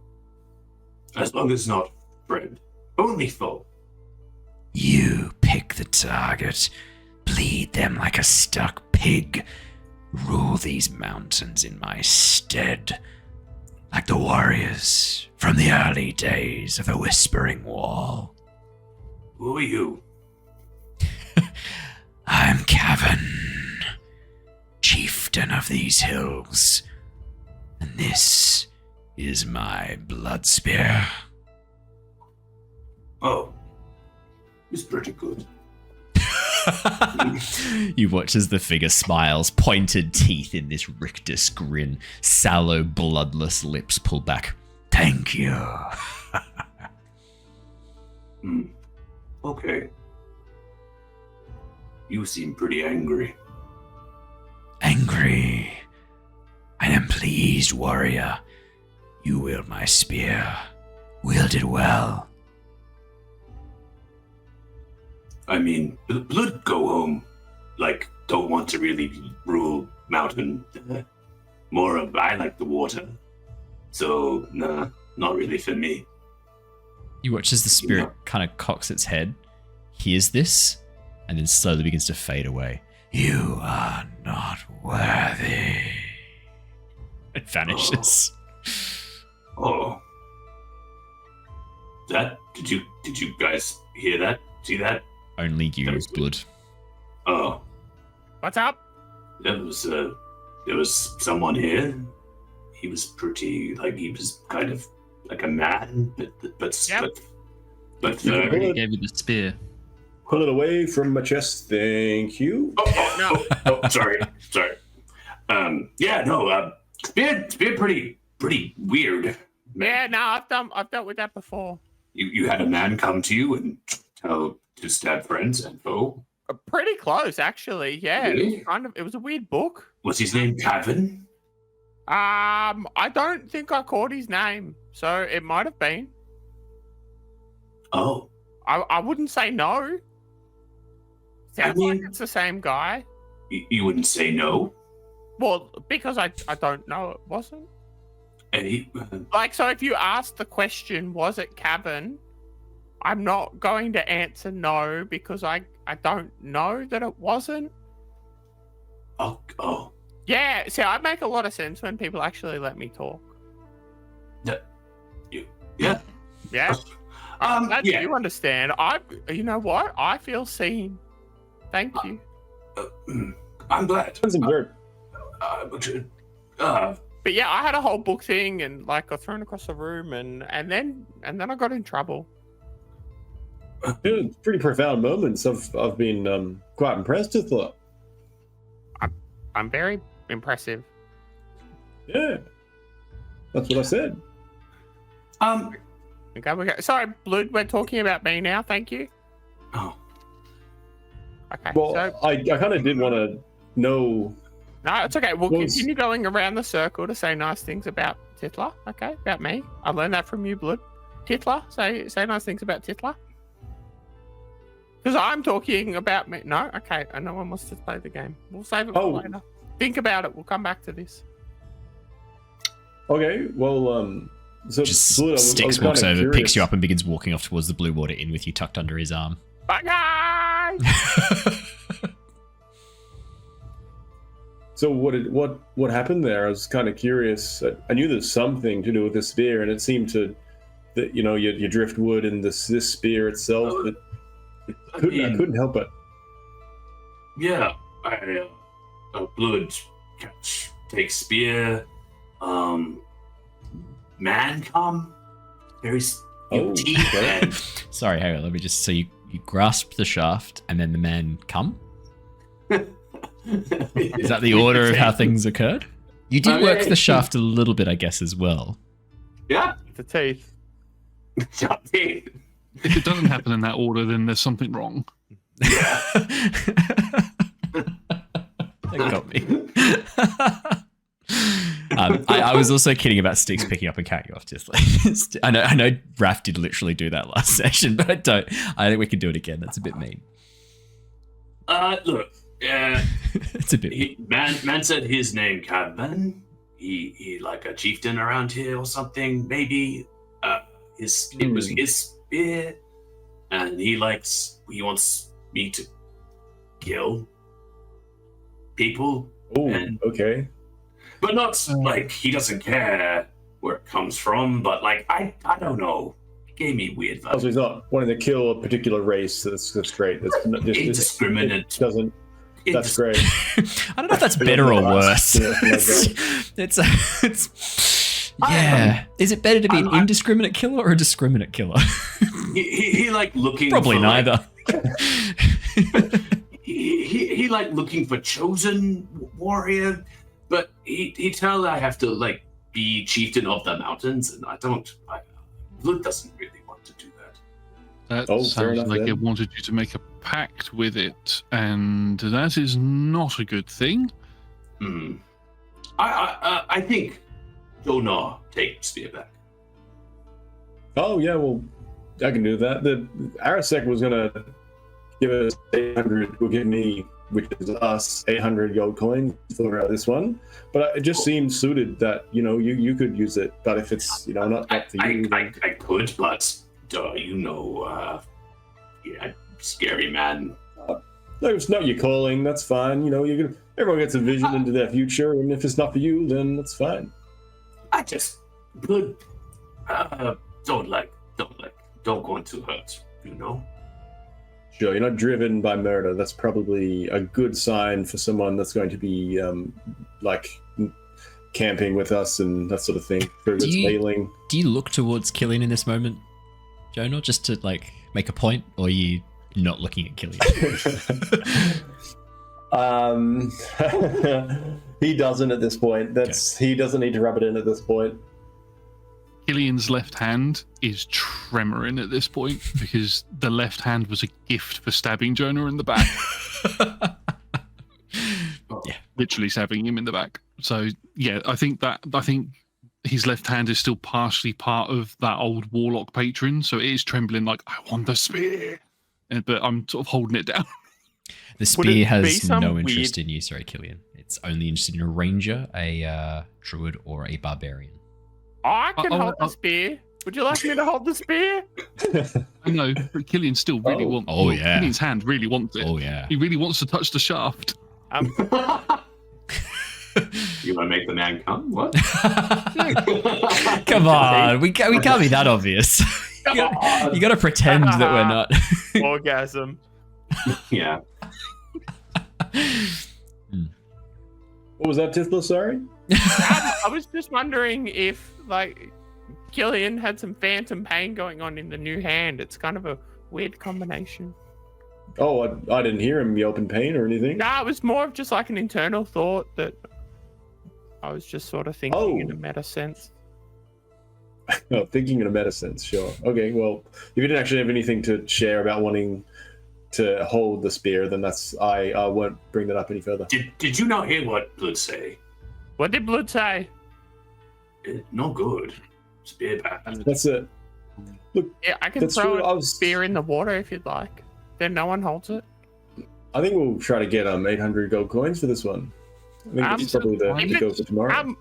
Speaker 8: As long as not friend, only foe.
Speaker 6: You pick the target, bleed them like a stuck pig, rule these mountains in my stead, like the warriors from the early days of the Whispering Wall.
Speaker 8: Who are you?
Speaker 6: I'm Cavan, chieftain of these hills, and this is my blood spear.
Speaker 8: Oh, it's pretty good.
Speaker 6: You watch as the figure smiles, pointed teeth in this rictus grin, sallow, bloodless lips pulled back. Thank you.
Speaker 8: Okay. You seem pretty angry.
Speaker 6: Angry. I am pleased, warrior. You wield my spear. Wield it well.
Speaker 8: I mean, Blood go home. Like, don't want to really rule mountain. More of, I like the water. So, nah, not really for me.
Speaker 6: You watch as the spirit kind of cocks its head, hears this, and then slowly begins to fade away. You are not worthy. It vanishes.
Speaker 8: Oh. That, did you guys hear that? See that?
Speaker 6: Only you,
Speaker 8: That was
Speaker 6: Blood.
Speaker 8: Oh.
Speaker 1: What's up?
Speaker 8: There was someone here. he was pretty, like, he was kind of like a man, but
Speaker 10: He gave you the spear.
Speaker 11: Pull it away from my chest, thank you.
Speaker 8: Sorry. Spear pretty weird.
Speaker 1: Yeah, no, I've dealt with that before.
Speaker 8: You had a man come to you and tell to stab friends and foe?
Speaker 1: Pretty close, actually. Yeah,
Speaker 8: Really?
Speaker 1: it was a weird book.
Speaker 8: Was his name Kevin?
Speaker 1: I don't think I caught his name, so it might have been.
Speaker 8: Oh,
Speaker 1: I wouldn't say no. Sounds like it's the same guy.
Speaker 8: you wouldn't say no?
Speaker 1: Well, because I don't know it wasn't.
Speaker 8: And he,
Speaker 1: Like, so if you ask the question, was it Cabin? I'm not going to answer no because I don't know that it wasn't.
Speaker 8: oh.
Speaker 1: Yeah, see, I make a lot of sense when people actually let me talk.
Speaker 8: Yeah.
Speaker 1: Yeah. Glad
Speaker 8: yeah.
Speaker 1: you understand. You know what? I feel seen. Thank you.
Speaker 8: I'm glad.
Speaker 1: But yeah, I had a whole book thing and like got thrown across the room and then I got in trouble.
Speaker 11: Yeah, pretty profound moments. I've been quite impressed with that.
Speaker 1: I'm very impressive.
Speaker 11: Yeah, that's what I said.
Speaker 1: Okay, sorry, Blood, we're talking about me now. Thank you.
Speaker 8: Oh.
Speaker 1: Okay.
Speaker 11: Well,
Speaker 1: so,
Speaker 11: I kind of did want to know.
Speaker 1: no, it's okay. We'll continue going around the circle to say nice things about Tithla. Okay, about me. I learned that from you, Blood. Tithla, say nice things about Tithla. Because I'm talking about me. No, okay. No one wants to play the game. We'll save it for later. Think about it. We'll come back to this.
Speaker 11: Okay, well, so
Speaker 6: Just
Speaker 11: Blue,
Speaker 6: Styx walks over, picks you up, and begins walking off towards the Blue Water Inn with you tucked under his arm.
Speaker 1: Bye, guys.
Speaker 11: So what happened there? I was kind of curious. I knew there's something to do with this spear, and it seemed that your driftwood and this spear itself. But I couldn't help it.
Speaker 8: Yeah, blood catch, take spear, man come. There's teeth.
Speaker 11: Okay.
Speaker 6: Sorry, hang on. Let me just. So you grasp the shaft, and then the man come. Is that the order of how things occurred? You did work the shaft a little bit, I guess, as well.
Speaker 8: Yeah,
Speaker 1: the teeth.
Speaker 3: If it doesn't happen in that order, then there's something wrong.
Speaker 8: Yeah.
Speaker 6: That got me. I was also kidding about Styx picking up and carrying you off. Just like I know, Raph did literally do that last session, but I think we can do it again. That's a bit mean.
Speaker 8: Look,
Speaker 6: it's a bit.
Speaker 8: Man said his name Cabin. He like a chieftain around here or something. Maybe it was his spear, and he wants me to kill people.
Speaker 11: Oh, okay.
Speaker 8: But not like he doesn't care where it comes from. But like I don't know. It gave me weird vibes.
Speaker 11: So he's not wanting to kill a particular race. That's great. That's
Speaker 8: indiscriminate.
Speaker 11: It doesn't. That's great.
Speaker 6: I don't know if that's better or worse. It's yeah. Is it better to be an indiscriminate killer or a discriminate killer?
Speaker 8: He like looking.
Speaker 6: Probably
Speaker 8: for,
Speaker 6: neither.
Speaker 8: He like looking for chosen warrior, but he tell I have to like be chieftain of the mountains, and Blood doesn't really want to do that.
Speaker 3: That sounds like it wanted you to make a pact with it, and that is not a good thing.
Speaker 8: I think Jonor take spear back.
Speaker 11: Oh yeah, well, I can do that. The Arasek was gonna give us 800. Will give me, which is us, 800 gold coins for this one. But it just seemed suited that you could use it. But if it's not up to you,
Speaker 8: I could, but scary man.
Speaker 11: No, it's not your calling. That's fine. Everyone gets a vision into their future, and if it's not for you, then that's fine.
Speaker 8: I just don't want to hurt.
Speaker 11: Sure, you're not driven by murder. That's probably a good sign for someone that's going to be camping with us and that sort of thing. Through its failing.
Speaker 6: Do you look towards Killian in this moment, Jonor, just to like make a point, or are you not looking at Killian?
Speaker 11: He doesn't at this point. He doesn't need to rub it in at this point.
Speaker 3: Killian's left hand is tremoring at this point because the left hand was a gift for stabbing Jonor in the back.
Speaker 6: Yeah,
Speaker 3: literally stabbing him in the back. So yeah, I think his left hand is still partially part of that old Warlock patron, so it is trembling like, I want the spear, but I'm sort of holding it down.
Speaker 6: The spear has no interest in you, sorry, Killian. It's only interested in a ranger, a druid, or a barbarian.
Speaker 1: I can hold the spear. Would you like me to hold the spear?
Speaker 3: I know, but Killian still really wants.
Speaker 6: Oh yeah.
Speaker 3: Killian's hand really wants it.
Speaker 6: Oh yeah.
Speaker 3: He really wants to touch the shaft.
Speaker 8: You want to make the man come? What?
Speaker 6: Come on, we can't be that obvious. You got to pretend that we're not.
Speaker 1: Orgasm.
Speaker 8: Yeah.
Speaker 11: What was that, Tithla? Sorry?
Speaker 1: I was just wondering if, like, Killian had some phantom pain going on in the new hand. It's kind of a weird combination.
Speaker 11: Oh, I didn't hear him yelp in pain or anything.
Speaker 1: No, it was more of just like an internal thought that I was just sort of thinking in a meta sense.
Speaker 11: Oh, thinking in a meta sense, sure. Okay, well, if you didn't actually have anything to share about wanting to hold the spear, then I won't bring that up any further.
Speaker 8: Did you not hear what Blood say?
Speaker 1: What did Blood say?
Speaker 8: No good. Spear bad.
Speaker 11: That's it. Look,
Speaker 1: yeah, I can throw a spear in the water if you'd like. Then no one holds it.
Speaker 11: I think we'll try to get 800 gold coins for this one. I think it's probably the goal for tomorrow.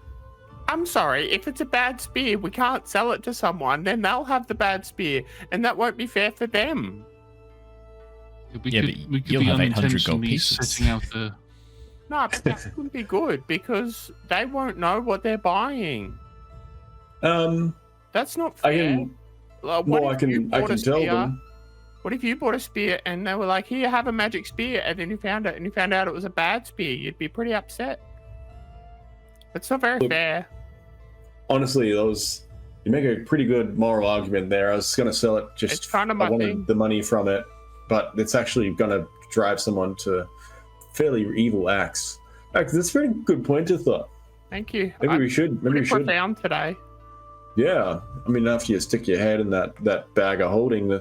Speaker 1: I'm sorry, if it's a bad spear, we can't sell it to someone, then they'll have the bad spear, and that won't be fair for them.
Speaker 3: We could you'll have 800 gold pieces.
Speaker 1: No, but that wouldn't be good, because they won't know what they're buying. That's not fair.
Speaker 11: I can tell them.
Speaker 1: What if you bought a spear and they were like, here, have a magic spear, and then you found it, and you found out it was a bad spear? You'd be pretty upset. It's not very fair.
Speaker 11: Honestly, you make a pretty good moral argument there. I was going to sell it just
Speaker 1: it's kind of my thing.
Speaker 11: The money from it, but it's actually going to drive someone to fairly evil acts. That's a very good point to thought.
Speaker 1: Thank you.
Speaker 11: Maybe we should.
Speaker 1: Put down today.
Speaker 11: Yeah, I mean, after you stick your head in that bag of holding,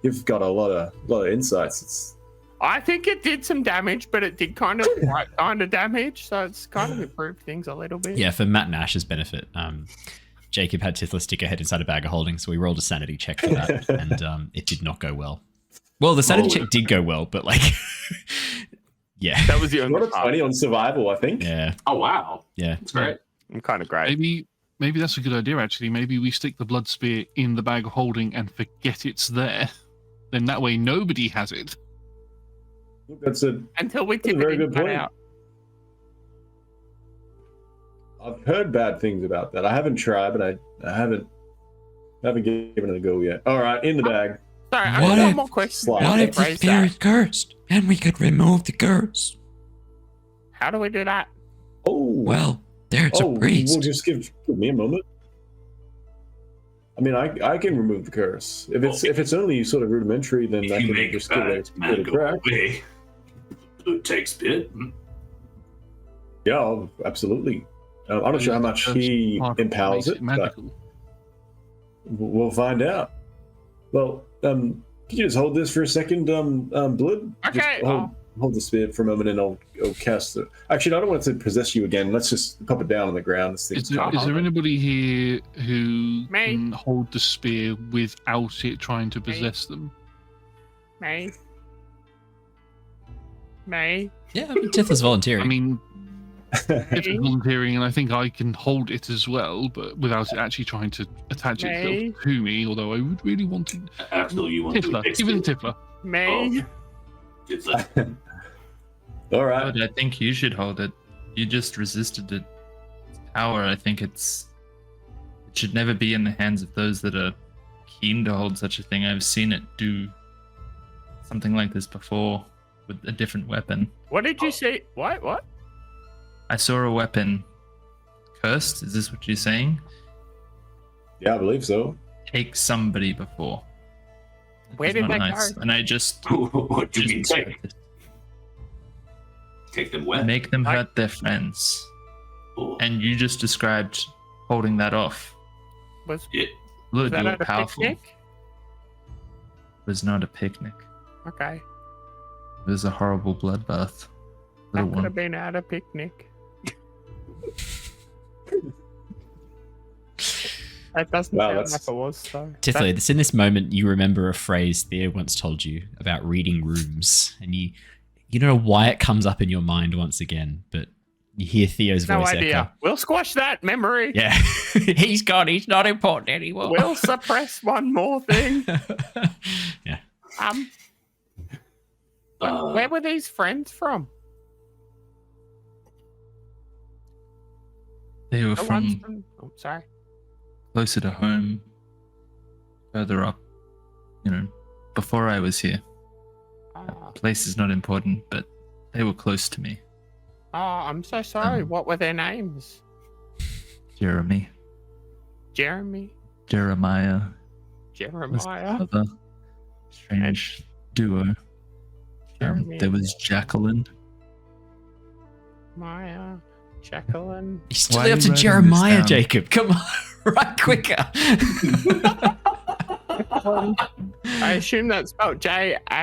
Speaker 11: you've got a lot of insights.
Speaker 1: I think it did some damage, but it did kind of right kind of damage, so it's kind of improved things a little bit.
Speaker 6: Yeah, for Matt and Ash's benefit, Jacob had Tithla stick her head inside a bag of holding, so we rolled a sanity check for that, and it did not go well. Well, the sanity check did go well, but like, yeah,
Speaker 1: that was the only.
Speaker 11: What a 20 on survival, I think.
Speaker 6: Yeah.
Speaker 8: Oh wow.
Speaker 6: Yeah,
Speaker 8: that's great.
Speaker 1: I'm kind of great.
Speaker 3: Maybe that's a good idea. Actually, maybe we stick the blood spear in the bag of holding and forget it's there. Then that way nobody has it.
Speaker 11: That's
Speaker 1: until we tip
Speaker 11: a very
Speaker 1: it
Speaker 11: good point.
Speaker 1: Out.
Speaker 11: I've heard bad things about that. I haven't tried, but I haven't given it a go yet. All right, in the bag.
Speaker 1: Sorry, I have one more question.
Speaker 7: What if the spear is cursed and we could remove the curse?
Speaker 1: How do we do that?
Speaker 11: Oh,
Speaker 7: well, there's a priest.
Speaker 11: We'll just give me a moment. I mean, I can remove the curse. If it's only sort of rudimentary, then I can just give it a crack.
Speaker 8: It takes bit.
Speaker 11: Yeah, absolutely. I'm not sure how much he empowers it, but we'll find out. Well, can you just hold this for a second, Blood?
Speaker 1: Okay.
Speaker 11: Hold the spear for a moment, and I'll cast it. Actually, I don't want it to possess you again. Let's just pop it down on the ground.
Speaker 3: Is there anybody here who can hold the spear without it trying to possess them?
Speaker 1: May.
Speaker 6: Yeah, I mean, Tithla's volunteering.
Speaker 3: I mean, it's volunteering, and I think I can hold it as well, but without it actually trying to attach itself to me. Although I would really want to.
Speaker 8: Absolutely, you want
Speaker 3: Tithla.
Speaker 8: to.
Speaker 3: Give it to Tithla.
Speaker 1: May.
Speaker 11: All right.
Speaker 10: But I think you should hold it. You just resisted its power. I think it should never be in the hands of those that are keen to hold such a thing. I've seen it do something like this before with a different weapon.
Speaker 1: What did you say? What?
Speaker 10: I saw a weapon cursed? Is this what you're saying?
Speaker 11: Yeah, I believe so.
Speaker 10: Take somebody before.
Speaker 1: Where
Speaker 10: That's
Speaker 1: did
Speaker 10: not
Speaker 1: they
Speaker 10: nice.
Speaker 1: go?
Speaker 10: And I just
Speaker 8: What do you mean
Speaker 10: just
Speaker 8: take? Take them where?
Speaker 10: make them hurt their friends.
Speaker 8: Oh,
Speaker 10: And you just described holding that off.
Speaker 1: Was
Speaker 8: yeah.
Speaker 10: Look,
Speaker 1: that
Speaker 10: you're
Speaker 1: at a
Speaker 10: powerful.
Speaker 1: picnic?
Speaker 10: It was not a picnic.
Speaker 1: Okay.
Speaker 10: It was a horrible bloodbath.
Speaker 1: That
Speaker 10: Little
Speaker 1: could have
Speaker 10: one.
Speaker 1: been at a picnic. That doesn't
Speaker 11: Wow,
Speaker 1: sound
Speaker 11: that's-
Speaker 1: like it was, though.
Speaker 6: Tithla, it's in this moment you remember a phrase Thea once told you about reading rooms, and you don't know why it comes up in your mind once again, but you hear Theo's
Speaker 1: No
Speaker 6: voice
Speaker 1: idea.
Speaker 6: echo.
Speaker 1: We'll squash that memory.
Speaker 6: Yeah, he's gone. He's not important anymore.
Speaker 1: We'll suppress one more thing.
Speaker 6: Yeah.
Speaker 1: Where were these friends from?
Speaker 10: They were
Speaker 1: The ones
Speaker 10: from
Speaker 1: Oh, sorry.
Speaker 10: closer to home, further up. Before I was here.
Speaker 1: Oh,
Speaker 10: Place is not important, but they were close to me.
Speaker 1: I'm so sorry.
Speaker 10: Um,
Speaker 1: What were their names?
Speaker 10: Jeremy,
Speaker 1: Jeremy,
Speaker 10: Jeremiah,
Speaker 1: Jeremiah,
Speaker 10: other strange duo.
Speaker 1: Jeremy,
Speaker 10: There was Jacqueline.
Speaker 1: Maya, Jacqueline.
Speaker 6: You're still
Speaker 10: Why are
Speaker 6: up
Speaker 10: you
Speaker 6: to
Speaker 10: writing this
Speaker 6: Jeremiah,
Speaker 10: down?
Speaker 6: Jacob. Come on, right quicker.
Speaker 1: I assume that's spelled Jack.
Speaker 6: But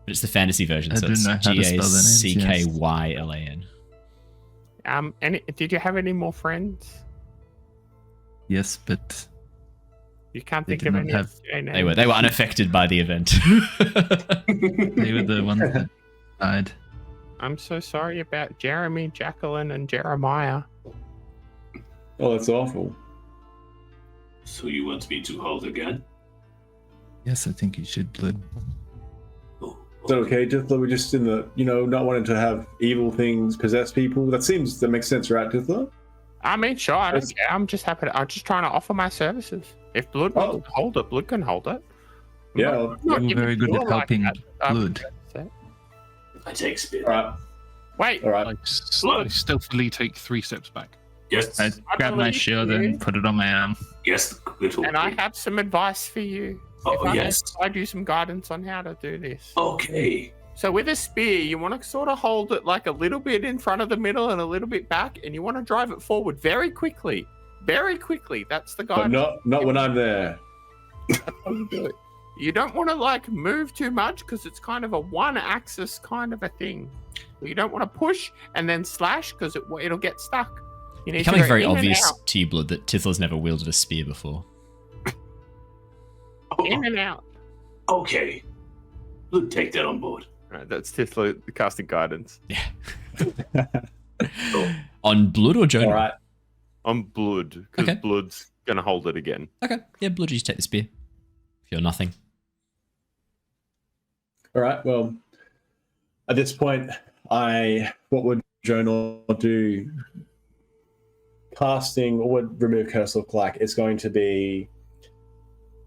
Speaker 6: it's the fantasy version,
Speaker 10: I
Speaker 6: so
Speaker 10: don't
Speaker 6: it's
Speaker 10: know how to spell their names, yes.
Speaker 6: Gackylan.
Speaker 1: Did you have any more friends?
Speaker 10: Yes, but
Speaker 1: You can't
Speaker 10: They
Speaker 1: think
Speaker 10: did
Speaker 1: of
Speaker 10: not
Speaker 1: any.
Speaker 10: have-
Speaker 6: They were unaffected by the event.
Speaker 10: they were the ones that died.
Speaker 1: I'm so sorry about Jeremy, Jacqueline, and Jeremiah.
Speaker 11: Oh, that's awful.
Speaker 8: So you want me to hold again?
Speaker 10: Yes, I think you should, Blood.
Speaker 8: Oh,
Speaker 11: Is that okay? Tithla, we're just in the, not wanting to have evil things possess people. That makes sense, right, Tithla?
Speaker 1: I mean, sure, I don't
Speaker 11: That's-
Speaker 1: care. I'm just happy. I'm just trying to offer my services. If Blood wants to hold it, Blood can hold it.
Speaker 11: Yeah.
Speaker 1: I'm not
Speaker 10: You're
Speaker 1: giving
Speaker 10: very good
Speaker 1: you
Speaker 10: at
Speaker 1: like
Speaker 10: helping
Speaker 1: that.
Speaker 10: Blood.
Speaker 8: I take spit.
Speaker 11: All right.
Speaker 1: Wait,
Speaker 11: All right.
Speaker 3: I stealthily take 3 steps back.
Speaker 8: Yes,
Speaker 10: I grabbed my shield and put it on my arm.
Speaker 8: yes, little.
Speaker 1: and I have some advice for you.
Speaker 8: Oh,
Speaker 1: If I may
Speaker 8: yes.
Speaker 1: provide you some guidance on how to do this.
Speaker 8: Okay.
Speaker 1: So with a spear, you want to sort of hold it like a little bit in front of the middle and a little bit back, and you want to drive it forward very quickly. Very quickly. That's the
Speaker 11: But
Speaker 1: guidance.
Speaker 11: not when I'm there.
Speaker 1: That's how you do it. You don't want to move too much because it's kind of a one-axis kind of a thing. You don't want to push and then slash because it'll get stuck. You need
Speaker 6: Becoming
Speaker 1: to go
Speaker 6: very
Speaker 1: in and
Speaker 6: obvious
Speaker 1: out,
Speaker 6: to you, Blood, that Tithla's never wielded a spear before.
Speaker 1: in and out.
Speaker 8: Okay. We'll take that on board.
Speaker 1: Right, that's Tithla casting guidance.
Speaker 6: Yeah. On Blood or Jonor?
Speaker 11: All right.
Speaker 1: On Blood, because
Speaker 6: Okay.
Speaker 1: Blood's going to hold it again.
Speaker 6: Okay. Yeah, Blood, you just take the spear. If you're nothing.
Speaker 11: All right. Well, at this point, what would Jonor do? Casting, what would remove curse look like? It's going to be,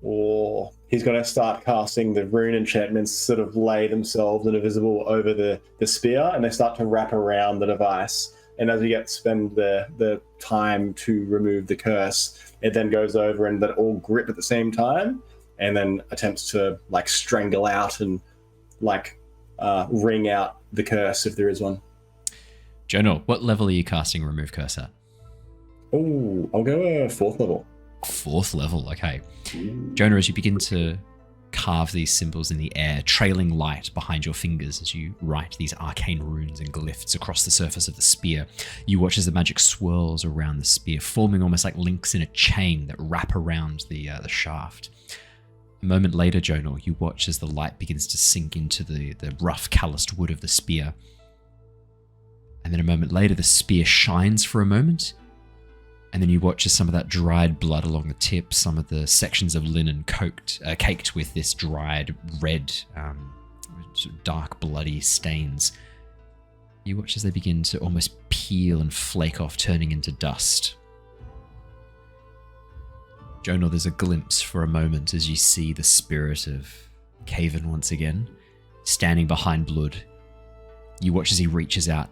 Speaker 11: or he's going to start casting the rune enchantments, sort of lay themselves invisible over the spear, and they start to wrap around the device. And as you spend the time to remove the curse, it then goes over and that all grip at the same time, and then attempts to strangle out and ring out the curse if there is one.
Speaker 6: Jonor, what level are you casting Remove Curse at?
Speaker 11: Oh, I'll go 4th level.
Speaker 6: 4th level, okay. Jonor, as you begin to carve these symbols in the air, trailing light behind your fingers as you write these arcane runes and glyphs across the surface of the spear, you watch as the magic swirls around the spear, forming almost like links in a chain that wrap around the shaft. A moment later, Jonor, you watch as the light begins to sink into the rough, calloused wood of the spear. And then a moment later, the spear shines for a moment, and then you watch as some of that dried blood along the tip, some of the sections of linen caked with this dried red, sort of dark bloody stains. You watch as they begin to almost peel and flake off, turning into dust. Jonor, there's a glimpse for a moment as you see the spirit of Caven once again, standing behind Blood. You watch as he reaches out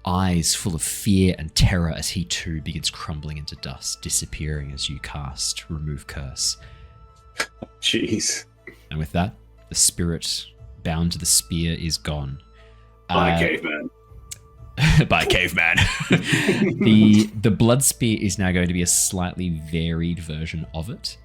Speaker 6: eyes full of fear and terror as he too begins crumbling into dust, disappearing as you cast Remove Curse.
Speaker 11: Jeez.
Speaker 6: And with that, the spirit bound to the spear is gone.
Speaker 8: Bye, caveman.
Speaker 6: By caveman. The blood spear is now going to be a slightly varied version of it.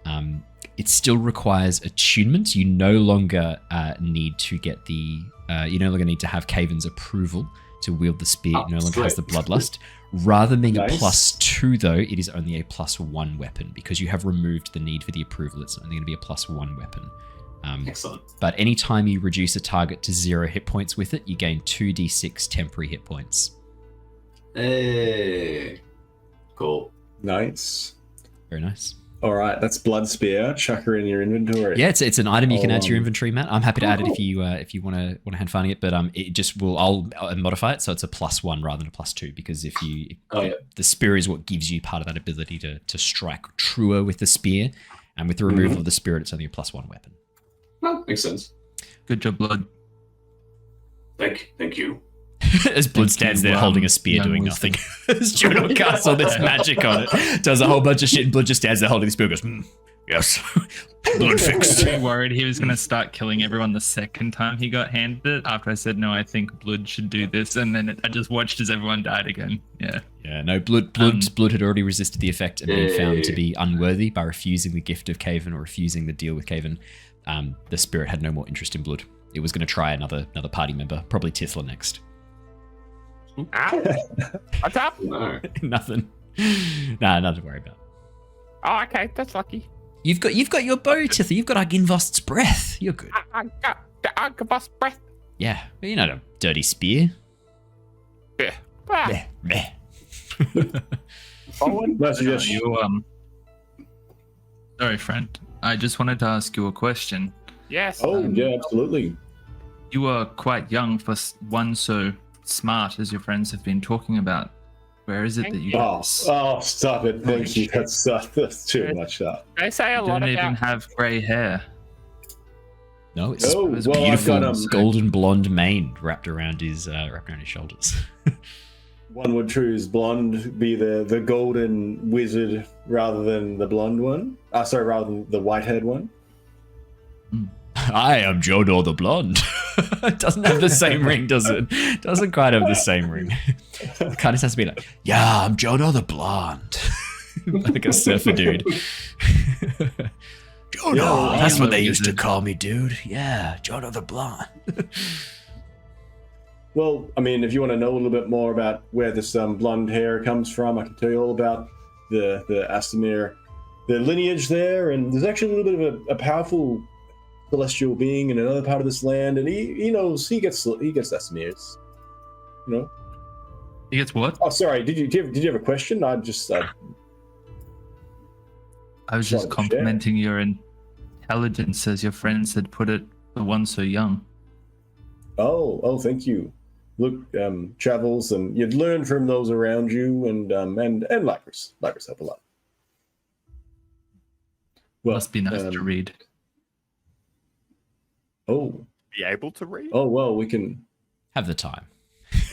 Speaker 6: It still requires attunement. You no longer need to get the. You no longer need to have Caven's approval to wield the spear. It no longer has the bloodlust. Rather than being a +2, though, it is only a +1 weapon because you have removed the need for the approval. It's only going to be a +1 weapon.
Speaker 8: Excellent.
Speaker 6: But anytime you reduce a target to 0 hit points with it, you gain 2d6 temporary hit points.
Speaker 8: Hey. Cool.
Speaker 11: Nice.
Speaker 6: Very nice.
Speaker 11: All right, that's Blood Spear. Chuck her in your inventory.
Speaker 6: Yeah, it's an item you can add to your inventory, Matt. I'm happy to add it if you want to hand finding it, but it just will. I'll modify it so it's a +1 rather than a +2 because if you the spear is what gives you part of that ability to strike truer with the spear, and with the removal of the spirit, it's only a +1 weapon.
Speaker 8: Well, makes sense.
Speaker 10: Good job, Blood.
Speaker 8: Thank you.
Speaker 6: As Blood stands there holding a spear doing nothing. As Jonor casts all this magic on it, does a whole bunch of shit, and Blood just stands there holding the spear and goes, yes, Blood fixed.
Speaker 10: I was worried he was going to start killing everyone the second time he got handed it after I said, no, I think Blood should do this, and then I just watched as everyone died again. Yeah,
Speaker 6: no, Blood had already resisted the effect and been found to be unworthy by refusing the gift of Caven or refusing the deal with Caven. The spirit had no more interest in Blood. It was going to try another party member, probably Tithla next.
Speaker 1: What's up?
Speaker 8: No.
Speaker 6: Nothing. Nah, nothing to worry about.
Speaker 1: Oh, okay, that's lucky.
Speaker 6: You've got your bow, Tithla. You've got Arginvost's breath. You're good.
Speaker 1: I got the Arginvost breath.
Speaker 6: Yeah, but you're not a dirty spear.
Speaker 1: Yeah. Ah.
Speaker 11: Owen?
Speaker 10: Sorry, friend. I just wanted to ask you a question.
Speaker 1: Yes.
Speaker 11: Oh, yeah, absolutely.
Speaker 10: You were quite young for one so smart as your friends have been talking about. Where is it that you guys...
Speaker 11: Oh, stop it. Thank you. That's too much stuff.
Speaker 1: They say a lot
Speaker 10: don't
Speaker 1: about...
Speaker 10: even have grey hair.
Speaker 6: No, it's
Speaker 11: well,
Speaker 6: beautiful
Speaker 11: I've got,
Speaker 6: golden blonde mane wrapped around his shoulders.
Speaker 11: One would choose blonde, be the golden wizard rather than the blonde one. Rather than the white-haired one.
Speaker 6: I am Jonor the Blonde. It doesn't have the same ring, does it? Doesn't quite have the same ring. It kind of has to be like, yeah, I'm Jonor the Blonde. Like a surfer dude. Jonor, that's what they used to call me, dude. Yeah, Jonor the Blonde.
Speaker 11: Well, I mean, if you want to know a little bit more about where this blonde hair comes from, I can tell you all about the Aasimar, the lineage there, and there's actually a little bit of a powerful celestial being in another part of this land, and he knows he gets Aasimars. You know.
Speaker 10: He gets what?
Speaker 11: Oh, sorry. Did you have a question? I was
Speaker 10: just complimenting your intelligence, as your friends had put it, the one so young.
Speaker 11: Oh, thank you. Look, travels, and you'd learn from those around you, and Lycris help a lot. Well,
Speaker 10: must be nice to read.
Speaker 11: Oh,
Speaker 1: Be able to read?
Speaker 11: oh well, we can
Speaker 6: Have the time.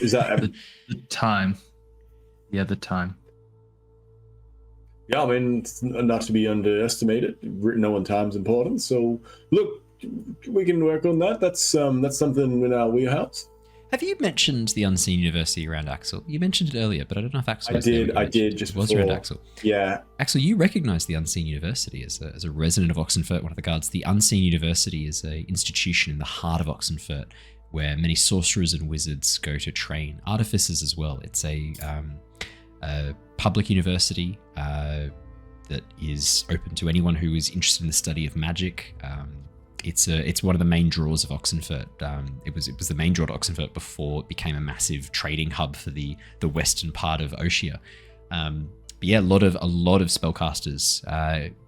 Speaker 11: Is that
Speaker 10: The time. Yeah, the time.
Speaker 11: Yeah, I mean, it's not to be underestimated. Knowing time's important. So, look, we can work on that. That's something in our wheelhouse.
Speaker 6: Have you mentioned the Unseen University around Axel? You mentioned it earlier, but I don't know if Axel.
Speaker 11: I did just
Speaker 6: it was
Speaker 11: before.
Speaker 6: around Axel.
Speaker 11: Yeah.
Speaker 6: Axel, you recognise the Unseen University as a resident of Oxenfurt, one of the guards. The Unseen University is an institution in the heart of Oxenfurt where many sorcerers and wizards go to train, artificers as well. It's a public university that is open to anyone who is interested in the study of magic. It's one of the main draws of Oxenfurt. It was the main draw to Oxenfurt before it became a massive trading hub for the western part of Oshia. But yeah, a lot of spellcasters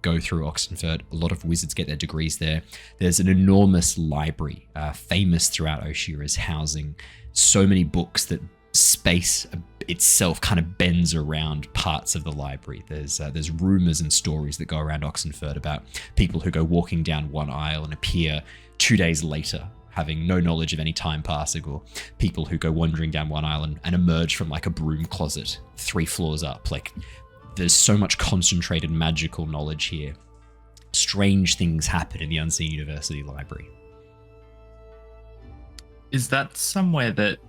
Speaker 6: go through Oxenfurt. A lot of wizards get their degrees there. There's an enormous library, famous throughout Oshia as housing so many books that space itself kind of bends around parts of the library. There's rumors and stories that go around Oxenfurt about people who go walking down one aisle and appear 2 days later having no knowledge of any time passing, or people who go wandering down one island and emerge from like a broom closet 3 floors up. Like, there's so much concentrated magical knowledge here. Strange things happen in the Unseen University Library.
Speaker 10: Is that somewhere that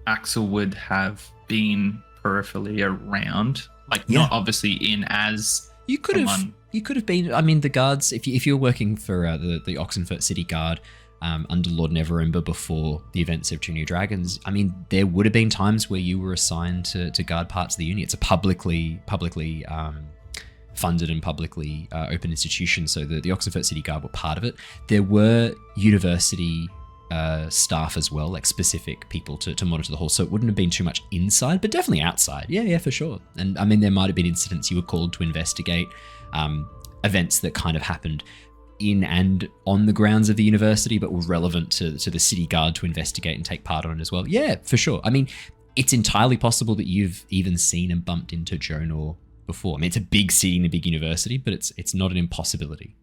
Speaker 10: Axel would have been peripherally around? Like, not obviously in as
Speaker 6: You could have been. I mean, the guards. If you're working for the Oxenfurt City Guard under Lord Neverember before the events of Two New Dragons, I mean, there would have been times where you were assigned to guard parts of the uni. It's a publicly funded and publicly open institution, so the Oxenfurt City Guard were part of it. There were university staff as well, like specific people to monitor the hall, so it wouldn't have been too much inside, but definitely outside. Yeah, for sure. And I mean, there might have been incidents you were called to investigate, events that kind of happened in and on the grounds of the university, but were relevant to the city guard to investigate and take part on it as well. Yeah, for sure. I mean, it's entirely possible that you've even seen and bumped into Jonor before. I mean, it's a big city and a big university, but it's not an impossibility.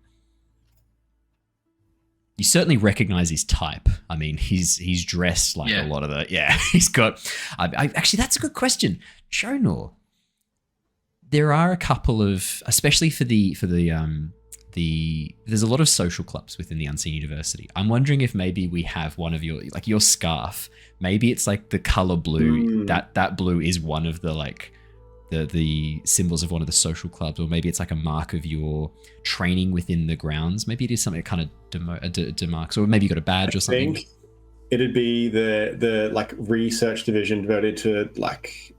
Speaker 6: You certainly recognize his type. I mean, he's dressed like a lot of the... Yeah, he's got... actually, that's a good question. Jonor, there are a couple of... Especially for the there's a lot of social clubs within the Unseen University. I'm wondering if maybe we have one of your... Like, your scarf. Maybe it's like the color blue. That blue is one of the, like... The symbols of one of the social clubs, or maybe it's like a mark of your training within the grounds. Maybe it is something that kind of demarks, or maybe you got a badge or something.
Speaker 11: I think it'd be the like research division devoted to like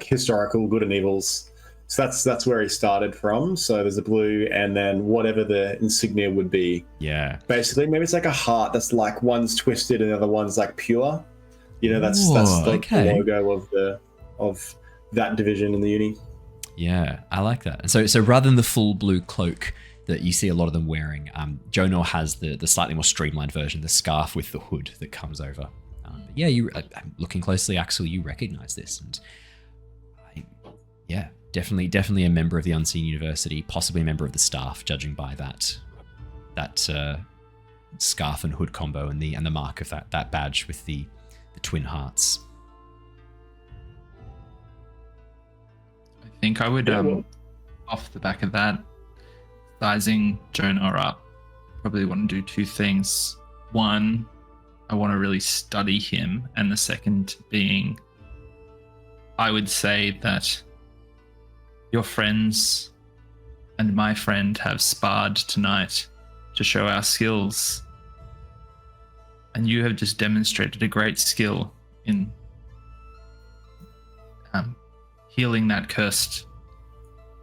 Speaker 11: historical good and evils. So that's where he started from. So there's a blue, and then whatever the insignia would be.
Speaker 6: Yeah.
Speaker 11: Basically, maybe it's like a heart that's like one's twisted and the other one's like pure. You know, that's like the logo of that division in the uni.
Speaker 6: Yeah, I like that. And so rather than the full blue cloak that you see a lot of them wearing, Jonor has the slightly more streamlined version, the scarf with the hood that comes over. I'm looking closely, Axel, you recognize this, and definitely a member of the Unseen University, possibly a member of the staff, judging by that scarf and hood combo and the mark of that badge with the twin hearts.
Speaker 10: I think I would, off the back of that, sizing Jonor up, probably want to do 2 things. One, I want to really study him, and the second being, I would say that your friends and my friend have sparred tonight to show our skills, and you have just demonstrated a great skill in healing that cursed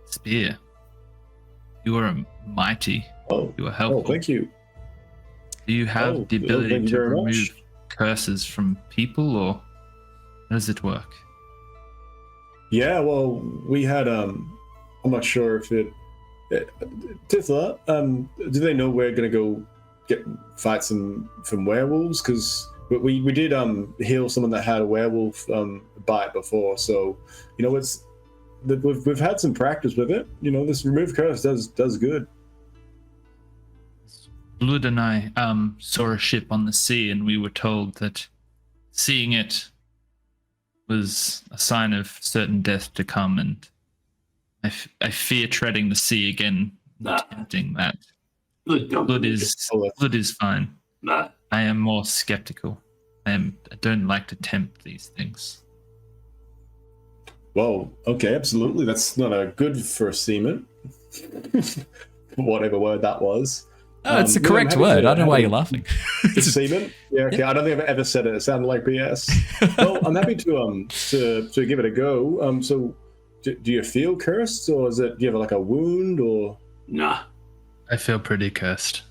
Speaker 10: spear. You are mighty. You are helpful.
Speaker 11: Oh, thank you.
Speaker 10: Do you have the ability to remove curses from people, or how does it work?
Speaker 11: Yeah, well, we had I'm not sure if Tithla, do they know we're gonna go fight some werewolves? Because we did heal someone that had a werewolf bite before, so you know we've had some practice with it. You know, this remove curse does good.
Speaker 10: Blood and I saw a ship on the sea, and we were told that seeing it was a sign of certain death to come, and I fear treading the sea again, tempting that. Blood is fine.
Speaker 8: Nah.
Speaker 10: I am more skeptical. I don't like to tempt these things.
Speaker 11: Well, okay, absolutely. That's not a good for a seaman. Whatever word that was.
Speaker 6: Oh, it's the correct word. I don't know why you're laughing.
Speaker 11: Seaman? Yeah, okay. I don't think I've ever said it. It sounded like BS. Well, I'm happy to give it a go. So, do you feel cursed, or do you have like a wound, or?
Speaker 8: Nah.
Speaker 10: I feel pretty cursed.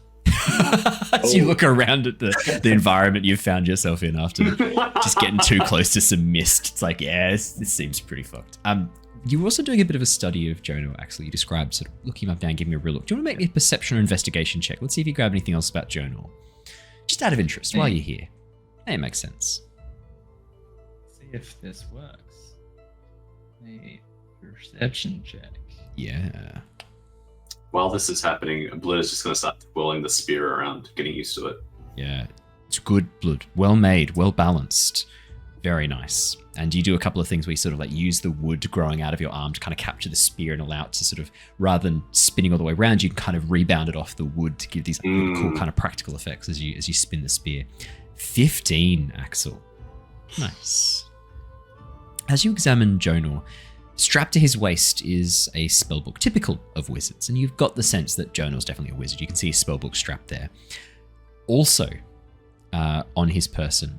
Speaker 6: As you look around at the environment you've found yourself in after just getting too close to some mist, it's like, yeah, this seems pretty fucked. You were also doing a bit of a study of Jonor, Axel. You described sort of looking him up, down, giving me a real look. Do you want to make me a perception or investigation check? Let's see if you grab anything else about Jonor. Just out of interest, while you're here. Hey, it makes sense.
Speaker 10: See if this works. A perception check.
Speaker 6: Yeah.
Speaker 12: While this is happening, Blood is just going to start twirling the spear around, getting used to it.
Speaker 6: Yeah, it's good blood. Well made, well balanced. Very nice. And you do a couple of things where you sort of like use the wood growing out of your arm to kind of capture the spear and allow it to sort of, rather than spinning all the way around, you can kind of rebound it off the wood to give these really cool kind of practical effects as you spin the spear. 15, Axel. Nice. As you examine Jonor, strapped to his waist is a spellbook typical of wizards, and you've got the sense that Jonor's definitely a wizard. You can see his spellbook strapped there. Also, on his person,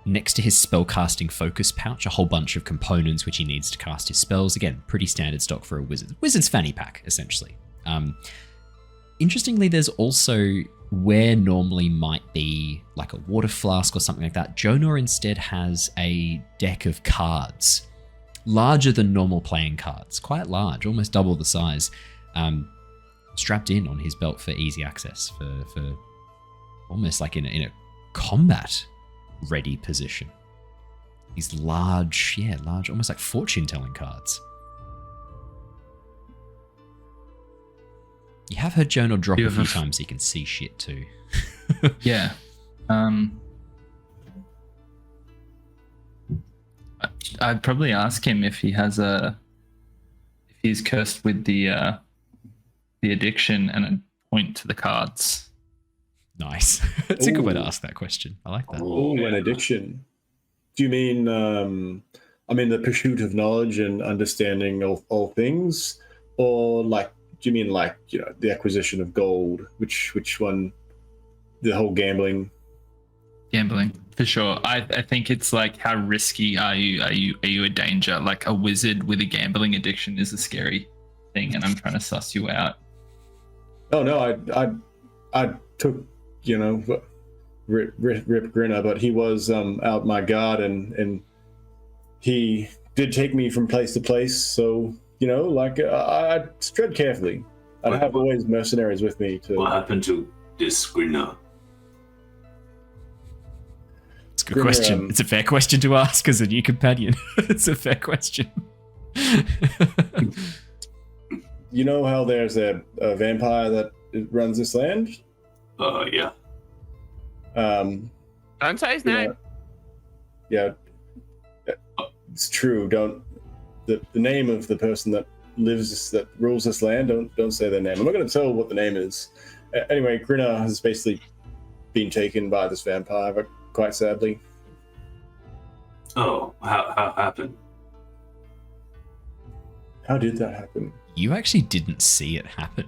Speaker 6: next to his spellcasting focus pouch, a whole bunch of components which he needs to cast his spells. Again, pretty standard stock for a wizard. Wizard's fanny pack, essentially. Interestingly, there's also where normally might be like a water flask or something like that. Jonor instead has a deck of cards, larger than normal playing cards, quite large, almost double the size, strapped in on his belt for easy access, for almost like in a combat ready position. These large, almost like fortune-telling cards. You have heard Jonor drop a few times so you can see shit too.
Speaker 10: Yeah. I'd probably ask him if he has if he's cursed with the addiction, and I'd point to the cards.
Speaker 6: Nice. It's a good way to ask that question. I like that.
Speaker 11: Oh, an addiction. Do you mean, the pursuit of knowledge and understanding of all things, or like, do you mean like, the acquisition of gold? Which one? The whole gambling.
Speaker 10: Gambling, for sure. I think it's like, how risky are you? Are you a danger? Like, a wizard with a gambling addiction is a scary thing, and I'm trying to suss you out.
Speaker 11: Oh no, I took, Rip Grinner, but he was out my guard, and he did take me from place to place. So I tread carefully. I'd have always mercenaries with me.
Speaker 8: What happened to this Grinner?
Speaker 6: It's a good question. It's a fair question to ask as a new companion. It's a fair question.
Speaker 11: You know how there's a vampire that runs this land?
Speaker 8: Yeah.
Speaker 1: Don't say his name.
Speaker 11: Yeah, it's true. Don't the name of the person that rules this land. Don't say their name. I'm not going to tell what the name is. Anyway, Grinner has basically been taken by this vampire, but quite sadly.
Speaker 8: Oh, how happened?
Speaker 11: How did that happen?
Speaker 6: You actually didn't see it happen.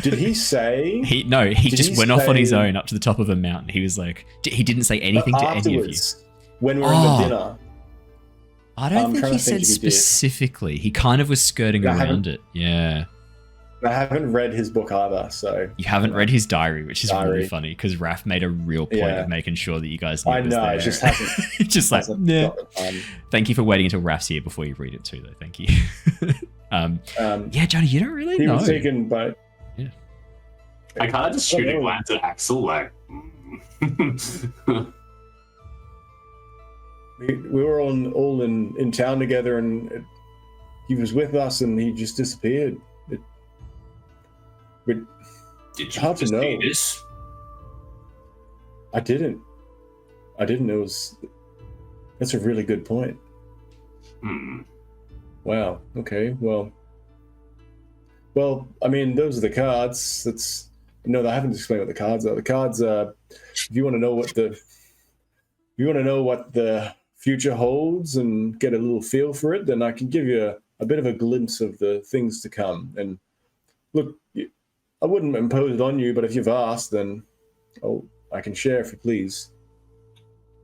Speaker 11: Did he say?
Speaker 6: He just went off on his own up to the top of a mountain. He was like, he didn't say anything to any of you.
Speaker 11: When we were in the dinner.
Speaker 6: I don't think he said specifically. He kind of was skirting around it. Yeah.
Speaker 11: I haven't read his book either, so...
Speaker 6: You haven't read his diary, which is really funny, because Raph made a real point of making sure that you guys knew
Speaker 11: I know, it just hasn't...
Speaker 6: just like, nah. Thank you for waiting until Raph's here before you read it too, though. Thank you. Yeah, Johnny, you don't really know.
Speaker 11: He was taken by...
Speaker 6: Yeah.
Speaker 8: I kind of just shooting a glance at Axel, like...
Speaker 11: We were all in town together, and he was with us, and he just disappeared.
Speaker 8: Did you
Speaker 11: hard to know.
Speaker 8: This?
Speaker 11: I didn't. It was... That's a really good point. Wow. Okay. Well, I mean, those are the cards. No, I haven't explained what the cards are. The cards are, if you want to know what the future holds and get a little feel for it, then I can give you a bit of a glimpse of the things to come. And look, I wouldn't impose it on you, but if you've asked, then I can share if you please.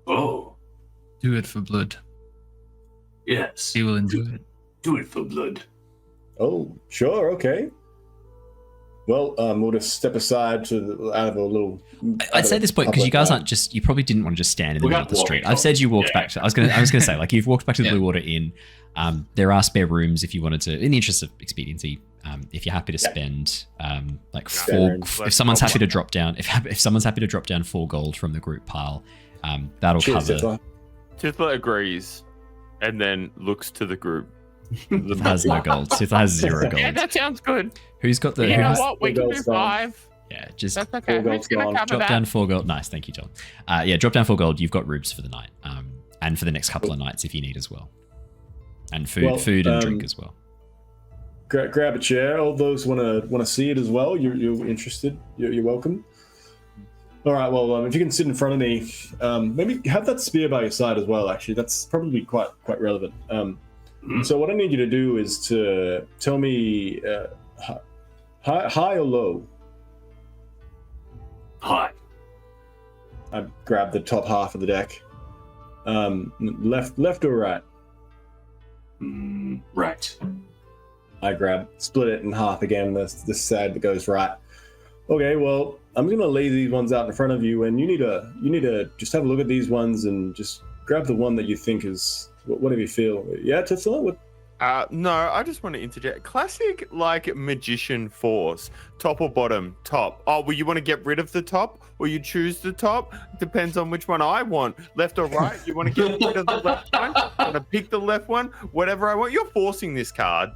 Speaker 8: Oh.
Speaker 10: Do it for blood.
Speaker 8: Yes.
Speaker 10: He will enjoy it.
Speaker 8: Do it for blood.
Speaker 11: Oh, sure, okay. Well, we'll just step aside out of a little...
Speaker 6: I'd say at this point, because you guys aren't just... You probably didn't want to just stand in the middle of the street. I've said you walked back to... I was going to say, like, you've walked back to the Blue Water Inn. There are spare rooms if you wanted to, in the interest of expediency, if you're happy to spend, like, if someone's happy to drop down... If someone's happy to drop down 4 gold from the group pile, that'll cover...
Speaker 11: Tithla.
Speaker 12: Tithla agrees and then looks to the group.
Speaker 6: Tithla has no gold. Tithla has 0 gold.
Speaker 1: Yeah, that sounds good.
Speaker 6: Who's got the...
Speaker 1: You know what? We can do 5.
Speaker 6: Yeah, just
Speaker 1: That's okay.
Speaker 11: 4 gold's
Speaker 1: Who's gonna
Speaker 11: gone.
Speaker 1: cover
Speaker 6: drop
Speaker 1: that?
Speaker 6: down 4 gold. Nice, thank you, Tom. Yeah, drop down 4 gold. You've got rubes for the night, and for the next couple of nights if you need as well, and food and drink as well.
Speaker 11: Grab a chair. All those want to see it as well. You're interested. You're welcome. All right. Well, if you can sit in front of me, maybe have that spear by your side as well. Actually, that's probably quite relevant. So what I need you to do is to tell me high or low.
Speaker 8: Hi.
Speaker 11: I grab the top half of the deck. Left or right?
Speaker 8: Right.
Speaker 11: I split it in half again. This side that goes right. Okay, well, I'm gonna lay these ones out in front of you, and you need to just have a look at these ones and just grab the one that you think is whatever you feel. Yeah, Tithla? What?
Speaker 12: No, I just want to interject. Classic, like, magician force. Top or bottom? Top. Oh, well, you want to get rid of the top? Or you choose the top? Depends on which one I want. Left or right? You want to get rid of the left one? You want to pick the left one? Whatever I want. You're forcing this card.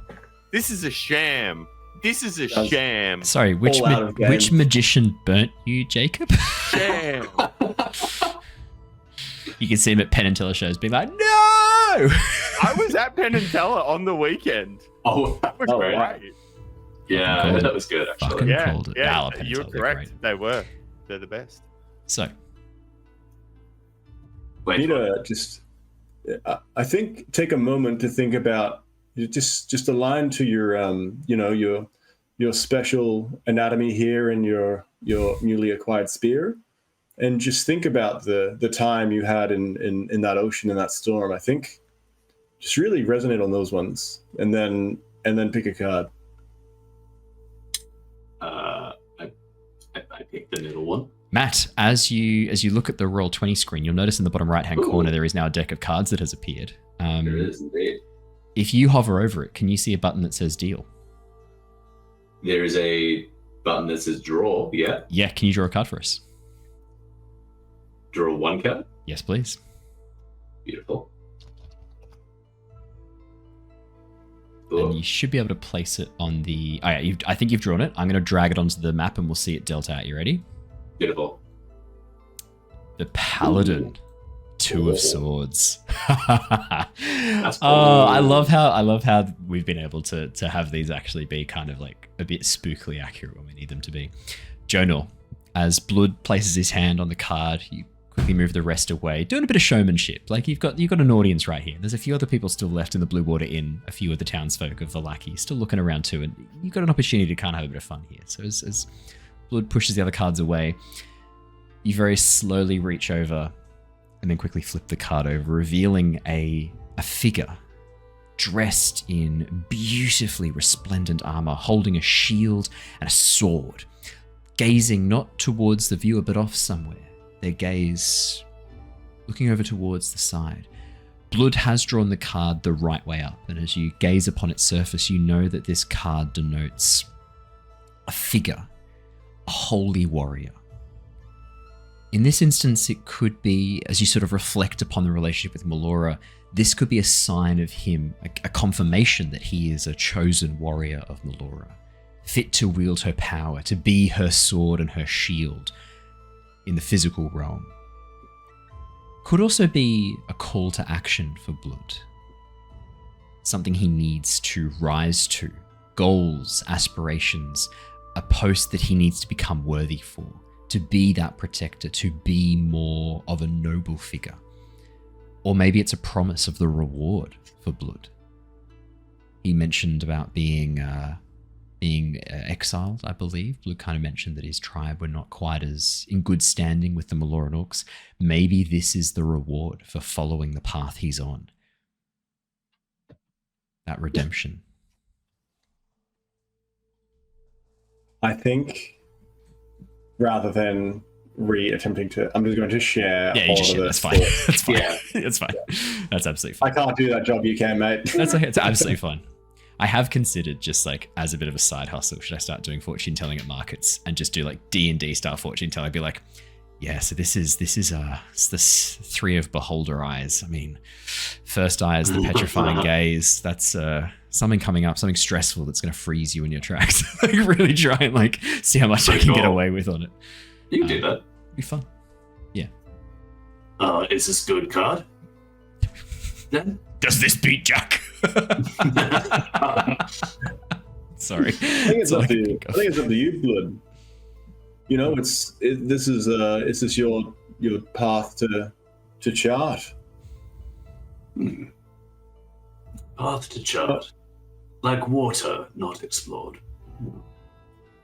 Speaker 12: This is a sham. This is a sham.
Speaker 6: Sorry, which magician burnt you, Jacob?
Speaker 12: Sham.
Speaker 6: You can see him at Penn and Teller shows being like, no!
Speaker 12: I was at Penn and Teller on the weekend.
Speaker 8: Oh,
Speaker 12: That was great.
Speaker 11: wow.
Speaker 8: yeah, I heard that was good actually.
Speaker 6: Fucking
Speaker 12: Yeah,
Speaker 6: called it.
Speaker 12: yeah,
Speaker 6: Nah, Penn and
Speaker 12: you were
Speaker 6: Teller, they're
Speaker 12: correct.
Speaker 6: great.
Speaker 12: They were. They're the best.
Speaker 6: So,
Speaker 11: You need to just, I think, take a moment to think about just align to your your special anatomy here and your newly acquired spear, and just think about the time you had in that ocean, in that storm. I think just really resonate on those ones, and then pick a card.
Speaker 8: I picked the middle one.
Speaker 6: Matt, as you look at the Roll20 screen, you'll notice in the bottom right-hand corner there is now a deck of cards that has appeared.
Speaker 8: There is indeed.
Speaker 6: If you hover over it, can you see a button that says deal?
Speaker 8: There is a button that says draw. Yeah.
Speaker 6: Yeah, can you draw a card for us?
Speaker 8: Draw one card.
Speaker 6: Yes, please.
Speaker 8: Beautiful.
Speaker 6: And you should be able to place it on the... Oh, yeah, I think you've drawn it. I'm going to drag it onto the map and we'll see it dealt out. You ready?
Speaker 8: Beautiful.
Speaker 6: The Paladin. Two of Swords.
Speaker 8: That's cool.
Speaker 6: Oh, I love how we've been able to have these actually be kind of like a bit spookily accurate when we need them to be. Jonor, as Blood places his hand on the card, you quickly move the rest away, doing a bit of showmanship. Like you've got an audience right here. There's a few other people still left in the Blue Water Inn, a few of the townsfolk of Vallaki still looking around too, and you've got an opportunity to kind of have a bit of fun here. So as Blood pushes the other cards away, you very slowly reach over and then quickly flip the card over, revealing a figure dressed in beautifully resplendent armor, holding a shield and a sword, gazing not towards the viewer but off somewhere, their gaze looking over towards the side. Blood has drawn the card the right way up, and as you gaze upon its surface, you know that this card denotes a figure, a holy warrior. In this instance, it could be, as you sort of reflect upon the relationship with Meloran, this could be a sign of him, a confirmation that he is a chosen warrior of Meloran, fit to wield her power, to be her sword and her shield in the physical realm. Could also be a call to action for Blood. Something he needs to rise to, goals, aspirations, a post that he needs to become worthy for. To be that protector, to be more of a noble figure. Or maybe it's a promise of the reward for Blood. He mentioned about being exiled, I believe. Blood kind of mentioned that his tribe were not quite as in good standing with the Meloran Orcs. Maybe this is the reward for following the path he's on. That redemption.
Speaker 11: I think, rather than attempting to, I'm just going to share.
Speaker 6: Yeah, you
Speaker 11: all
Speaker 6: just
Speaker 11: of
Speaker 6: share.
Speaker 11: it
Speaker 6: That's fine.
Speaker 11: for-
Speaker 6: That's fine.
Speaker 11: Yeah.
Speaker 6: That's fine. That's absolutely fine.
Speaker 11: I can't do that job. You can, mate.
Speaker 6: That's okay. It's absolutely fine. I have considered just like as a bit of a side hustle, should I start doing fortune telling at markets and just do like D&D style fortune telling? I'd be like, yeah, so this is it's this 3 of beholder eyes. I mean, First eye is the petrifying gaze. That's something coming up, something stressful that's going to freeze you in your tracks. Like really try and like see how much I can get away with on it.
Speaker 8: You can do that.
Speaker 6: It'd be fun. Yeah.
Speaker 8: Is this good card? Then?
Speaker 6: Does this beat Jack? Sorry.
Speaker 11: I think it's up to you. I think it's up to you, Blood. You know, this is your path to chart.
Speaker 8: Path to chart. Like water not explored.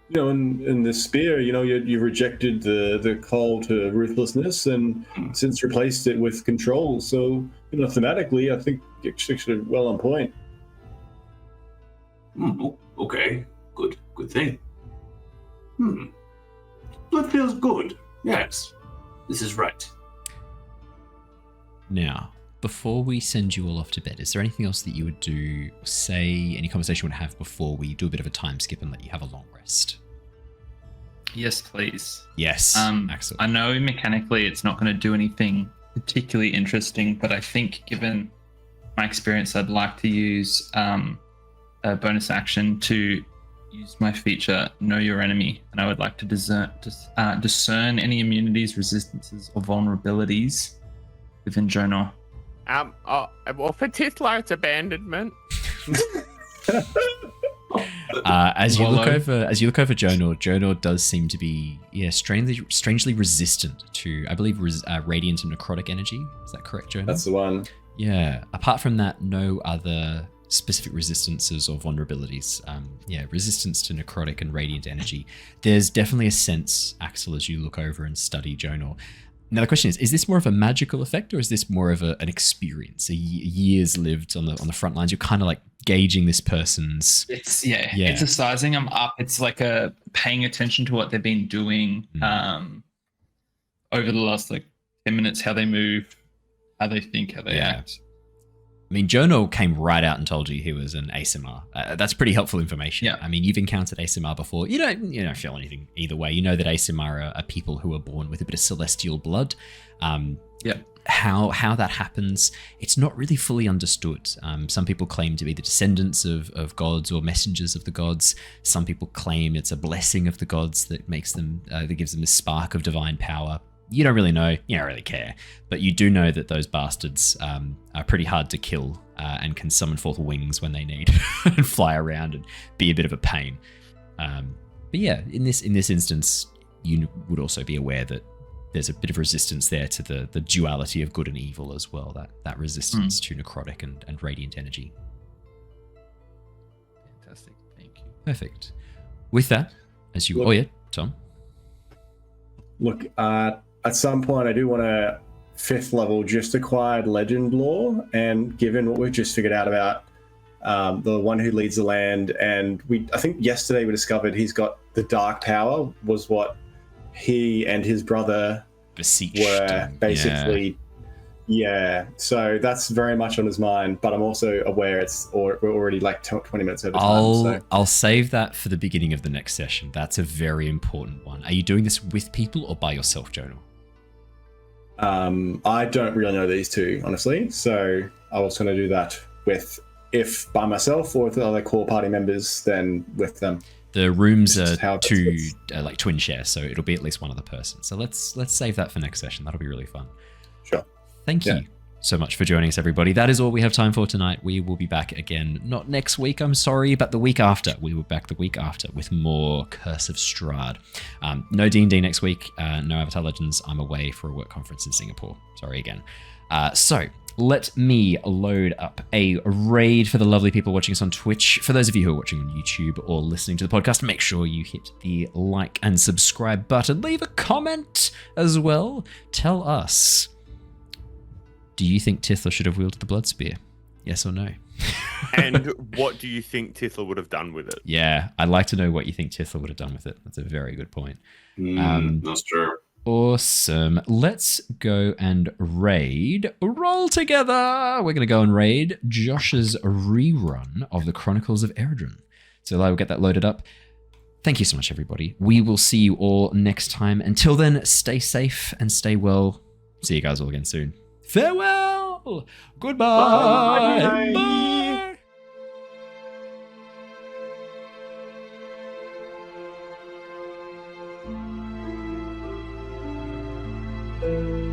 Speaker 11: You know, in the spear, you know, you rejected the call to ruthlessness and since replaced it with control. So, you know, thematically, I think it's actually well on point.
Speaker 8: Okay, good thing. Blood feels good. Yes, this is right.
Speaker 6: Now, before we send you all off to bed, is there anything else that you would do, say, any conversation you would have before we do a bit of a time skip and let you have a long rest?
Speaker 10: Yes, please.
Speaker 6: Yes, Axel.
Speaker 10: I know mechanically it's not going to do anything particularly interesting, but I think given my experience, I'd like to use a bonus action to use my feature, Know Your Enemy, and I would like to discern any immunities, resistances, or vulnerabilities within Jonor.
Speaker 1: Well, for Tithla, it's abandonment.
Speaker 6: As you look over Jonor does seem to be strangely resistant to, I believe, radiant and necrotic energy. Is that correct, Jonor?
Speaker 11: That's the one.
Speaker 6: Yeah. Apart from that, no other specific resistances or vulnerabilities. Resistance to necrotic and radiant energy. There's definitely a sense, Axel, as you look over and study Jonor. Now the question is this more of a magical effect or is this more of an experience, years lived on the front lines? You're kind of like gauging this person's...
Speaker 10: It's a sizing them up. It's like a paying attention to what they've been doing over the last 10 minutes, how they move, how they think, how they act.
Speaker 6: I mean, Jonor came right out and told you he was an Aasimar. That's pretty helpful information.
Speaker 10: Yeah.
Speaker 6: I mean, you've encountered Aasimar before. You don't feel anything either way. You know that Aasimar are people who are born with a bit of celestial blood. How that happens, it's not really fully understood. Some people claim to be the descendants of gods or messengers of the gods. Some people claim it's a blessing of the gods that makes them, that gives them this spark of divine power. You don't really know, you don't really care, but you do know that those bastards are pretty hard to kill and can summon forth wings when they need and fly around and be a bit of a pain. But yeah, in this instance, you would also be aware that there's a bit of resistance there to the duality of good and evil as well, that resistance to necrotic and radiant energy.
Speaker 10: Fantastic, thank you.
Speaker 6: Perfect. With that, as you... Tom?
Speaker 11: Look, at some point, I do want a 5th level just acquired legend lore, and given what we've just figured out about the one who leads the land, and I think yesterday we discovered he's got the dark power, was what he and his brother were basically. Yeah, so that's very much on his mind, but I'm also aware we're already 20 minutes over time.
Speaker 6: I'll save that for the beginning of the next session. That's a very important one. Are you doing this with people or by yourself, Jonor?
Speaker 11: I don't really know these two, honestly, so I was going to do that if by myself or with the other core party members, then with them.
Speaker 6: The rooms are two twin shares, so it'll be at least one other person. So let's save that for next session. That'll be really fun.
Speaker 11: Sure.
Speaker 6: Thank you so much for joining us, everybody. That is all we have time for tonight. We will be back again, not next week, I'm sorry, but the week after. We will be back the week after with more Curse of Strahd. No D&D next week, no Avatar Legends. I'm away for a work conference in Singapore. Sorry again. So let me load up a raid for the lovely people watching us on Twitch. For those of you who are watching on YouTube or listening to the podcast, make sure you hit the like and subscribe button. Leave a comment as well. Tell us, do you think Tithla should have wielded the blood spear? Yes or no?
Speaker 12: And what do you think Tithla would have done with it?
Speaker 6: Yeah, I'd like to know what you think Tithla would have done with it. That's a very good point.
Speaker 8: That's true.
Speaker 6: Awesome. Let's go and raid RollTogether. We're going to go and raid Josh's rerun of the Chronicles of Eredrin. So I will get that loaded up. Thank you so much, everybody. We will see you all next time. Until then, stay safe and stay well. See you guys all again soon. Farewell! all. Goodbye. Bye.
Speaker 4: Bye.